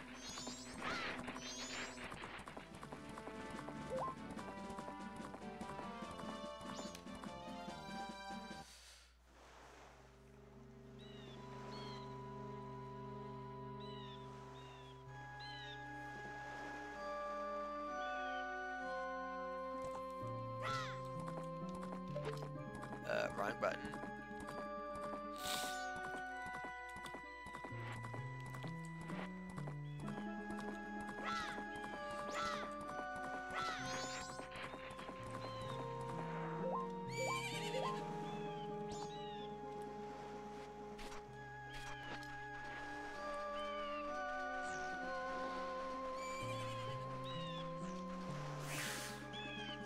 Wrong button.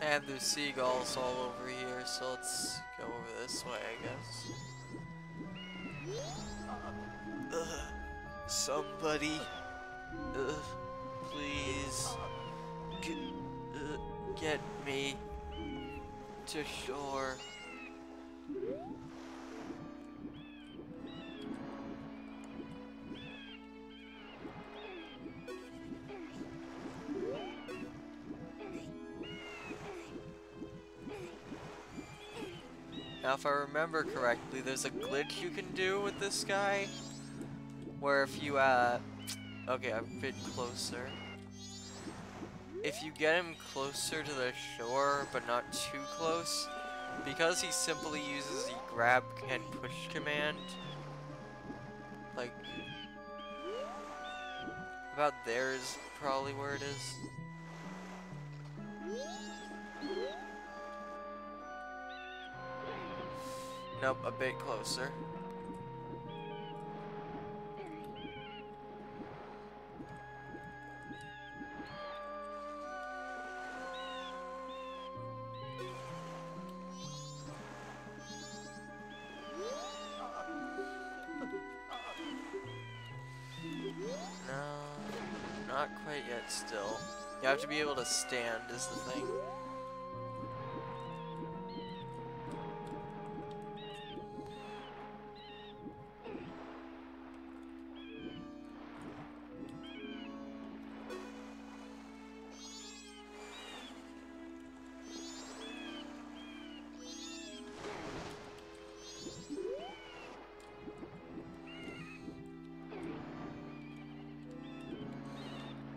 And there's seagulls all over here, so let's go over this way, I guess. Somebody. Please get me to shore. Now, if I remember correctly, there's a glitch you can do with this guy, where if you, okay, I'm a bit closer. If you get him closer to the shore, but not too close, because he simply uses the grab and push command, like, about there is probably where it is. Nope, a bit closer. No, not quite yet still. You have to be able to stand is the thing.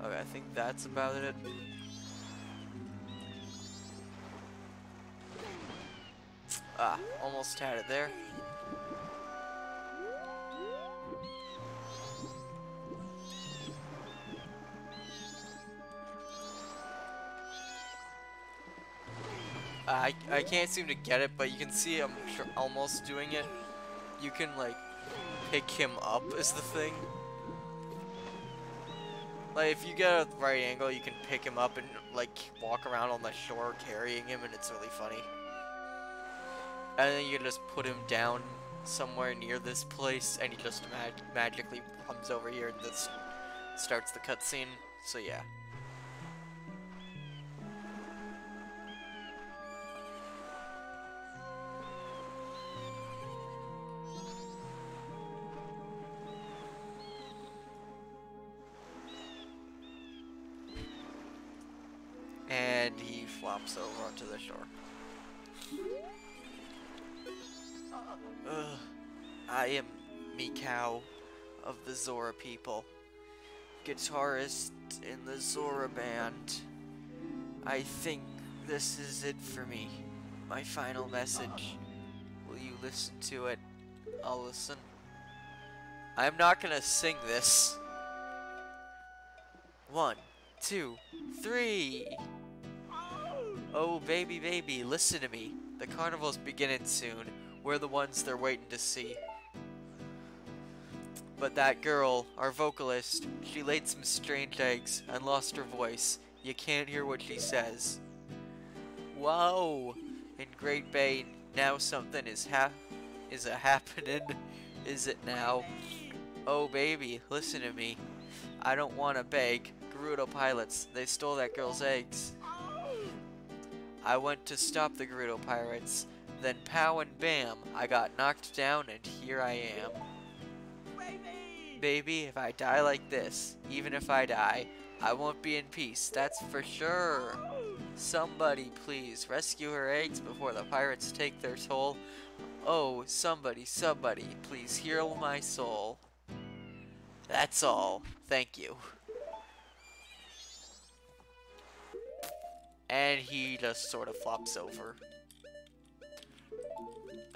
Okay, I think that's about it. Ah, almost had it there. I can't seem to get it, but you can see I'm almost doing it. You can, like, pick him up is the thing. Like, if you get a right angle, you can pick him up and, like, walk around on the shore carrying him, and it's really funny. And then you can just put him down somewhere near this place, and he just magically comes over here, and this starts the cutscene. So, yeah. And he flops over onto the shore. I am Mikau of the Zora people, guitarist in the Zora band. I think this is it for me. My final message. Will you listen to it? I'll listen. I'm not gonna sing this. 1, 2, 3. Oh, baby, baby, listen to me. The carnival's beginning soon. We're the ones they're waiting to see. But that girl, our vocalist, she laid some strange eggs and lost her voice. You can't hear what she says. Whoa! In Great Bay, now something is happening. Is it now? Oh, baby, listen to me. I don't want to beg. Gerudo pilots, they stole that girl's eggs. I went to stop the Gerudo pirates. Then pow and bam, I got knocked down and here I am. Baby, if I die like this, even if I die, I won't be in peace, that's for sure. Somebody, please, rescue her eggs before the pirates take their toll. Oh, somebody, please heal my soul. That's all. Thank you. And he just sort of flops over.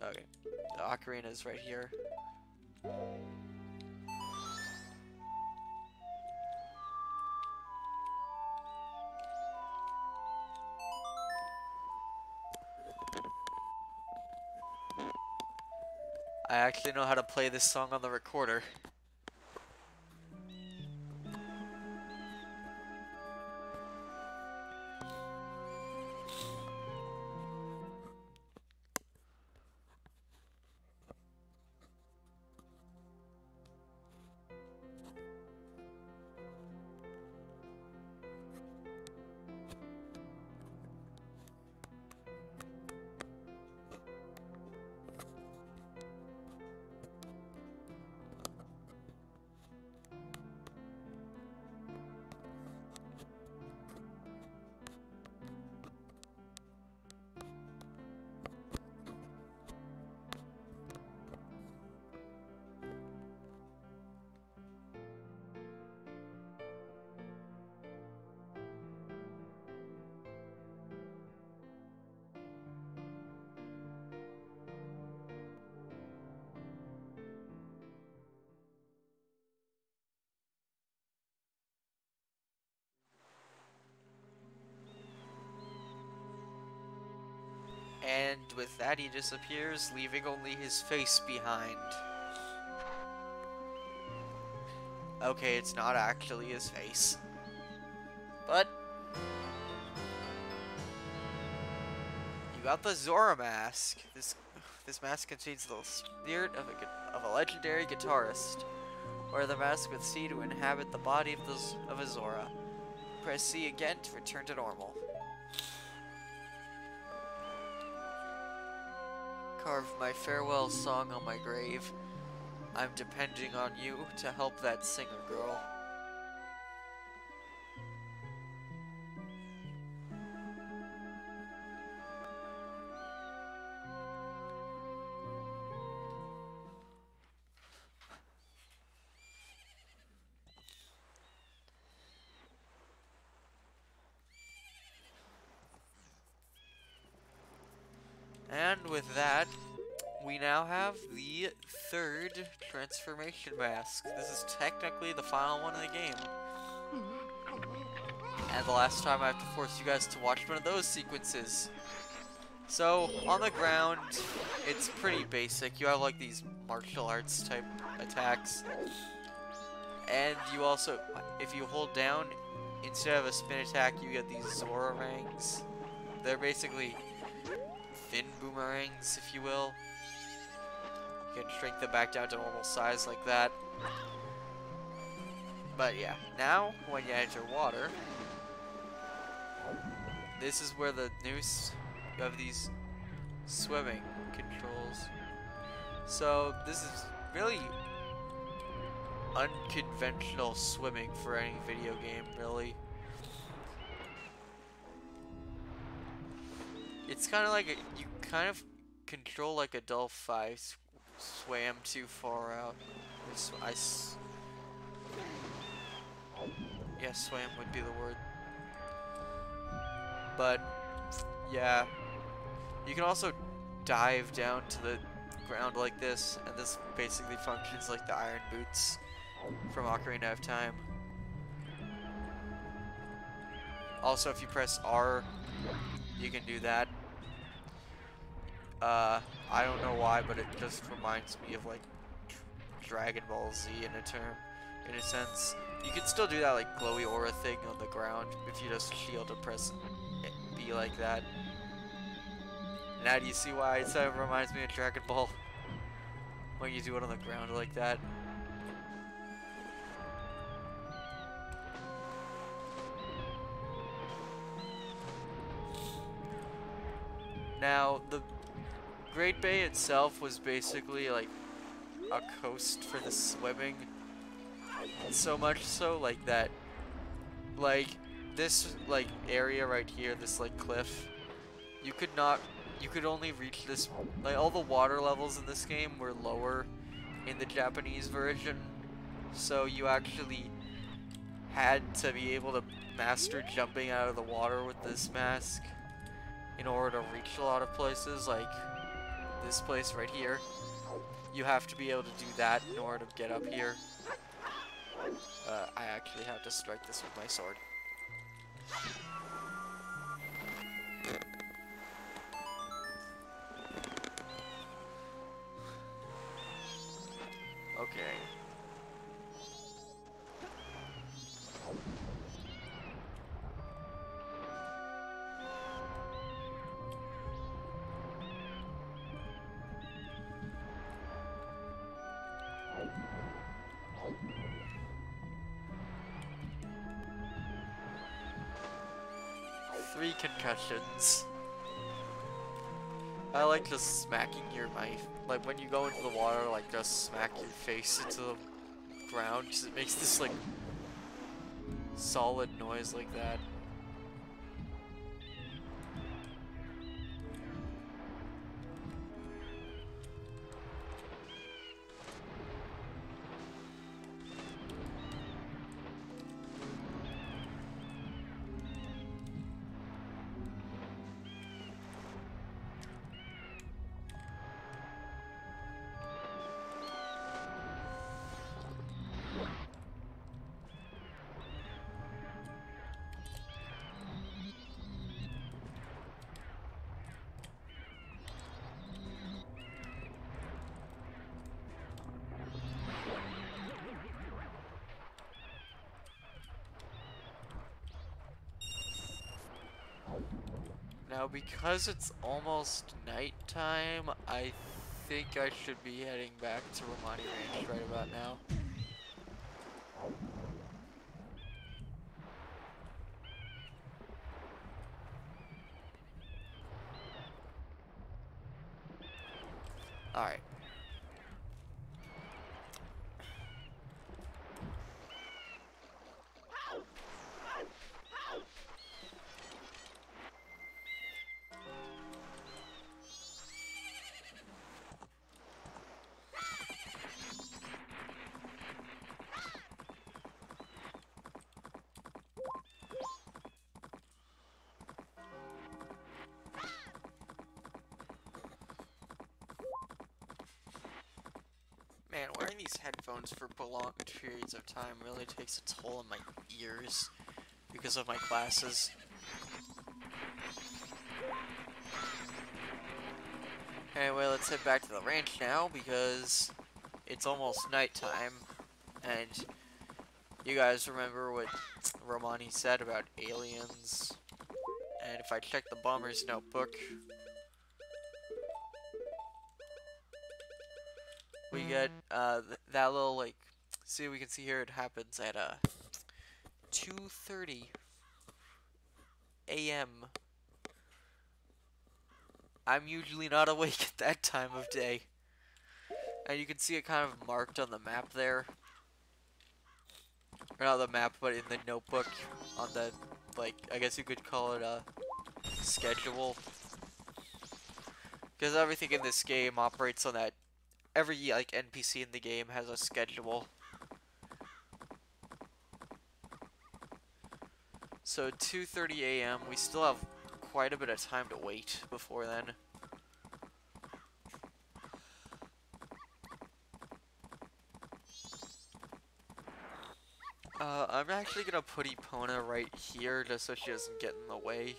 Okay, the ocarina is right here. I actually know how to play this song on the recorder. And with that, he disappears, leaving only his face behind. Okay, it's not actually his face. But you got the Zora mask. This mask contains the spirit of a legendary guitarist. Wear the mask with C to inhabit the body of a Zora. Press C again to return to normal. Carve my farewell song on my grave. I'm depending on you to help that singer girl. And with that, we now have the third transformation mask. This is technically the final one of the game. And the last time I have to force you guys to watch one of those sequences. So, on the ground, it's pretty basic. You have like these martial arts type attacks. And you also, if you hold down, instead of a spin attack, you get these Zora rangs. They're basically thin boomerangs, if you will. You can shrink them back down to normal size like that. But yeah, now when you enter water, this is where you have these swimming controls. So this is really unconventional swimming for any video game, really. It's kind of like you kind of control like a Dolph. I swam too far out. Yeah, swam would be the word. But yeah, you can also dive down to the ground like this, and this basically functions like the iron boots from Ocarina of Time. Also, if you press R, you can do that. I don't know why, but it just reminds me of like Dragon Ball Z in a sense. You can still do that like glowy aura thing on the ground if you just shield and press B like that. Now do you see why it reminds me of Dragon Ball? When you do it on the ground like that. Now, the Great Bay itself was basically like a coast for the swimming. So much so like that, like this like area right here, this like cliff, you could only reach this, like all the water levels in this game were lower in the Japanese version. So you actually had to be able to master jumping out of the water with this mask in order to reach a lot of places, like this place right here. You have to be able to do that in order to get up here. I actually have to strike this with my sword. Okay. Three concussions. I like just smacking like when you go into the water, like just smack your face into the ground, because it makes this like solid noise like that. Now, because it's almost nighttime, I think I should be heading back to Romani Ranch right about now. Alright. Man, wearing these headphones for prolonged periods of time really takes a toll on my ears because of my classes. Anyway, let's head back to the ranch now because it's almost nighttime, and you guys remember what Romani said about aliens? And if I check the bomber's notebook, we get that little, like, see, we can see here it happens at 2:30 a.m. I'm usually not awake at that time of day. And you can see it kind of marked on the map there. Or not the map, but in the notebook on the, like, I guess you could call it a schedule. Because everything in this game operates on that. Every, like, NPC in the game has a schedule. So 2:30 a.m. We still have quite a bit of time to wait before then. I'm actually gonna put Epona right here just so she doesn't get in the way.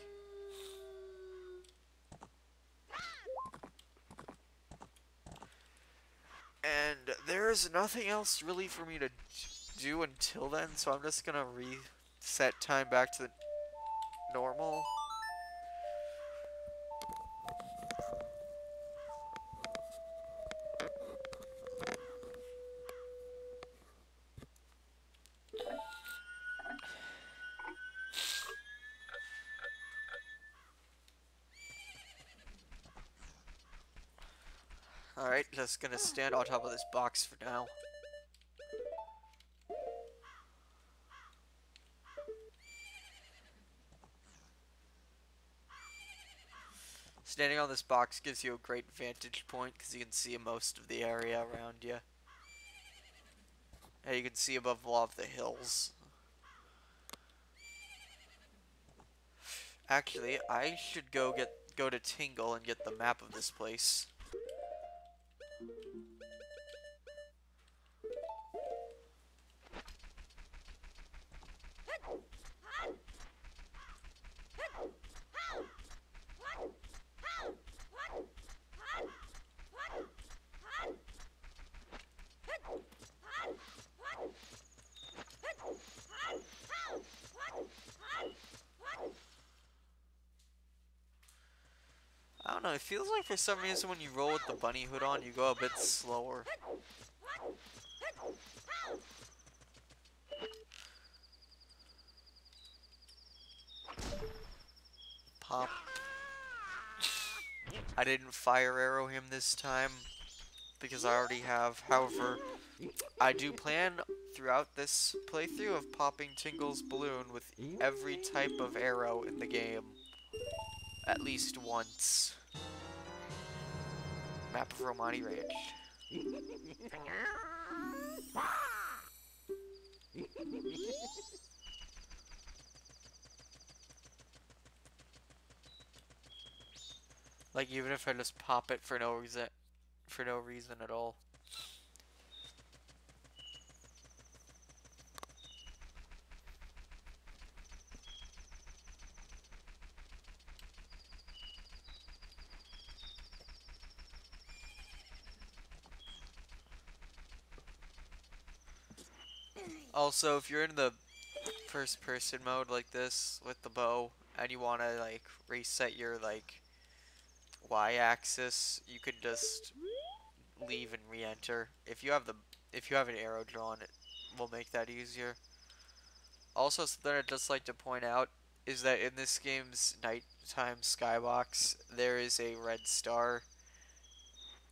And there's nothing else really for me to do until then, so I'm just gonna reset time back to normal. Alright, just gonna stand on top of this box for now. Standing on this box gives you a great vantage point because you can see most of the area around you. And you can see above a lot of the hills. Actually, I should go to Tingle and get the map of this place. I don't know, it feels like for some reason when you roll with the bunny hood on, you go a bit slower. Pop. I didn't fire arrow him this time because I already have. However, I do plan throughout this playthrough of popping Tingle's balloon with every type of arrow in the game. At least once. Map of Romani Ranch. Like, even if I just pop it for no reason at all. Also, if you're in the first person mode like this with the bow, and you want to like reset your like y-axis, you can just leave and re-enter. If you have an arrow drawn, it will make that easier. Also, something I'd just like to point out is that in this game's nighttime skybox, there is a red star.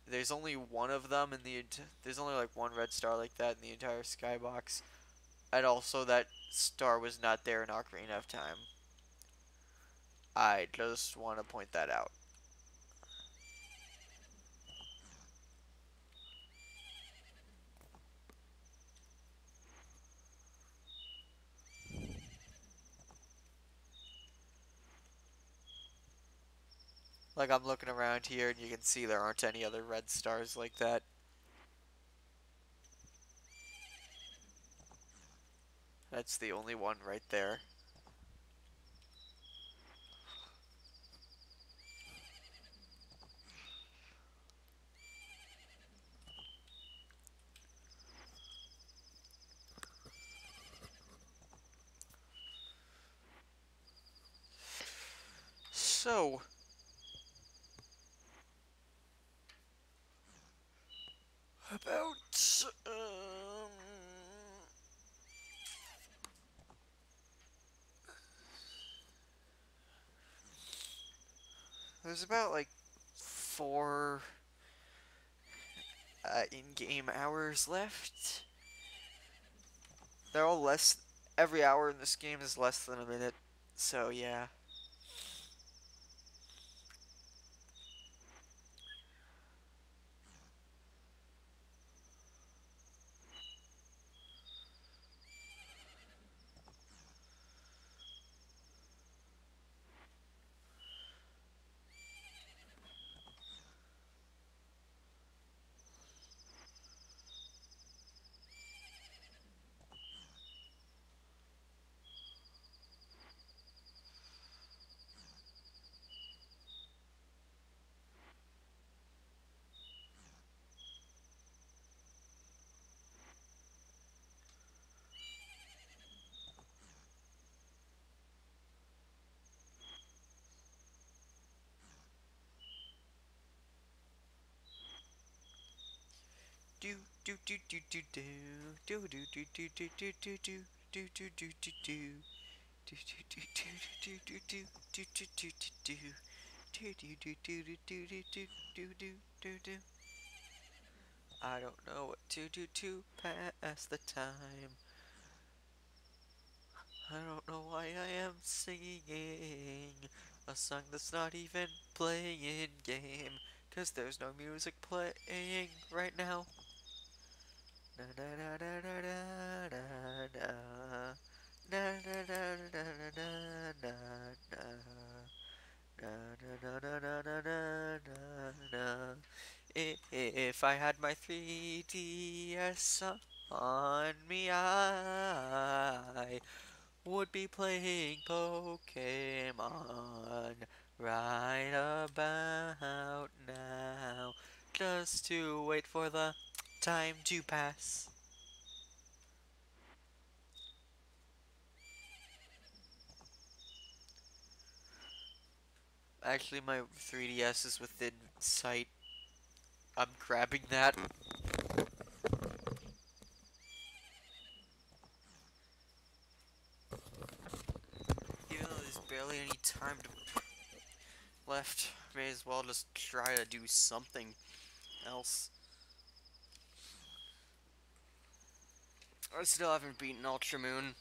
There's only one of them in there's only like one red star like that in the entire skybox. And also that star was not there in Ocarina of Time. I just want to point that out. Like, I'm looking around here and you can see there aren't any other red stars like that. That's the only one right there. So, about, there's about like 4 in-game hours left. They're all less, every hour in this game is less than a minute, so yeah. Do do do do do do do do do do do do do do do do do do do. Do do do do do do do do do do do do. Do do do do do do do do do do do do. I don't know what to do to pass the time. I don't know why I am singing a song that's not even playing in game, 'cause there's no music playing right now. Na na na na na na na na. Na na na na na na na na. Na na na na na na na na. If I had my 3DS on me, I would be playing Pokemon right about now, just to wait for the time to pass. Actually, my 3DS is within sight. I'm grabbing that. Even though there's barely any time left, may as well just try to do something else. I still haven't beaten Ultra Moon.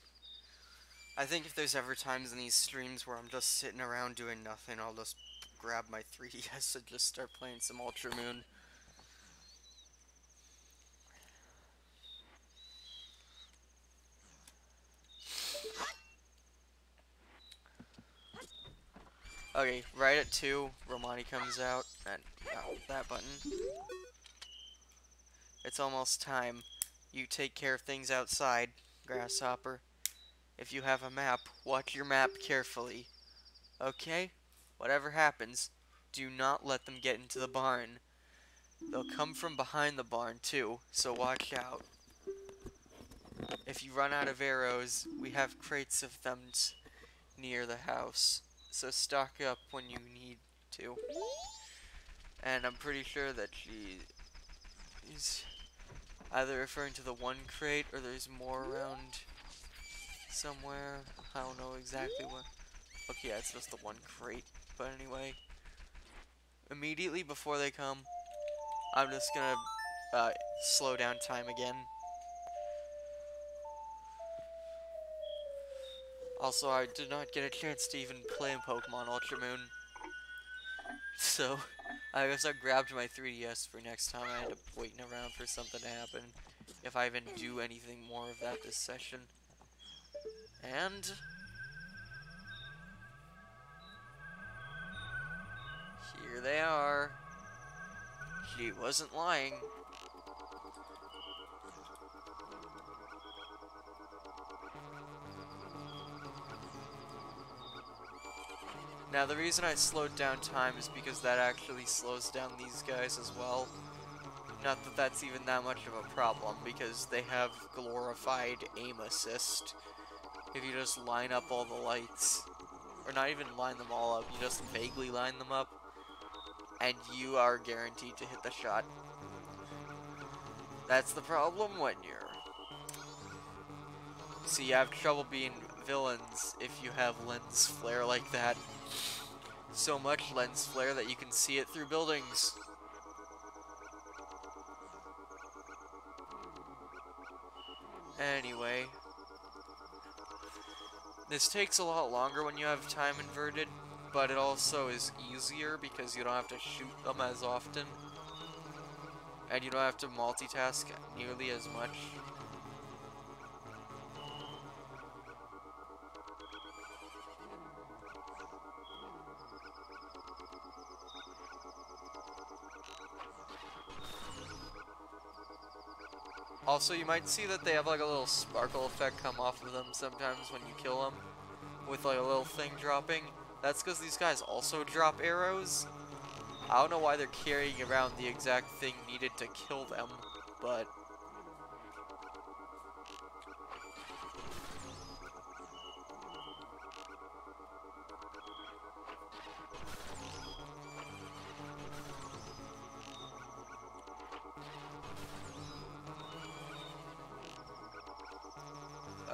I think if there's ever times in these streams where I'm just sitting around doing nothing, I'll just grab my 3DS and just start playing some Ultra Moon. Okay, right at 2, Romani comes out, and that button. It's almost time. You take care of things outside, Grasshopper. If you have a map, watch your map carefully. Okay? Whatever happens, do not let them get into the barn. They'll come from behind the barn too, so watch out. If you run out of arrows, we have crates of them near the house. So stock up when you need to. And I'm pretty sure that she is either referring to the one crate or there's more around somewhere. I don't know exactly what. Okay, yeah, it's just the one crate. But anyway, immediately before they come, I'm just gonna slow down time again. Also, I did not get a chance to even play in Pokemon Ultra Moon. So, I guess I grabbed my 3DS for next time. I end up waiting around for something to happen. If I even do anything more of that this session. And here they are. She wasn't lying. Now the reason I slowed down time is because that actually slows down these guys as well. Not that that's even that much of a problem, because they have glorified aim assist. If you just line up all the lights, or not even line them all up, you just vaguely line them up, and you are guaranteed to hit the shot. That's the problem when you're... See, you have trouble being villains if you have lens flare like that. So much lens flare that you can see it through buildings. Anyway, this takes a lot longer when you have time inverted, but it also is easier because you don't have to shoot them as often. And you don't have to multitask nearly as much. Also, you might see that they have like a little sparkle effect come off of them sometimes when you kill them, with like a little thing dropping. That's because these guys also drop arrows. I don't know why they're carrying around the exact thing needed to kill them, but...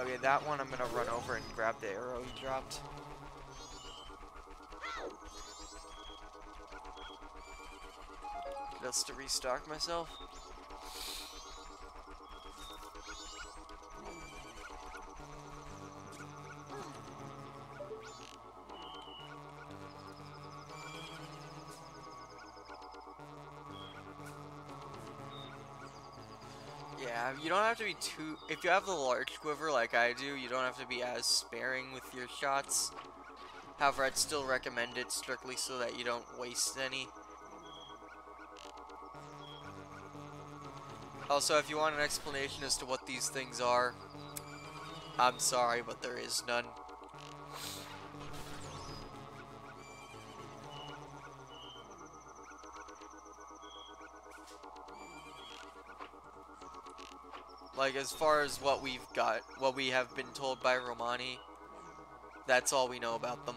Okay, that one I'm gonna run over and grab the arrow he dropped. Just to restock myself. Yeah, you don't have to be too... If you have the large quiver like I do, you don't have to be as sparing with your shots. However, I'd still recommend it strictly so that you don't waste any. Also, if you want an explanation as to what these things are, I'm sorry, but there is none. Like, as far as what we've got, what we have been told by Romani, that's all we know about them.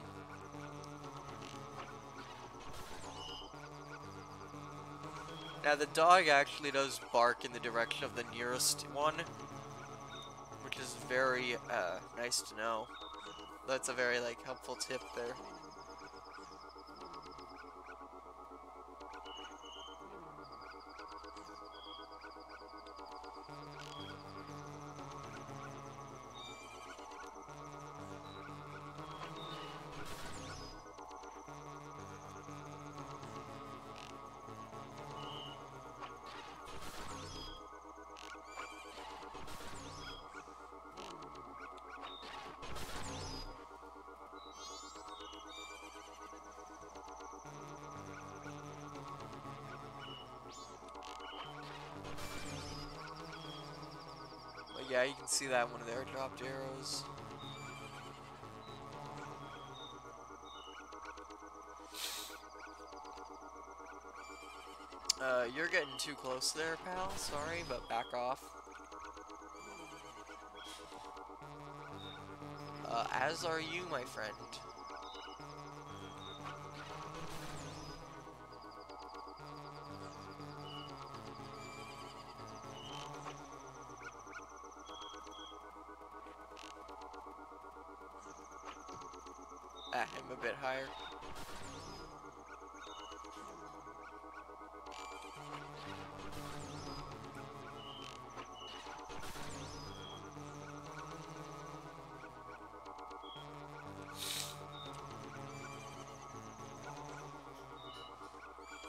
Now, the dog actually does bark in the direction of the nearest one, which is very, nice to know. That's a very, like, helpful tip there. Yeah, you can see that one of their dropped arrows. You're getting too close there, pal. Sorry, but back off. As are you, my friend. I'm a bit higher.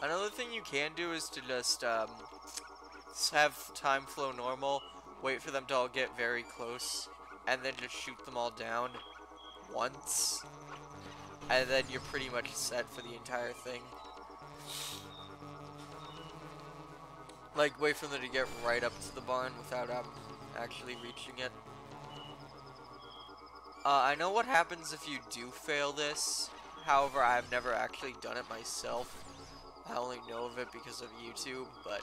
Another thing you can do is to just have time flow normal, wait for them to all get very close, and then just shoot them all down once. And then you're pretty much set for the entire thing. Like, wait for them to get right up to the barn without actually reaching it. I know what happens if you do fail this. However, I've never actually done it myself. I only know of it because of YouTube, but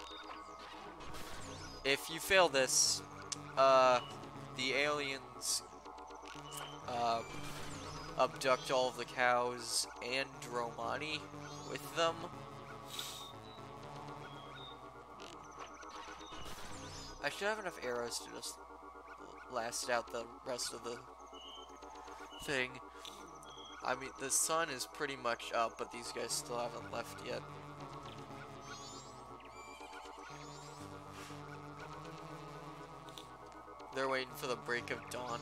if you fail this, the aliens abduct all of the cows and Romani with them. I should have enough arrows to just last out the rest of the thing. I mean, the sun is pretty much up, but these guys still haven't left yet. They're waiting for the break of dawn.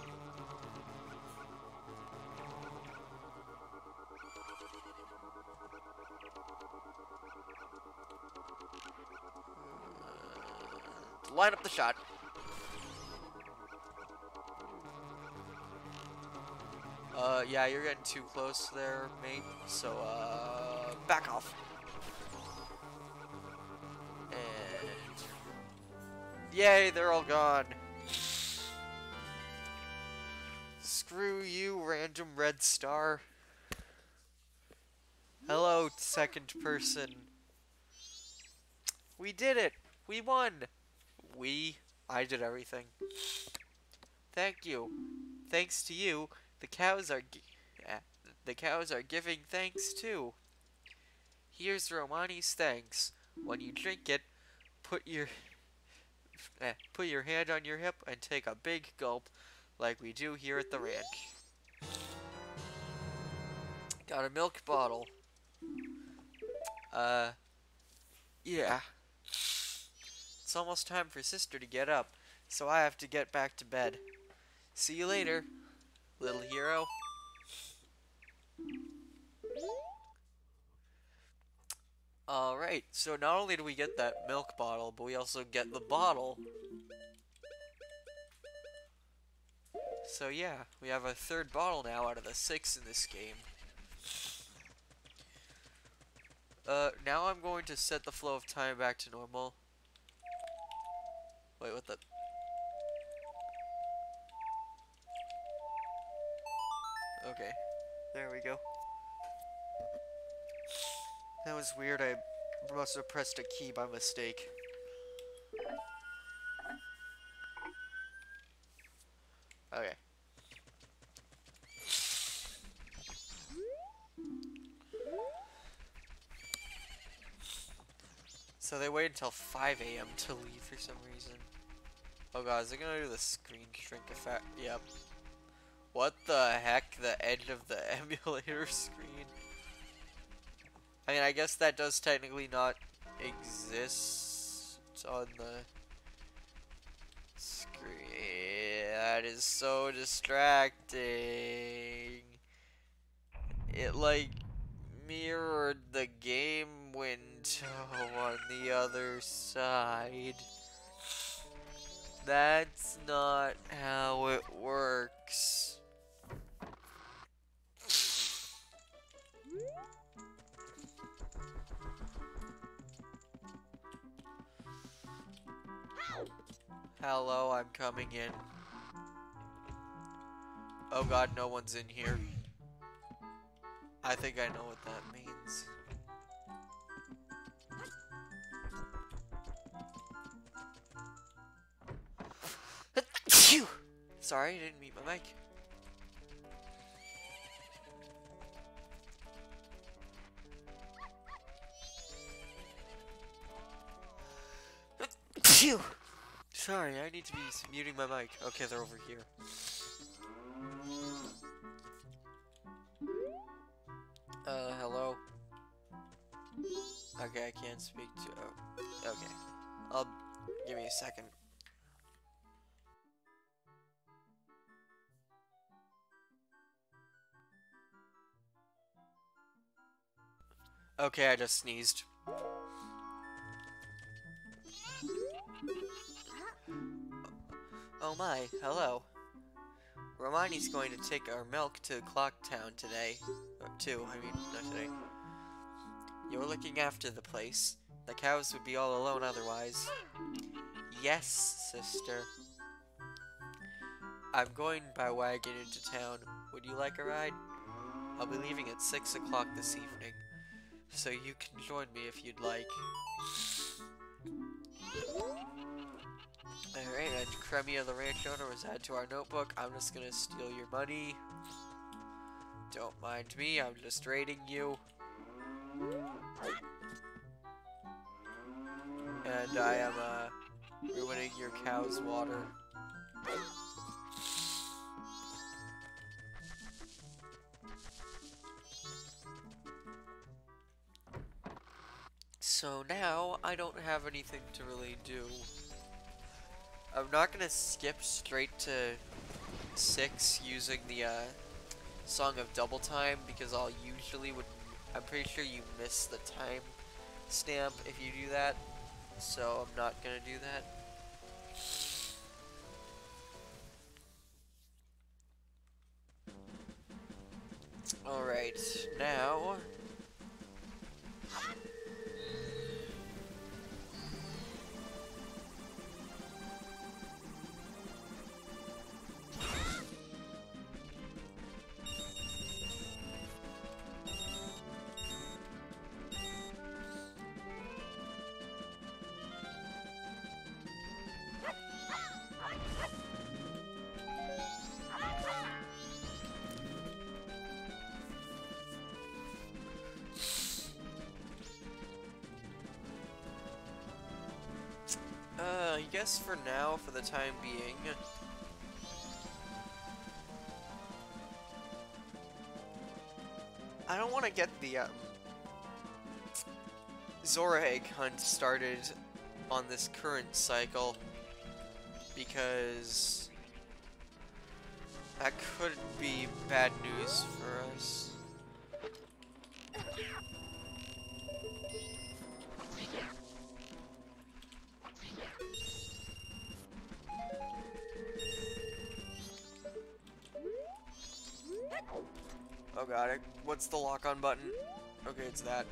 Line up the shot. Yeah, you're getting too close there, mate. So, back off. And yay, they're all gone. Screw you, random red star. Hello, second person. We did it. We won. I did everything. Thank you. Thanks to you, the cows are giving thanks too. Here's Romani's thanks. When you drink it, put your hand on your hip and take a big gulp, like we do here at the ranch. Got a milk bottle. Yeah. It's almost time for Sister to get up, so I have to get back to bed. See you later, little hero. Alright, so not only do we get that milk bottle, but we also get the bottle. So yeah, we have a third bottle now out of the 6 in this game. Now I'm going to set the flow of time back to normal. Wait, what the... Okay, there we go. That was weird, I must have pressed a key by mistake. Okay. So they wait until 5 AM to leave for some reason. Oh god, is it gonna do the screen shrink effect? Yep. What the heck? The edge of the emulator screen? I mean, I guess that does technically not exist on the screen. That is so distracting. It, like, mirrored the game window on the other side. That's not how it works. Hello, I'm coming in. Oh god, no one's in here. I think I know what that means. Phew! Sorry, I didn't meet my mic. Phew! Sorry, I need to be muting my mic. Okay, they're over here. Hello? Okay, I can't speak to... Oh, okay. Give me a second. Okay, I just sneezed. Oh my, hello. Romani's going to take our milk to Clocktown today. Not today. You're looking after the place. The cows would be all alone otherwise. Yes, sister. I'm going by wagon into town. Would you like a ride? I'll be leaving at 6 o'clock this evening, so you can join me if you'd like. Alright, and Cremia the ranch owner was added to our notebook. I'm just gonna steal your money. Don't mind me, I'm just raiding you. And I am, ruining your cow's water. So now, I don't have anything to really do. I'm not gonna skip straight to 6 using the, Song of Double Time, because I'm pretty sure you miss the time stamp if you do that. So I'm not gonna do that. Alright, now... I guess for now, for the time being, I don't want to get the Zora egg hunt started on this current cycle, because that could be bad news for us. Oh god, what's the lock-on button? Okay, it's that.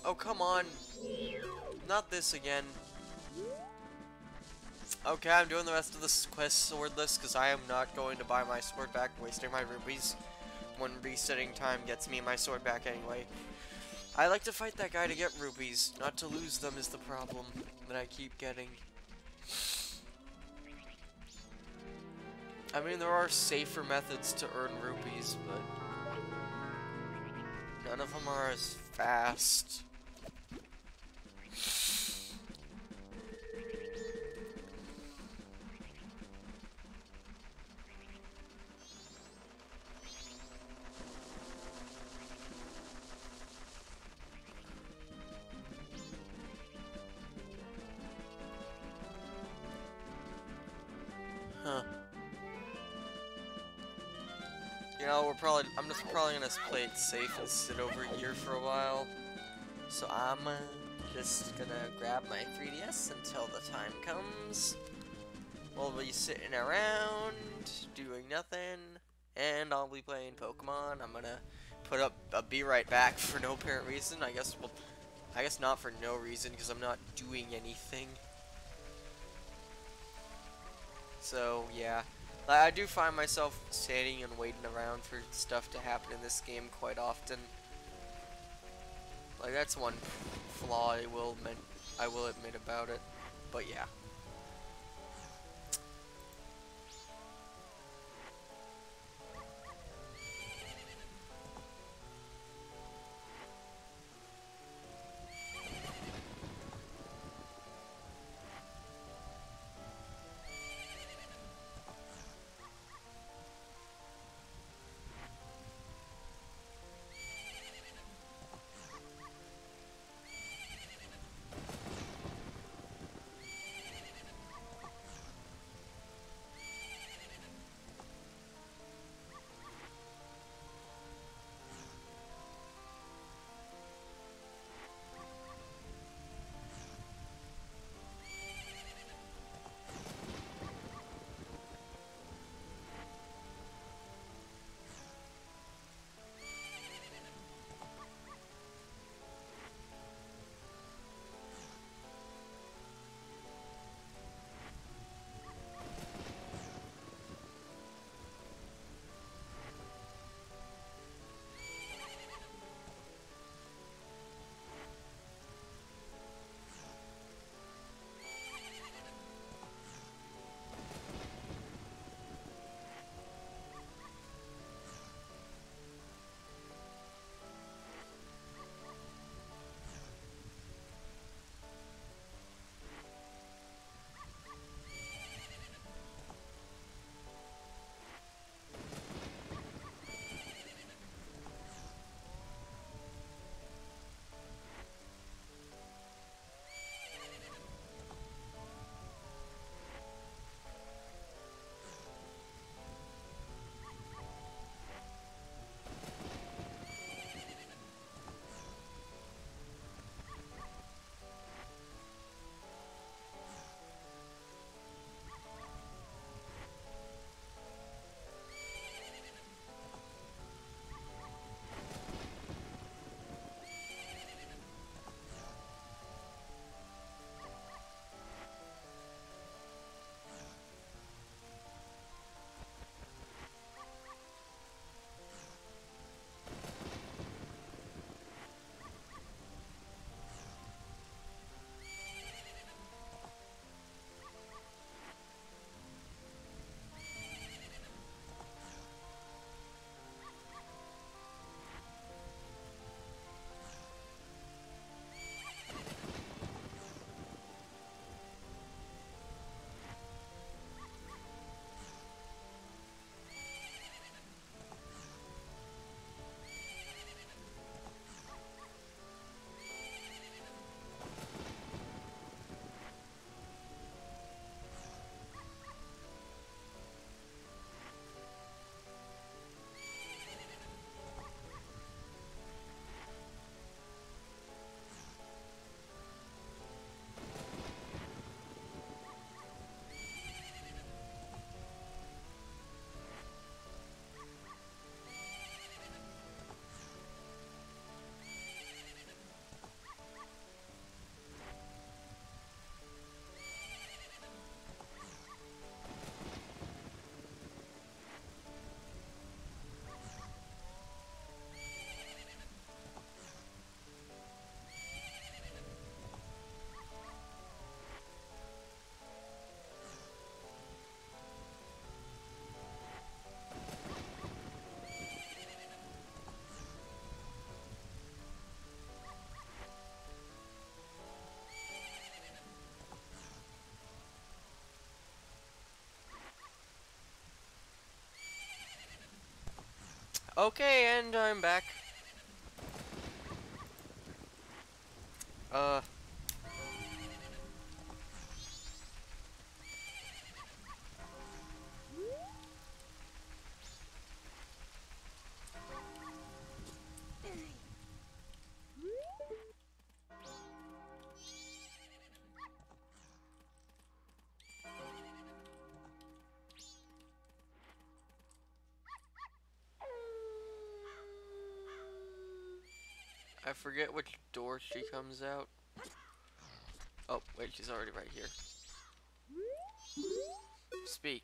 Oh, come on. Not this again. Okay, I'm doing the rest of this quest swordless because I am not going to buy my sword back, wasting my rupees when resetting time gets me my sword back anyway. I like to fight that guy to get rupees, not to lose them is the problem that I keep getting. I mean, there are safer methods to earn rupees, but none of them are as fast. Huh. You know, I'm just probably gonna play it safe and sit over here for a while. So I'm just gonna grab my 3DS until the time comes. We'll be sitting around, doing nothing, and I'll be playing Pokemon. I'm gonna put up a be right back for no apparent reason. I guess not for no reason, because I'm not doing anything. So, yeah. I do find myself standing and waiting around for stuff to happen in this game quite often. Like, that's one flaw I will admit about it. But, yeah. Okay, and I'm back. Uh, I forget which door she comes out. Oh, wait, she's already right here. Speak.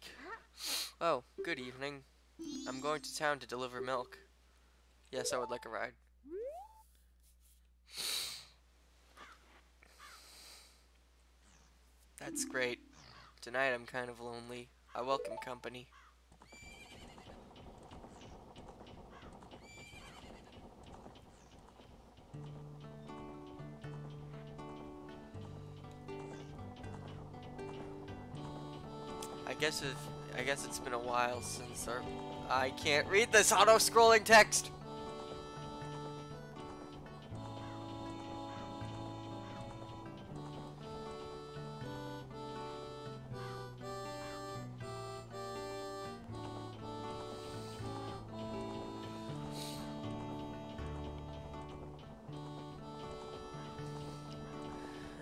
Oh, good evening. I'm going to town to deliver milk. Yes, I would like a ride. That's great. Tonight I'm kind of lonely. I welcome company. I guess it's been a while since our... I can't read this auto-scrolling text!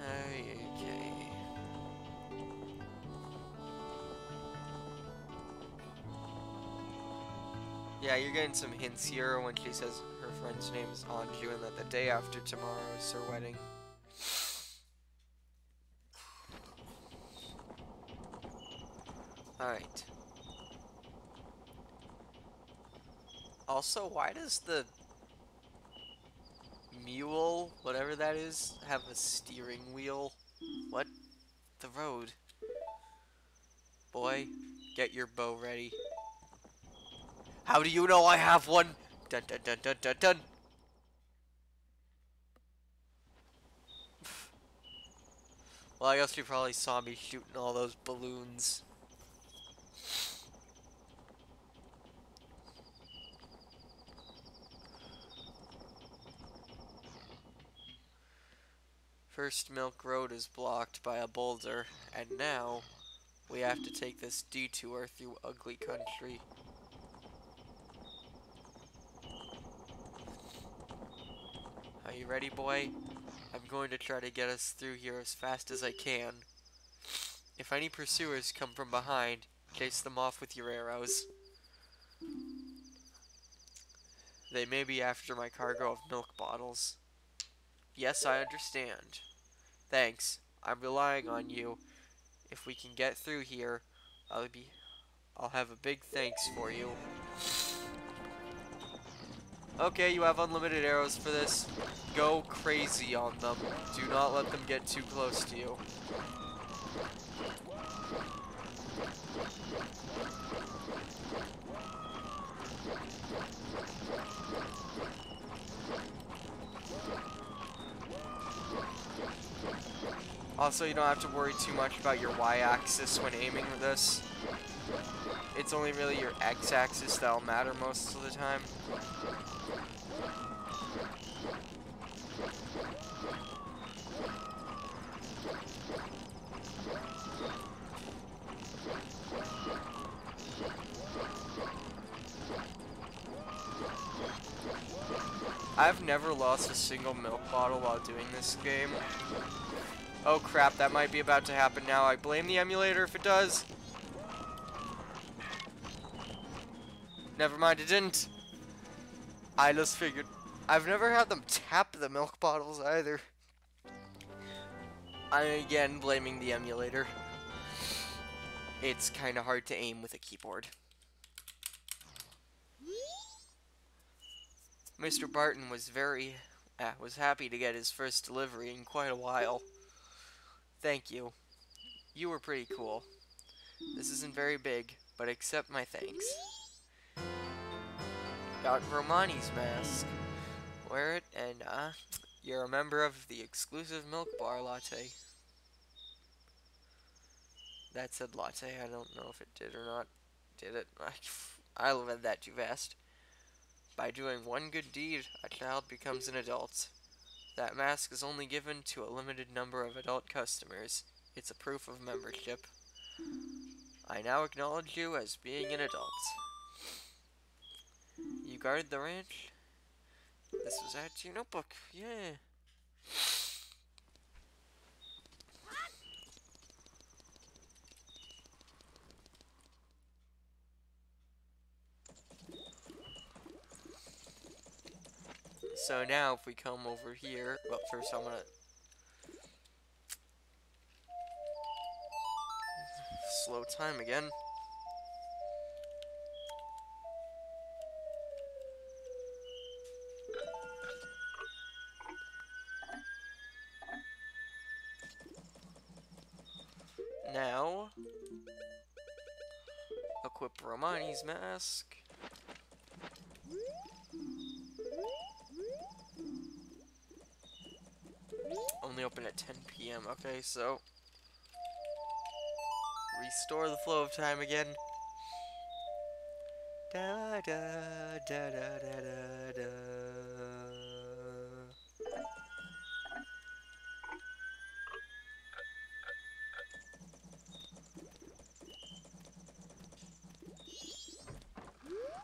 Okay. Yeah, you're getting some hints here when she says her friend's name is Anju and that the day after tomorrow is her wedding. Alright. Also, why does the mule, whatever that is, have a steering wheel? What? The road. Boy, get your bow ready. How do you know I have one? Dun dun dun dun dun dun. Well, I guess you probably saw me shooting all those balloons. First Milk Road is blocked by a boulder, and now we have to take this detour through ugly country. Are you ready, boy? I'm going to try to get us through here as fast as I can. If any pursuers come from behind, chase them off with your arrows. They may be after my cargo of milk bottles. Yes, I understand. Thanks. I'm relying on you. If we can get through here, I'll have a big thanks for you. Okay, you have unlimited arrows for this. Go crazy on them. Do not let them get too close to you. Also, you don't have to worry too much about your Y-axis when aiming with this. It's only really your X-axis that'll matter most of the time. I've never lost a single milk bottle while doing this game. Oh crap, that might be about to happen now. I blame the emulator if it does. Never mind, it didn't. I just figured. I've never had them tap the milk bottles either. I'm again blaming the emulator. It's kind of hard to aim with a keyboard. Mr. Barton was happy to get his first delivery in quite a while. Thank you. You were pretty cool. This isn't very big, but accept my thanks. Got Romani's mask. Wear it, and you're a member of the exclusive milk bar latte. That said latte. I don't know if it did or not. Did it? I read that too fast. By doing one good deed, a child becomes an adult. That mask is only given to a limited number of adult customers. It's a proof of membership. I now acknowledge you as being an adult. You guarded the ranch? This was added to your notebook. Yeah. So now if we come over here, well first I'm gonna slow time again. Now, equip Romani's mask. Only open at 10 p.m. Okay, so restore the flow of time again. Da da da da da da da.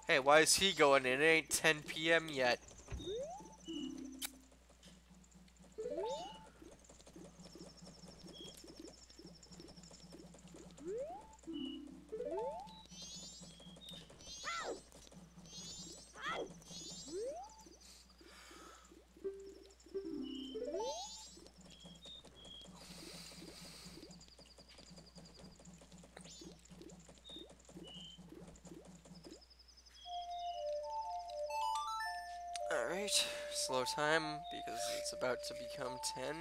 Hey, why is he going in? It ain't 10 p.m. yet. Alright, slow time because it's about to become 10.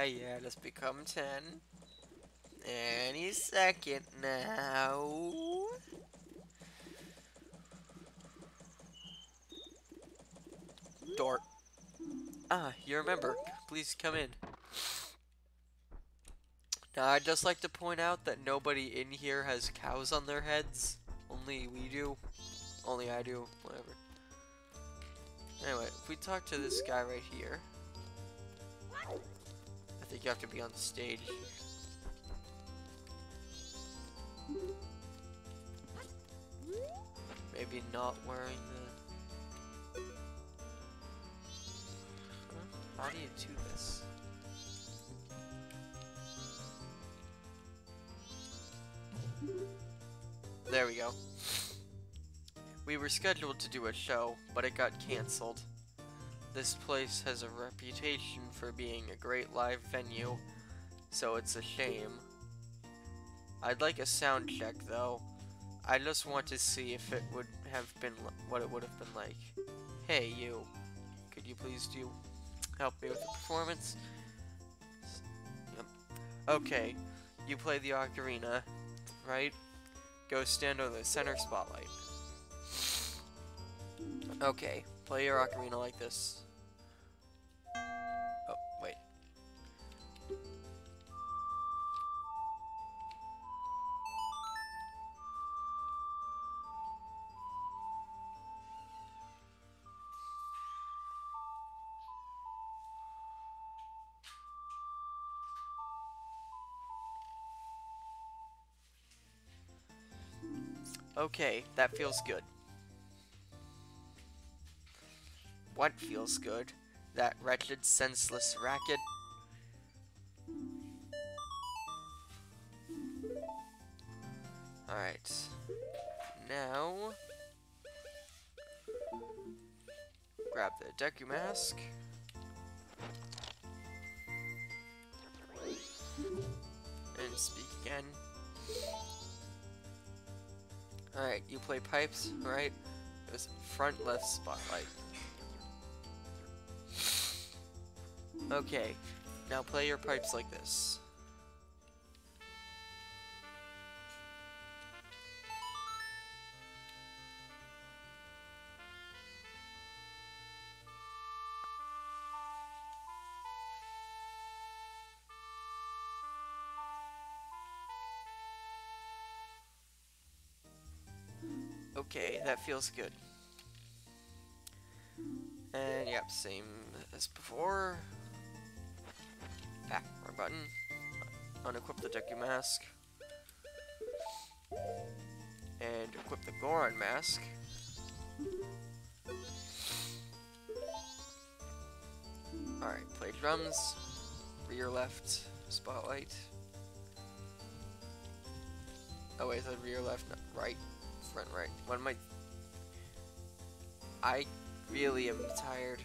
Yeah, let's become 10. Any second now. Door. Ah, you're a member. Please come in. Now, I'd just like to point out that nobody in here has cows on their heads. Only we do. Only I do. Whatever. Anyway, if we talk to this guy right here, I think you have to be on the stage. Maybe not wearing the... Huh? How do you do this? There we go. We were scheduled to do a show, but it got cancelled. This place has a reputation for being a great live venue, so it's a shame. I'd like a sound check though. I just want to see if it would have been what it would have been like. Hey you, could you please help me with the performance? Yep. Okay, you play the ocarina, right? Go stand on the center spotlight. Okay, play your ocarina like this. Oh, wait. Okay, that feels good. What feels good? That wretched, senseless racket? Alright. Now... grab the Deku mask. And speak again. Alright, you play pipes, right? It was front left spotlight. Okay, now play your pipes like this. Okay, that feels good. And yep, same as before. Ah, wrong button. Unequip the Deku mask. And equip the Goron mask. Alright, play drums. Rear left, spotlight. Oh wait, I said rear left, no, right, front right. What am I really am tired.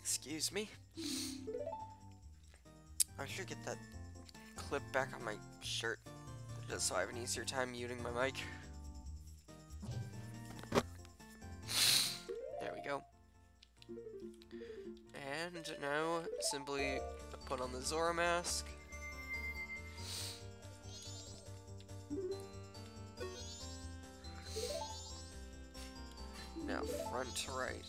Excuse me. I should get that clip back on my shirt, just so I have an easier time muting my mic. There we go. And now, simply put on the Zora mask. Now, front to right.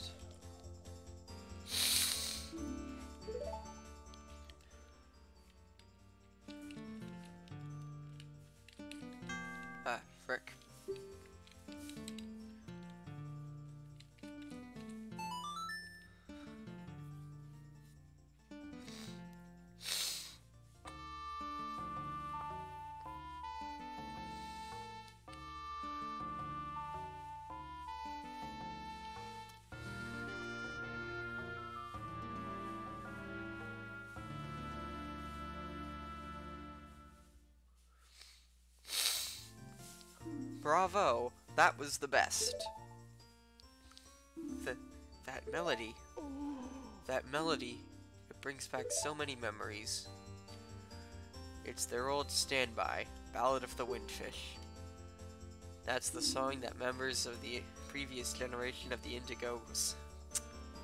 Ah, frick. Bravo! That was the best. That melody. That melody. It brings back so many memories. It's their old standby, Ballad of the Windfish. That's the song that members of the previous generation of the Indigos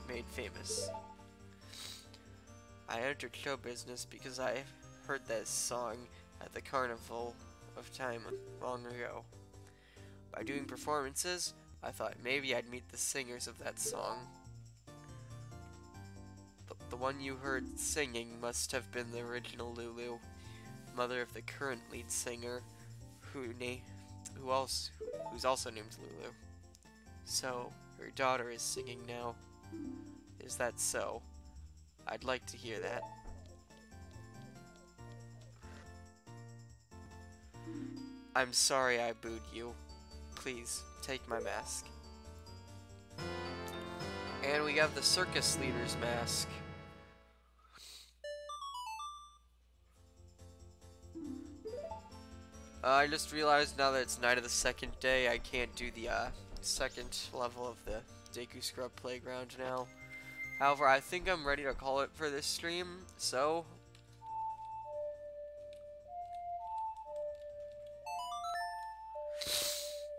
made famous. I entered show business because I heard that song at the Carnival of Time long ago. By doing performances, I thought maybe I'd meet the singers of that song. But the one you heard singing must have been the original Lulu, mother of the current lead singer, who's also named Lulu. So, her daughter is singing now. Is that so? I'd like to hear that. I'm sorry I booed you. Please, take my mask. And we have the circus leader's mask. I just realized now that it's night of the second day, I can't do the second level of the Deku Scrub Playground now. However, I think I'm ready to call it for this stream, so...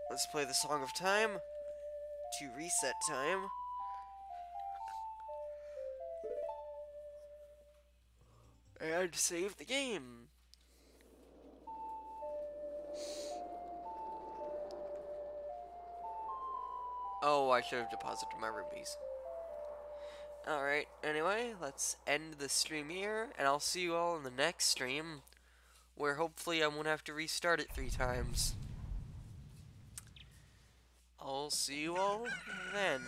let's play the Song of Time to reset time. And save the game. Oh, I should have deposited my rupees. Alright, anyway, let's end the stream here, and I'll see you all in the next stream, where hopefully I won't have to restart it 3 times. I'll see you all then.